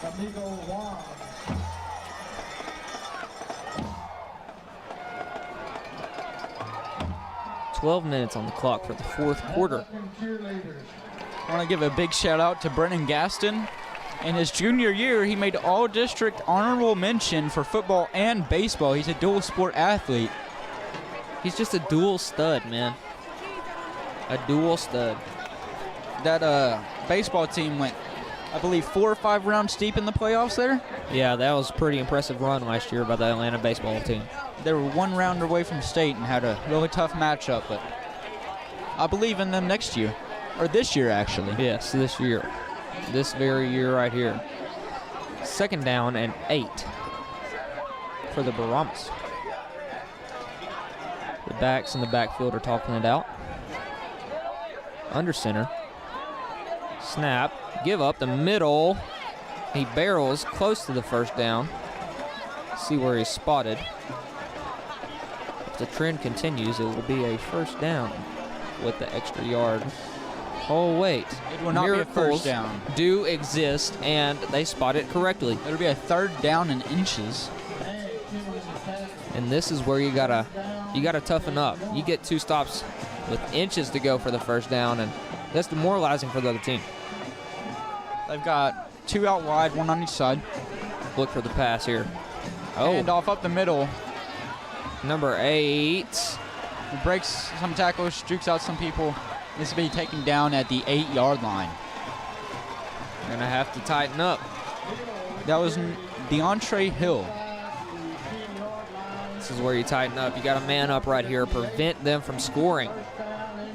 Amigo Juan. 12 minutes on the clock for the fourth quarter. I want to give a big shout out to Brennan Gaston. In his junior year, he made all-district honorable mention for football and baseball. He's a dual sport athlete. He's just a dual stud, man. A dual stud. That baseball team went, I believe, 4 or 5 rounds deep in the playoffs there. Yeah, that was a pretty impressive run last year by the Atlanta baseball team. They were 1 round away from state and had a really tough matchup, but I believe in them next year, or this year actually. Yes, this year. This very year right here. Second down and 8 for the Bahamas. The backs in the backfield are talking it out. Under center. Snap. Give up the middle. He barrels close to the first down. See where he's spotted. If the trend continues, it will be a first down with the extra yard. Oh, wait. It will not Miracles be a first down. Do exist, and they spot it correctly. It'll be a 3rd down in inches. And this is where you gotta toughen up. You get 2 stops with inches to go for the first down, and that's demoralizing for the other team. They've got 2 out wide, 1 on each side. Look for the pass here. Oh. And off up the middle. Number 8. He breaks some tackles, jukes out some people. This will be taken down at the 8-yard line. They're going to have to tighten up. That was DeAndre Hill. This is where you tighten up. You got to man up right here, prevent them from scoring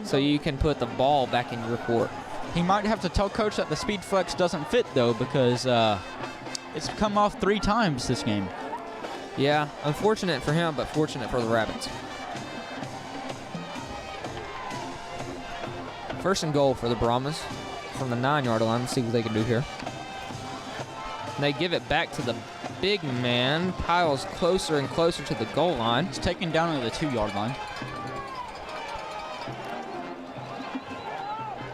so you can put the ball back in your court. He might have to tell coach that the speed flex doesn't fit, though, because it's come off 3 times this game. Yeah, unfortunate for him, but fortunate for the Rabbits. First and goal for the Brahmas from the 9-yard line. Let's see what they can do here. And they give it back to the big man. Piles closer and closer to the goal line. He's taken down to the 2-yard line.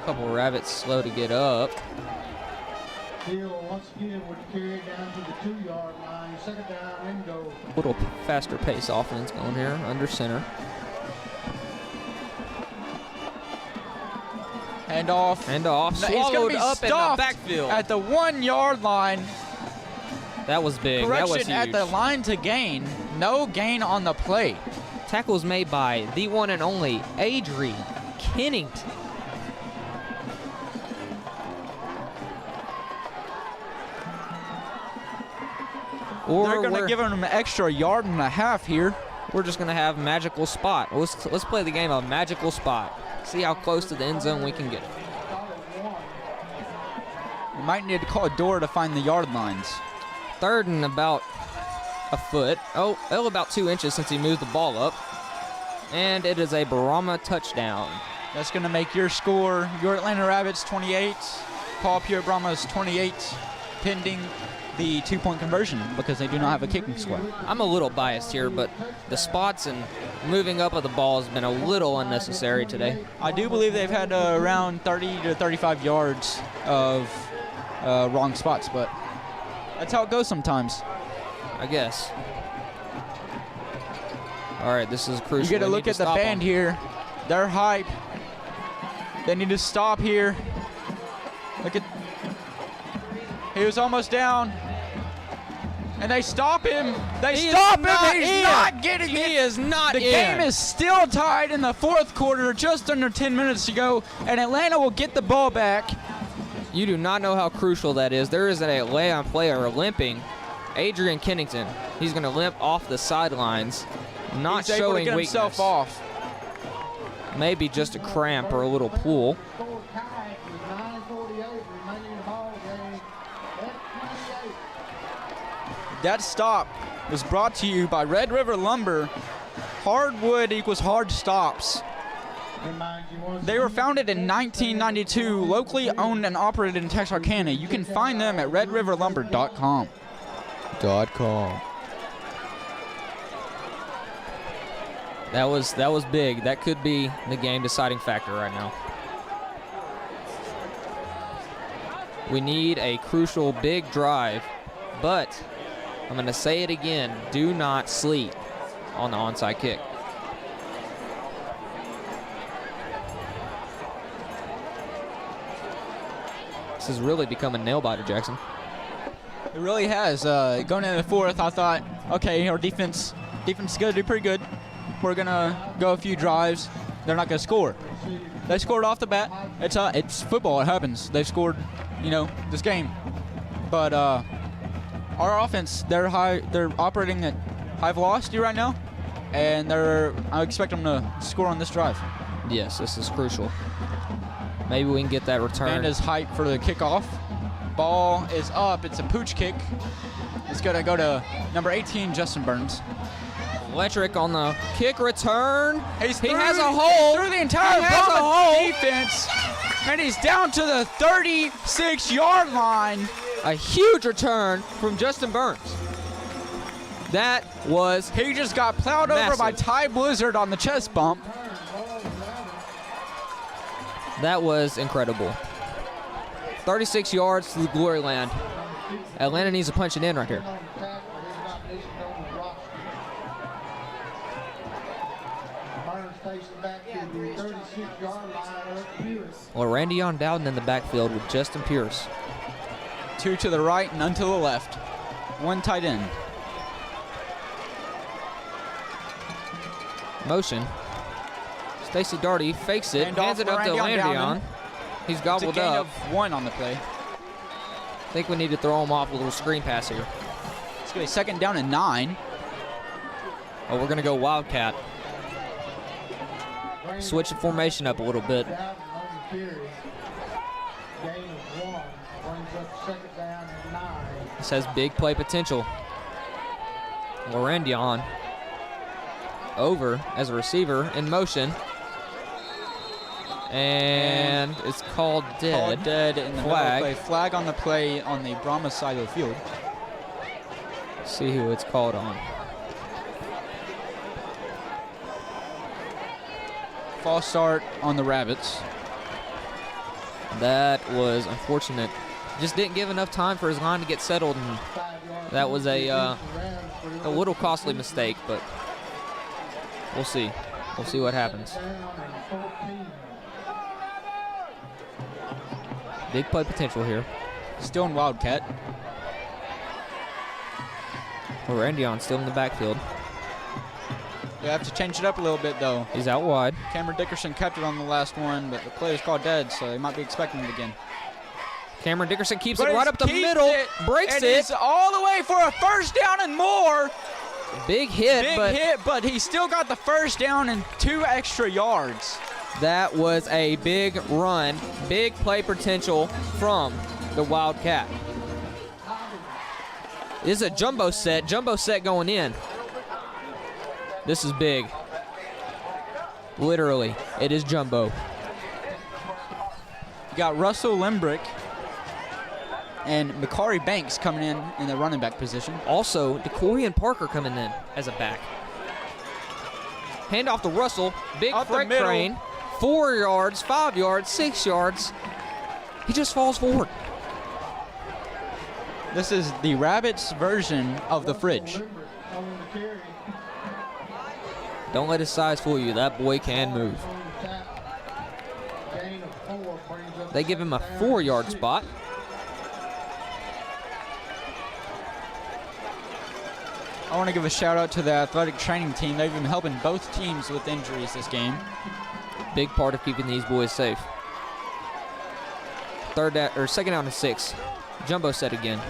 Couple of Rabbits slow to get up. Hill once again would carry it down to the 2-yard line. Second down and goal. A little faster pace offense going here under center. And off. Swallowed up in the backfield. At the 1-yard line. That was big. That was Correction huge. at the line to gain. No gain on the play. Tackles made by the one and only Adrian Kennington. They're going to give him an extra 1.5 yards here. We're just going to have magical spot. Let's play the game of magical spot. See how close to the end zone we can get. We might need to call a door to find the yard lines. 3rd and about a foot. Oh, about 2 inches since he moved the ball up. And it is a Brahma touchdown. That's going to make your score, your Atlanta Rabbits 28, Paul Pewitt Brahmas 28, pending the 2-point conversion because they do not have a kicking squad. I'm a little biased here, but the spots and moving up of the ball has been a little unnecessary today. I do believe they've had around 30 to 35 yards of wrong spots, but that's how it goes sometimes. I guess. All right, this is crucial. You get a look at the band here. They're hype. They need to stop here. Look at. He was almost down. And they stop him. He's not getting it. He is not in. The game is still tied in the 4th quarter, just under 10 minutes to go, and Atlanta will get the ball back. You do not know how crucial that is. There is an Atlanta player limping. Adrian Kennington. He's going to limp off the sidelines, not He's able to showing get weakness. himself off. Maybe just a cramp or a little pull. That stop was brought to you by Red River Lumber. Hardwood equals hard stops. They were founded in 1992, locally owned and operated in Texarkana. You can find them at redriverlumber.com. That was big. That could be the game deciding factor right now. We need a crucial big drive, but I'm going to say it again. Do not sleep on the onside kick. This has really become a nail-biter, Jackson. It really has. Going into the 4th, I thought, okay, our defense is going to do pretty good. We're going to go a few drives. They're not going to score. They scored off the bat. It's football. It happens. They've scored, this game. But our offense, they're operating at high velocity right now, and I expect them to score on this drive. Yes, this is crucial. Maybe we can get that return. Band is hyped for the kickoff. Ball is up. It's a pooch kick. It's going to go to number 18, Justin Burns. Electric on the kick return. He has a hole through the entire whole defense, and he's down to the 36-yard line. A huge return from Justin Burns. That was He just got plowed massive. over by Ty Blizzard on the chest bump. That was incredible. 36 yards to the glory land. Atlanta needs to punch it in right here. Well, Randy on Dowden in the backfield with Justin Pierce. 2 to the right, none to the left. 1 tight end. Motion. Stacey Darty fakes it, hands it up to Landion. He's gobbled It's a gain up. of 1 on the play. I think we need to throw him off with a little screen pass here. It's going to be 2nd down and 9. Oh, we're going to go Wildcat. Switch the formation up a little bit. Gain of 1 brings up second down and 9. This has big play potential. Lorendion over as a receiver in motion. And it's called dead. Called dead in the middle of the play. Flag on the play on the Brahma side of the field. See who it's called on. False start on the Rabbits. That was unfortunate. Just didn't give enough time for his line to get settled, and that was a little costly mistake, but we'll see. We'll see what happens. Big play potential here. Still in Wildcat. Lorendion still in the backfield. We have to change it up a little bit, though. He's out wide. Cameron Dickerson kept it on the last one, but the play was called dead, so they might be expecting it again. Cameron Dickerson keeps it right up the middle, breaks it. It's all the way for a first down and more. Big hit, but he still got the first down and 2 extra yards. That was a big run, big play potential from the Wildcat. This is a jumbo set going in. This is big. Literally, it is jumbo. You got Russell Limbrick and Makari Banks coming in the running back position. Also, DeCorian Parker coming in as a back. Hand off to Russell, big freight train, 4 yards, 5 yards, 6 yards. He just falls forward. This is the Rabbits version of the fridge. Don't let his size fool you. That boy can move. They give him a 4-yard spot. I want to give a shout out to the athletic training team. They've been helping both teams with injuries this game. Big part of keeping these boys safe. Second down and 6. Jumbo set again.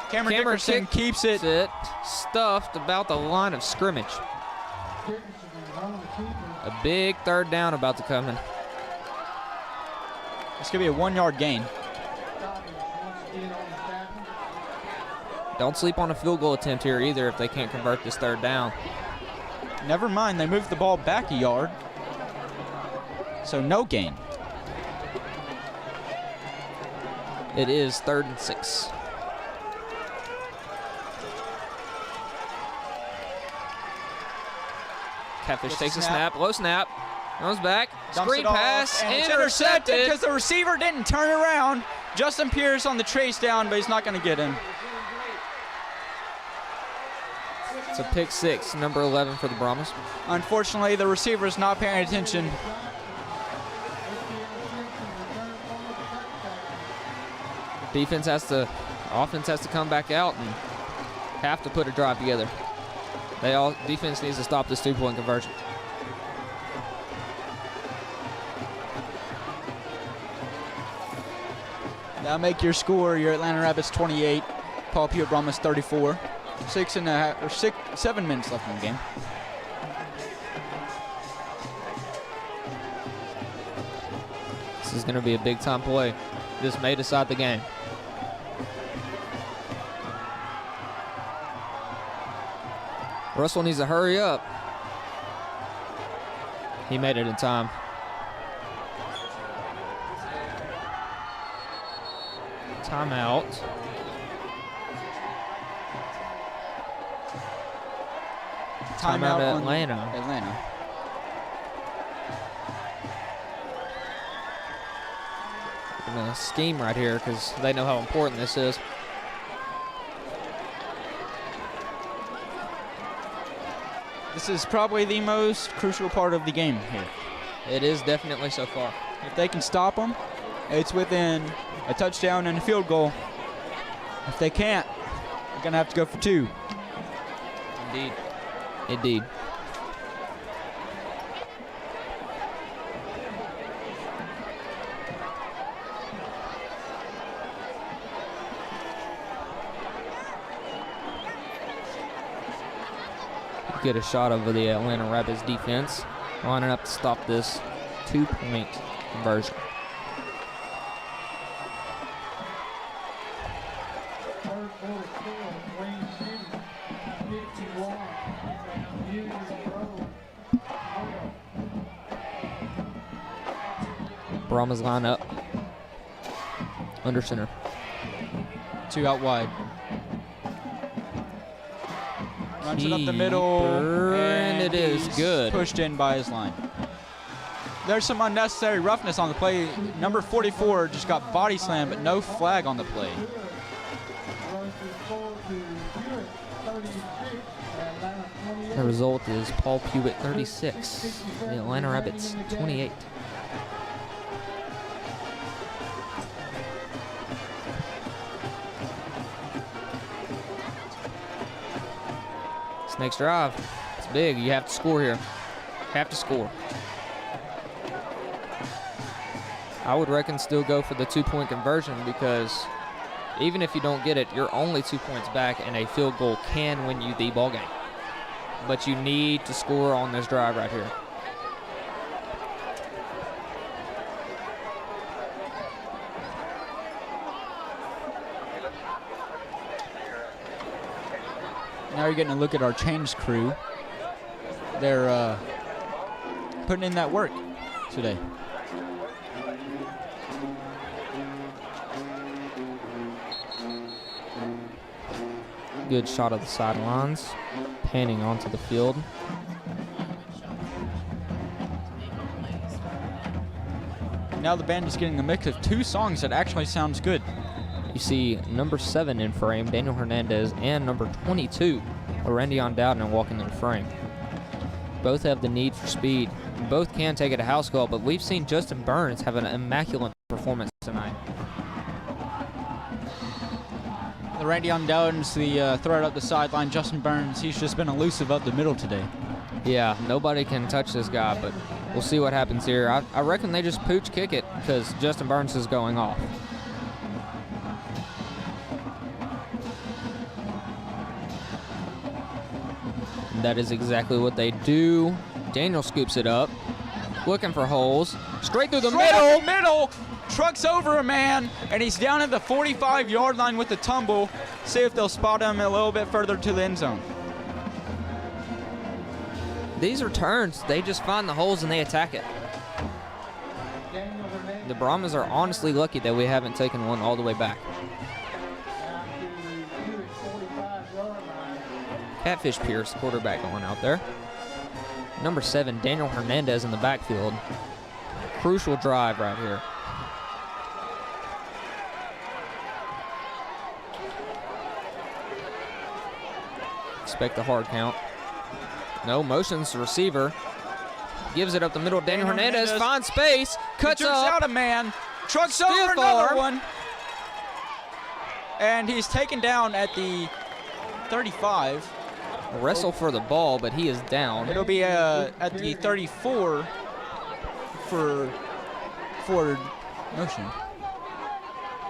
Cameron Dickerson keeps it stuffed about the line of scrimmage. A big 3rd down about to come in. It's going to be a 1-yard gain. Don't sleep on a field goal attempt here either if they can't convert this 3rd down. Never mind, they moved the ball back a yard. So no gain. It is 3rd and 6. Catfish takes a snap, low snap, goes back, screen pass, and it's intercepted because the receiver didn't turn around. Justin Pierce on the trace down, but he's not going to get him. It's a pick 6, number 11 for the Brahmas. Unfortunately, the receiver is not paying attention. Offense has to come back out and have to put a drive together. Defense needs to stop this 2-point conversion. Now make your score. Your Atlanta Rabbits 28, Paul Pewitt Brahmas 34. 7 minutes left in the game. This is going to be a big time play. This may decide the game. Russell needs to hurry up. He made it in time. Timeout. Timeout at Atlanta. They're going to scheme right here because they know how important this is. This is probably the most crucial part of the game here. It is definitely so far. If they can stop them, it's within a touchdown and a field goal. If they can't, they're going to have to go for 2. Indeed. Get a shot of the Atlanta Rapids defense lining up to stop this 2-point conversion. Third quarter score, Wayne City, 51. Union Road, 0. Brahmas line up. Under center. 2 out wide. Runs it up the middle, and it is he's good. Pushed in by his line. There's some unnecessary roughness on the play. Number 44 just got body slammed, but no flag on the play. The result is Paul Pewitt 36, the Atlanta Rapids 28. Next drive, it's big. You have to score here. Have to score. I would reckon still go for the 2-point conversion because even if you don't get it, you're only 2 points back, and a field goal can win you the ball game. But you need to score on this drive right here. Now you're getting a look at our change crew. They're putting in that work today. Good shot of the sidelines, panning onto the field. Now the band is getting a mix of 2 songs that actually sounds good. You see number 7 in frame, Daniel Hernandez, and number 22, Lorendion Dowden, walking in frame. Both have the need for speed. Both can take it to house call, but we've seen Justin Burns have an immaculate performance tonight. Lorendion Dowden's the threat up the sideline. Justin Burns, he's just been elusive up the middle today. Yeah, nobody can touch this guy, but we'll see what happens here. I reckon they just pooch kick it because Justin Burns is going off. That is exactly what they do. Daniel scoops it up, looking for holes. Straight through the middle. Trucks over a man, and he's down at the 45-yard line with the tumble. See if they'll spot him a little bit further to the end zone. These are turns. They just find the holes and they attack it. The Brahmas are honestly lucky that we haven't taken one all the way back. Catfish Pierce, quarterback, going out there. Number 7, Daniel Hernandez in the backfield. Crucial drive right here. Expect a hard count. No, motions the receiver. Gives it up the middle. Daniel Hernandez finds space. Cuts up. Out a man. Trucks over another one. And he's taken down at the 35. Wrestle for the ball, but he is down. It'll be at the 34 for forward motion.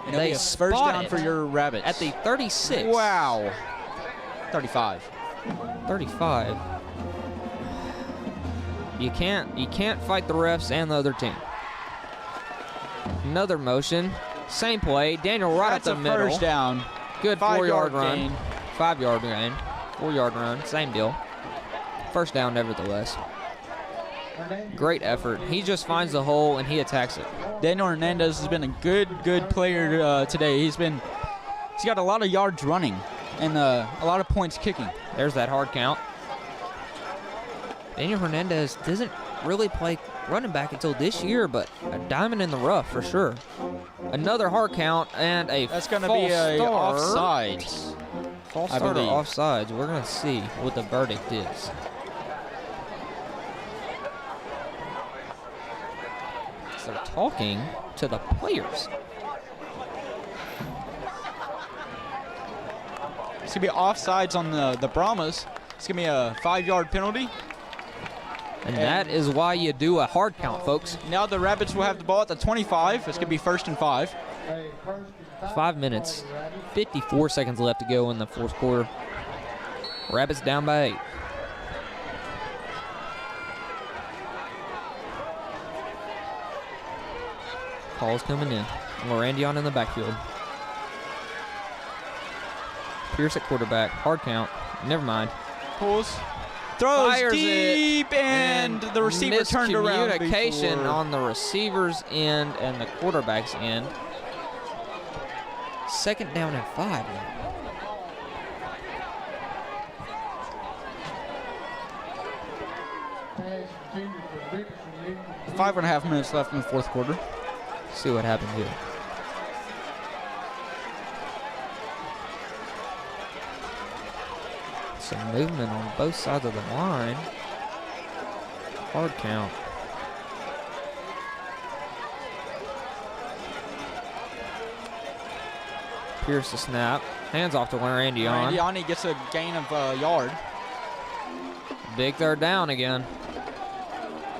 And it'll be a first down for your Rabbits. At the 36. Wow. 35. 35. You can't fight the refs and the other team. Another motion. Same play. Daniel right up the middle. First down. Good 4-yard run. gain. 5-yard gain. 4-yard run. Same deal. First down nevertheless. Great effort. He just finds the hole and he attacks it. Daniel Hernandez has been a good player today. He's got a lot of yards running and a lot of points kicking. There's that hard count. Daniel Hernandez doesn't really play running back until this year, but a diamond in the rough for sure. Another hard count and a That's going to be a offside. False start or offsides. We're going to see what the verdict is. So they're talking to the players. It's going to be offsides on the Brahmas. It's going to be a 5-yard penalty. And that is why you do a hard count, folks. Now the Rabbits will have the ball at the 25. It's going to be 1st and 5. 5 minutes, 54 seconds left to go in the fourth quarter. Rabbits down by 8. Call's coming in. Lorandion in the backfield. Pierce at quarterback. Hard count. Never mind. Pulls. Throws Fires deep, and the receiver turned around. Miscommunication on the receiver's end and the quarterback's end. 2nd down and 5. 5.5 minutes left in the 4th quarter. See what happens here. Some movement on both sides of the line. Hard count. Pierce the snap. Hands off to Lorandion. Lorandion gets a gain of a yard. Big 3rd down again.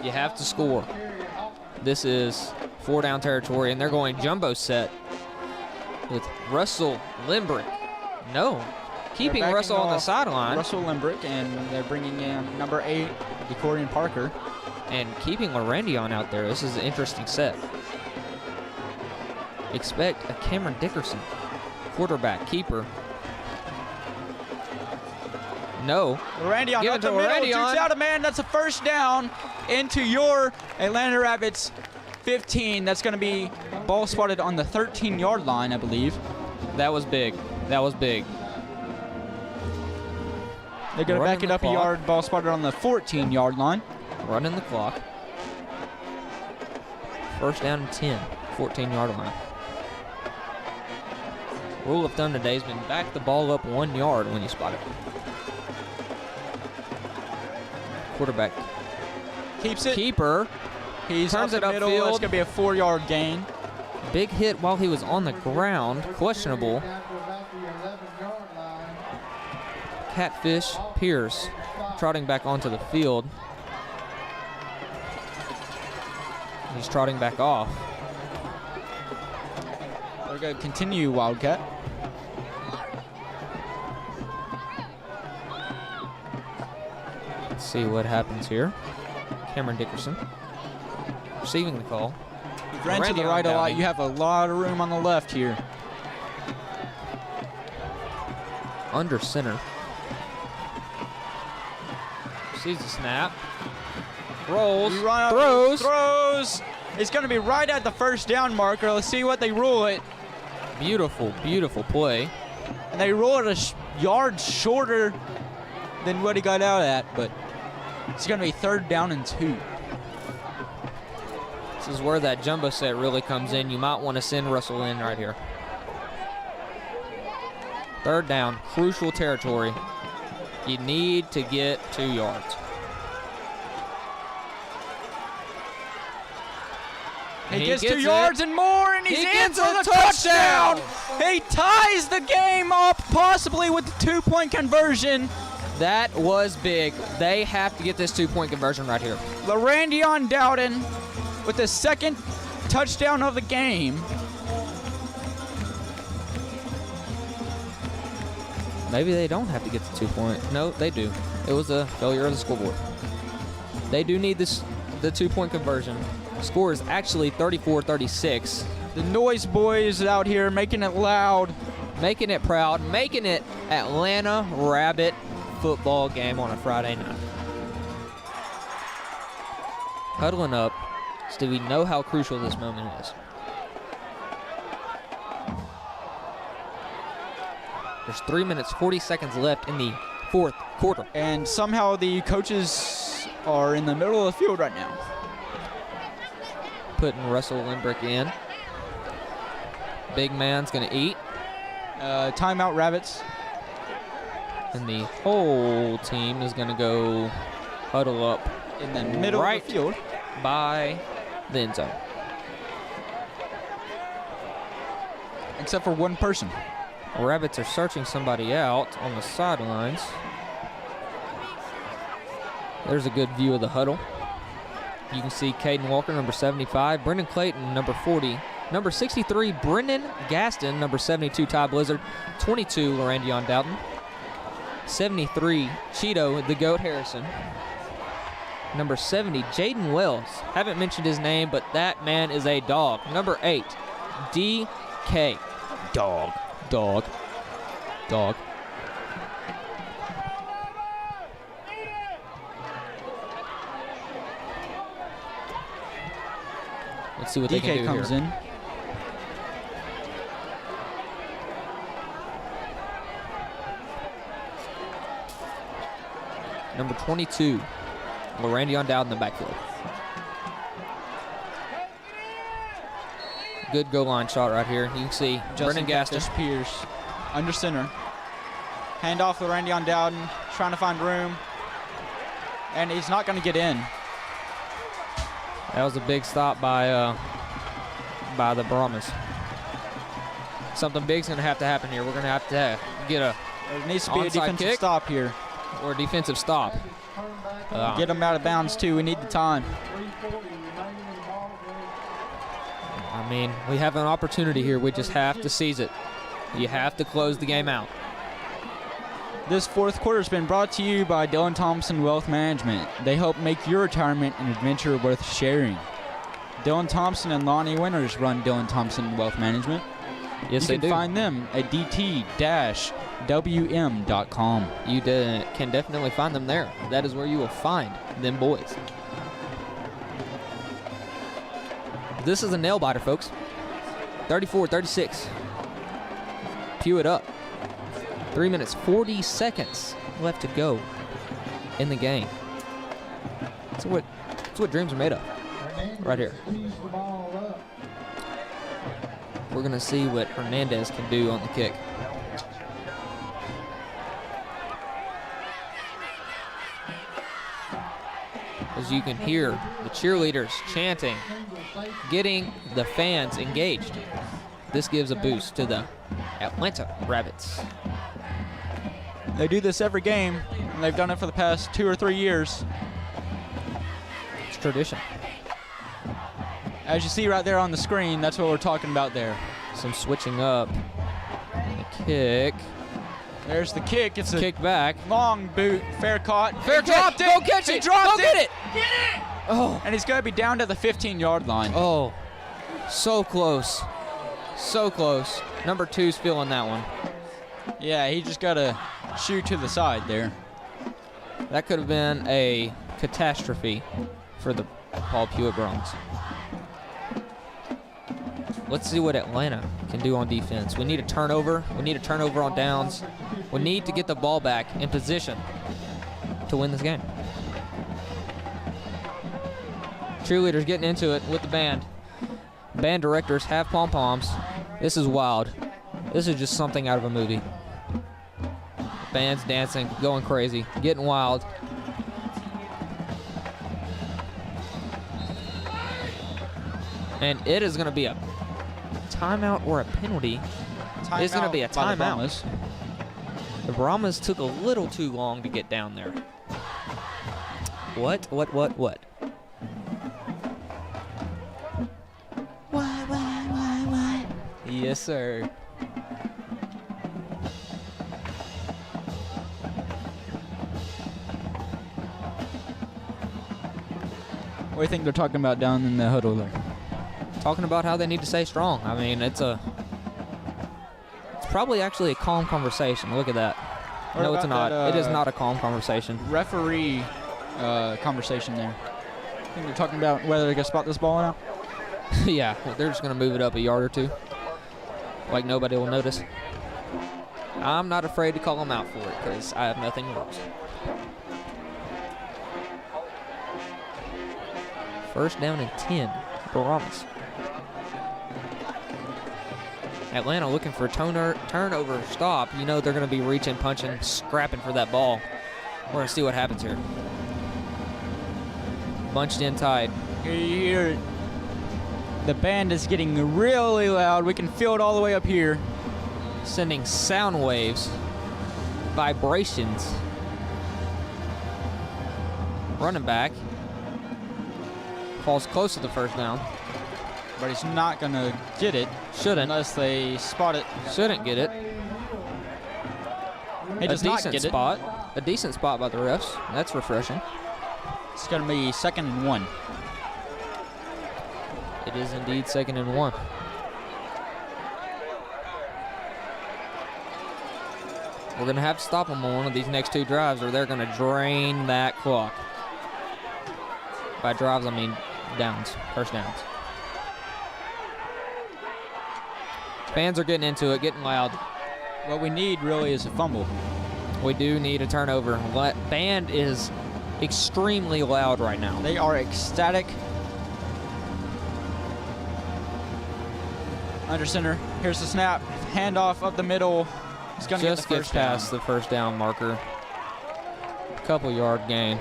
You have to score. This is 4-down territory, and they're going jumbo set with Russell Limbrick. No. Keeping Russell on the sideline. Russell Limbrick, and they're bringing in number 8, DeCorian Parker. And keeping Lorandion out there. This is an interesting set. Expect a Cameron Dickerson, quarterback, keeper. No. Lorandion up the middle, shoots out a man. That's a 1st down into your Atlanta Rabbits 15. That's going to be ball spotted on the 13-yard line, I believe. That was big. That was big. They're going to back it up a yard. Ball spotted on the 14-yard line. Running the clock. 1st down and 10. 14-yard line. Rule of thumb today has been back the ball up 1 yard when you spot it. Quarterback keeps it. Keeper. He turns it upfield. That's going to be a 4-yard gain. Big hit while he was on the ground. Questionable. Catfish Pierce trotting back onto the field. He's trotting back off. They're going to continue Wildcat. Let's see what happens here. Cameron Dickerson receiving the call. You've ran to the right a lot. You have a lot of room on the left here. Under center. Sees the snap. Rolls. Throws. It's going to be right at the 1st down marker. Let's see what they rule it. Beautiful, beautiful play. And they rule it a yard shorter than what he got out at, but it's going to be 3rd down and 2. This is where that jumbo set really comes in. You might want to send Russell in right here. 3rd down, crucial territory. You need to get 2 yards. He gets 2 yards and more, and he's in for the touchdown. He ties the game up, possibly with the 2-point conversion. That was big. They have to get this 2-point conversion right here. Lorandion Dowden with the 2nd touchdown of the game. Maybe they don't have to get the 2-point. No, they do. It was a failure of the scoreboard. They do need the 2-point conversion. Score is actually 34-36. The Noise Boys out here making it loud. Making it proud. Making it Atlanta Rabbit football game on a Friday night. Huddling up. So we know how crucial this moment is. There's 3 minutes, 40 seconds left in the 4th quarter. And somehow the coaches are in the middle of the field right now. Putting Russell Limbrick in. Big man's going to eat. Timeout, Rabbits. And the whole team is going to go huddle up in the middle of the field by the end zone. Except for one person. Rabbits are searching somebody out on the sidelines. There's a good view of the huddle. You can see Caden Walker, number 75, Brendan Clayton, number 40, number 63, Brendan Gaston, number 72, Ty Blizzard, 22, Lorandion Doughton, 73, Cheeto, the Goat Harrison. Number 70, Jaden Wells. Haven't mentioned his name, but that man is a dog. Number 8, DK. Dog. Let's see what they can do comes here. in. Number 22, Lorandion Dowd in the backfield. Good goal line shot right here. You can see Brennan Gaston. Disappears under center. Hand off to Randy on Dowden, trying to find room. And he's not going to get in. That was a big stop by the Brahmas. Something big's going to happen here. We're going to have to get a There needs to be a onside defensive kick stop here. or a defensive stop. Get him out of bounds, too. We need the time. I mean, we have an opportunity here. We just have to seize it. You have to close the game out. This fourth quarter has been brought to you by Dylan Thompson Wealth Management. They help make your retirement an adventure worth sharing. Dylan Thompson and Lonnie Winters run Dylan Thompson Wealth Management. Yes, you they can do. find them at dt-wm.com. You can definitely find them there. That is where you will find them boys. This is a nail biter, folks. 34-36. Pewitt up. 3 minutes, 40 seconds left to go in the game. That's what dreams are made of. Right here. We're going to see what Hernandez can do on the kick. As you can hear the cheerleaders chanting, getting the fans engaged. This gives a boost to the Atlanta Rabbits. They do this every game, and they've done it for the past 2 or 3 years. It's tradition. As you see right there on the screen, that's what we're talking about there. Some switching up. The kick. There's the kick. It's a Kick back. long boot. Fair caught. Fair He dropped catch. it. Go catch He it. dropped Go get it. Oh. And he's going to be down to the 15-yard line. Oh. So close. So close. Number 2's feeling that one. Yeah, he just got to shoot to the side there. That could have been a catastrophe for the Paul Pewitt Browns. Let's see what Atlanta can do on defense. We need a turnover. We need a turnover on downs. We need to get the ball back in position to win this game. Cheerleaders getting into it with the band. Band directors have pom-poms. This is wild. This is just something out of a movie. Band's dancing, going crazy, getting wild. And it is going to be a timeout or a penalty. It's going to be a by the timeout. Brahmas. The Brahmas took a little too long to get down there. What? What? Yes, sir. What do you think they're talking about down in the huddle there? Talking about how they need to stay strong. I mean, it's probably actually a calm conversation. Look at that. What No, it's about not. that, It is not a calm conversation. Referee conversation there. I think they're talking about whether they can spot this ball now. Yeah, they're just going to move it up a yard or two. Like nobody will notice. I'm not afraid to call them out for it because I have nothing to lose. First down and 10. Brahmas. Atlanta looking for a turnover stop. You know they're going to be reaching, punching, scrapping for that ball. We're going to see what happens here. Bunched in tight. Here you hear it. The band is getting really loud. We can feel it all the way up here. Sending sound waves, vibrations. Running back. Falls close to the first down. But he's not going to get it. Shouldn't. Unless they spot it. Shouldn't get it. He does not get it. spot. A decent spot by the refs. That's refreshing. It's going to be 2nd and 1. It is indeed 2nd and 1. We're going to have to stop them on one of these next 2 drives or they're going to drain that clock. By drives, I mean downs, first downs. Fans are getting into it, getting loud. What we need really is a fumble. We do need a turnover. Band is extremely loud right now. They are ecstatic. Under center. Here's the snap. Handoff up the middle. He's going to get the Just gets first down. past the first down marker. Couple yard gain.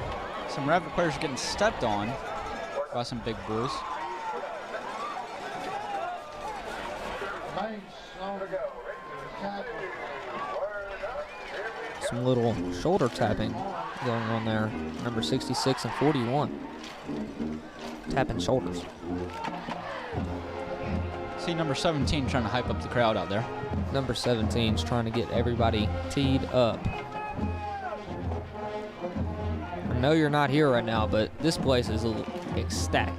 Some Rabbit players are getting stepped on by some big boys. Banks on the tackle. Some little shoulder tapping going on there. Number 66 and 41. Tapping shoulders. See number 17 trying to hype up the crowd out there. Number 17 is trying to get everybody teed up. I know you're not here right now, but this place is a little ecstatic.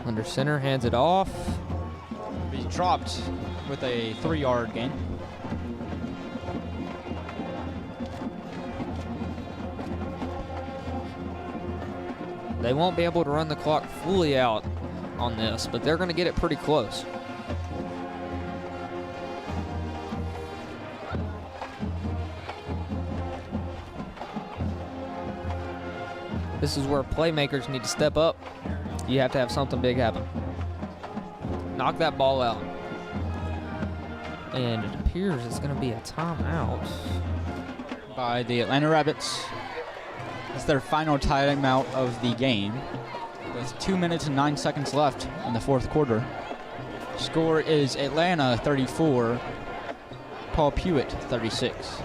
Under center, hands it off. He's dropped with a 3-yard gain. They won't be able to run the clock fully out on this, but they're going to get it pretty close. This is where playmakers need to step up. You have to have something big happen. Knock that ball out. And it appears it's going to be a timeout. By the Atlanta Rabbits. It's their final timeout of the game with 2 minutes and 9 seconds left in the 4th quarter. Score is Atlanta 34, Paul Pewitt 36.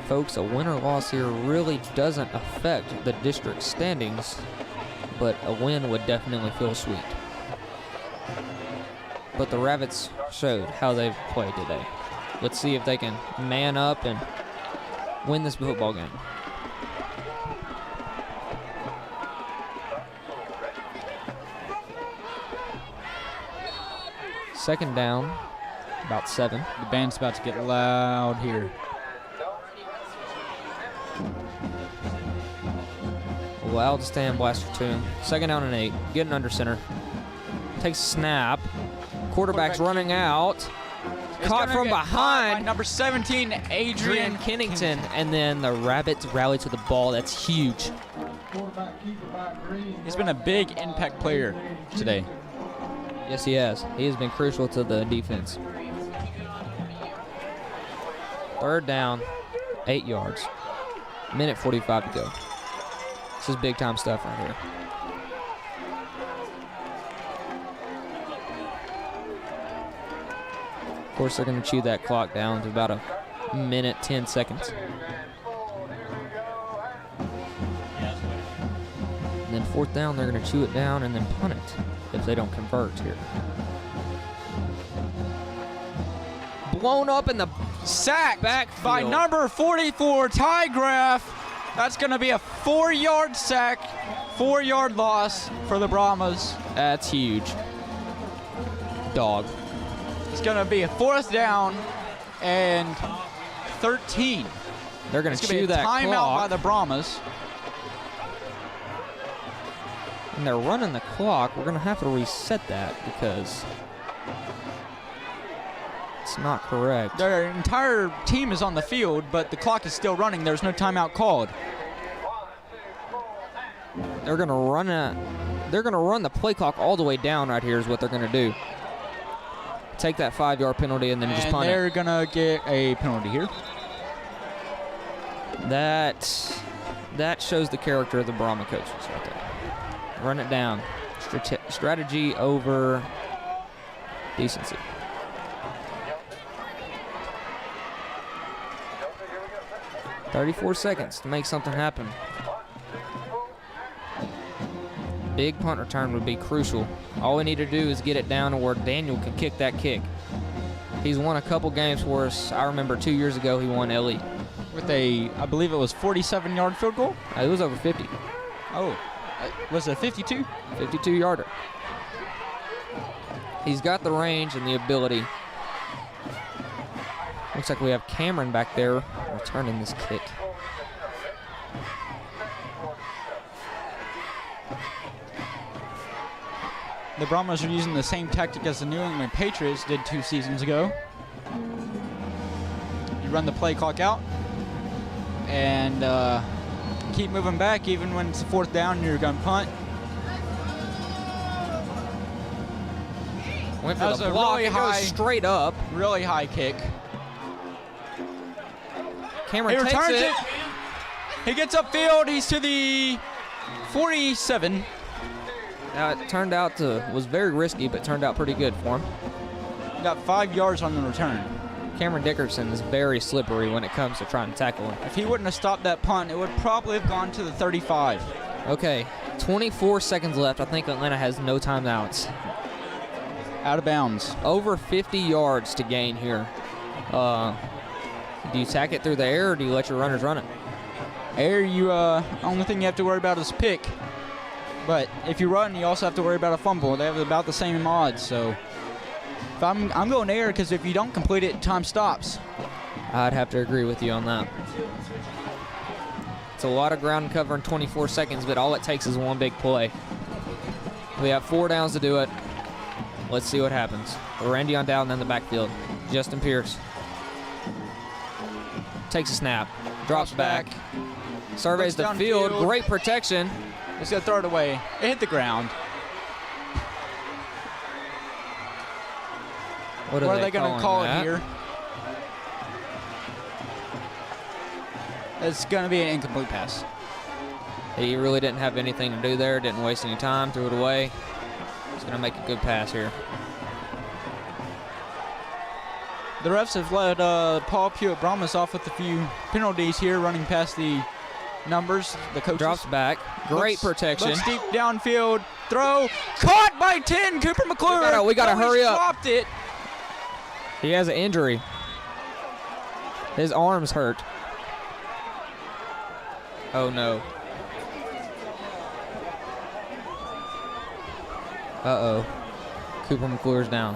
Folks, a win or loss here really doesn't affect the district standings, but a win would definitely feel sweet. But the Rabbits showed how they've played today. Let's see if they can man up and win this football game. Second down, about 7. The band's about to get loud here. Loud stand blaster tune. Second down and 8. Getting under center. Takes a snap. Quarterback's running out. Caught from behind. By number 17, Adrian Kennington. And then the Rabbits rally to the ball. That's huge. He's been a big impact player today. Yes, he has. He has been crucial to the defense. Third down, 8 yards. Minute 45 to go. This is big time stuff right here. Of course, they're going to chew that clock down to about a minute, 10 seconds. And then 4th down, they're going to chew it down and then punt it if they don't convert here. Blown up in the sack backfield by number 44, Ty Graff. That's going to be a 4-yard sack, 4-yard loss for the Brahmas. That's huge. Dog. It's going to be a 4th down and 13. They're going to chew that timeout clock. by the Brahmas. And they're running the clock. We're going to have to reset that because it's not correct. Their entire team is on the field, but the clock is still running. There's no timeout called. They're going to run the play clock all the way down right here is what they're going to do. Take that 5-yard penalty and then just punt it. And they're going to get a penalty here. That shows the character of the Brahma coaches right there. Run it down. Strategy over decency. $34 seconds to make something happen. Big punt return would be crucial. All we need to do is get it down to where Daniel can kick that kick. He's won a couple games for us. I remember 2 years ago he won LE. With a, I believe it was 47-yard field goal? It was over 50. Oh, was it 52? 52-yarder. He's got the range and the ability. Looks like we have Cameron back there returning this kick. The Brahmas are using the same tactic as the New England Patriots did 2 seasons ago. You run the play clock out and keep moving back even when it's 4th down and you're going to punt. Went for That was the a block. really It goes high, straight up. really high kick. Cameron He takes returns it. it. He gets upfield. He's to the 47. Now it turned out was very risky, but turned out pretty good for him. Got 5 yards on the return. Cameron Dickerson is very slippery when it comes to trying to tackle him. If he wouldn't have stopped that punt, it would probably have gone to the 35. Okay, 24 seconds left. I think Atlanta has no timeouts. Out of bounds. Over 50 yards to gain here. Do you tack it through the air or do you let your runners run it? Air, only thing you have to worry about is pick. But if you run, you also have to worry about a fumble. They have about the same odds, so if I'm going air because if you don't complete it, time stops. I'd have to agree with you on that. It's a lot of ground to cover in 24 seconds, but all it takes is one big play. We have 4 downs to do it. Let's see what happens. Randy on down in the backfield. Justin Pierce takes a snap, drops back, surveys the field. Great protection. He's going to throw it away. It hit the ground. What are they going to call it here? It's going to be an incomplete pass. He really didn't have anything to do there. Didn't waste any time. Threw it away. He's going to make a good pass here. The refs have let Paul Pewitt Brahmas off with a few penalties here, running past the numbers. The coaches. Drops back. Great protection. Looks deep downfield. Throw. Caught by 10. Cooper McClure. We gotta hurry up. Dropped it. He has an injury. His arm's hurt. Oh, no. Uh-oh. Cooper McClure's down.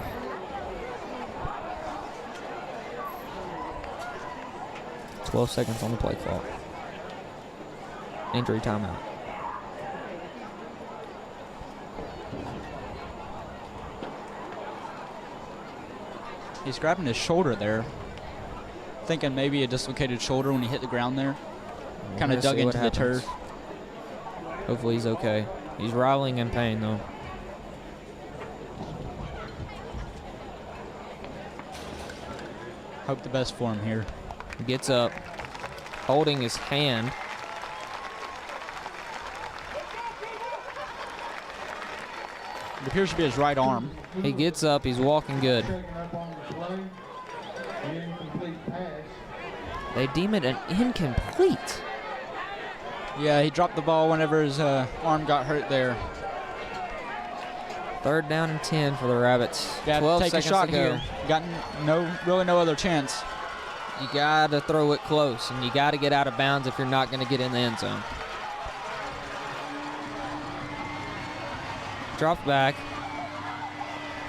"12 seconds on the play clock. Injury timeout." He's grabbing his shoulder there. Thinking maybe a dislocated shoulder when he hit the ground there. Kind of dug into the turf. Hopefully he's okay. He's writhing in pain, though. Hope the best for him here. He gets up, holding his hand. It appears to be his right arm. He gets up. He's walking good. They deem it an incomplete. Yeah, he dropped the ball whenever his arm got hurt there. 3rd down and 10 for the Rabbits. Got 12 to take a seconds shot to go. here. Got really no other chance. You got to throw it close, and you got to get out of bounds if you're not going to get in the end zone. Drops back.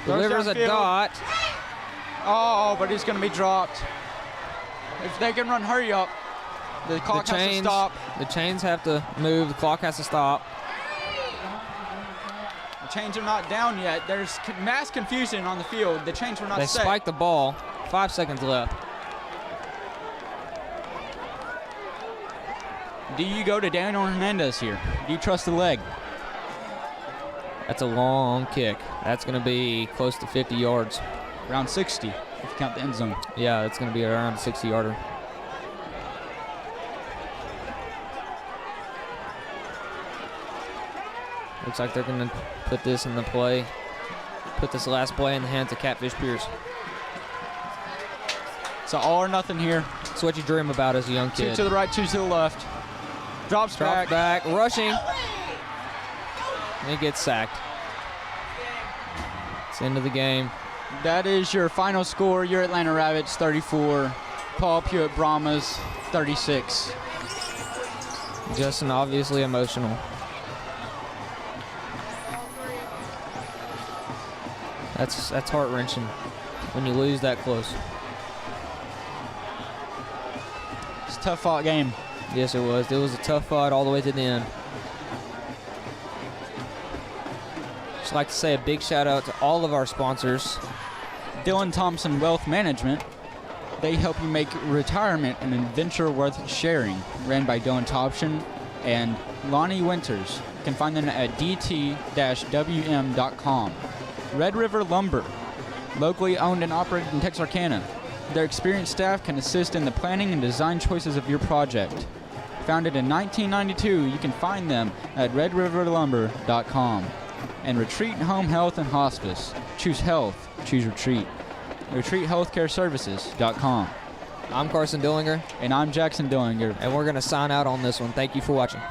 Delivers a dot. Oh, but he's going to be dropped. If they can run hurry up, the clock has to stop. The chains have to move. The clock has to stop. The chains are not down yet. There's mass confusion on the field. The chains were not set. They spiked the ball. 5 seconds left. Do you go to Daniel Hernandez here? Do you trust the leg? That's a long kick. That's going to be close to 50 yards. Around 60, if you count the end zone. Yeah, it's going to be around a 60-yarder. Looks like they're going to put this in the play. Put this last play in the hands of Catfish Pierce. It's all or nothing here. It's what you dream about as a young kid. 2 to the right, 2 to the left. Drops back. Rushing. And he gets sacked. It's the end of the game. That is your final score. Your Atlanta Rabbits 34, Paul Pewitt Brahmas 36. Justin obviously emotional. That's heart-wrenching when you lose that close. It's a tough fought game. Yes, it was. It was a tough fight all the way to the end. Just like to say a big shout out to all of our sponsors. Dylan Thompson Wealth Management. They help you make retirement an adventure worth sharing. Ran by Dylan Thompson and Lonnie Winters. You can find them at dt-wm.com. Red River Lumber, locally owned and operated in Texarkana. Their experienced staff can assist in the planning and design choices of your project. Founded in 1992, you can find them at redriverlumber.com. And Retreat Home Health and Hospice. Choose health, choose retreat. RetreatHealthCareServices.com. I'm Carson Dillinger. And I'm Jackson Dillinger. And we're going to sign out on this one. Thank you for watching.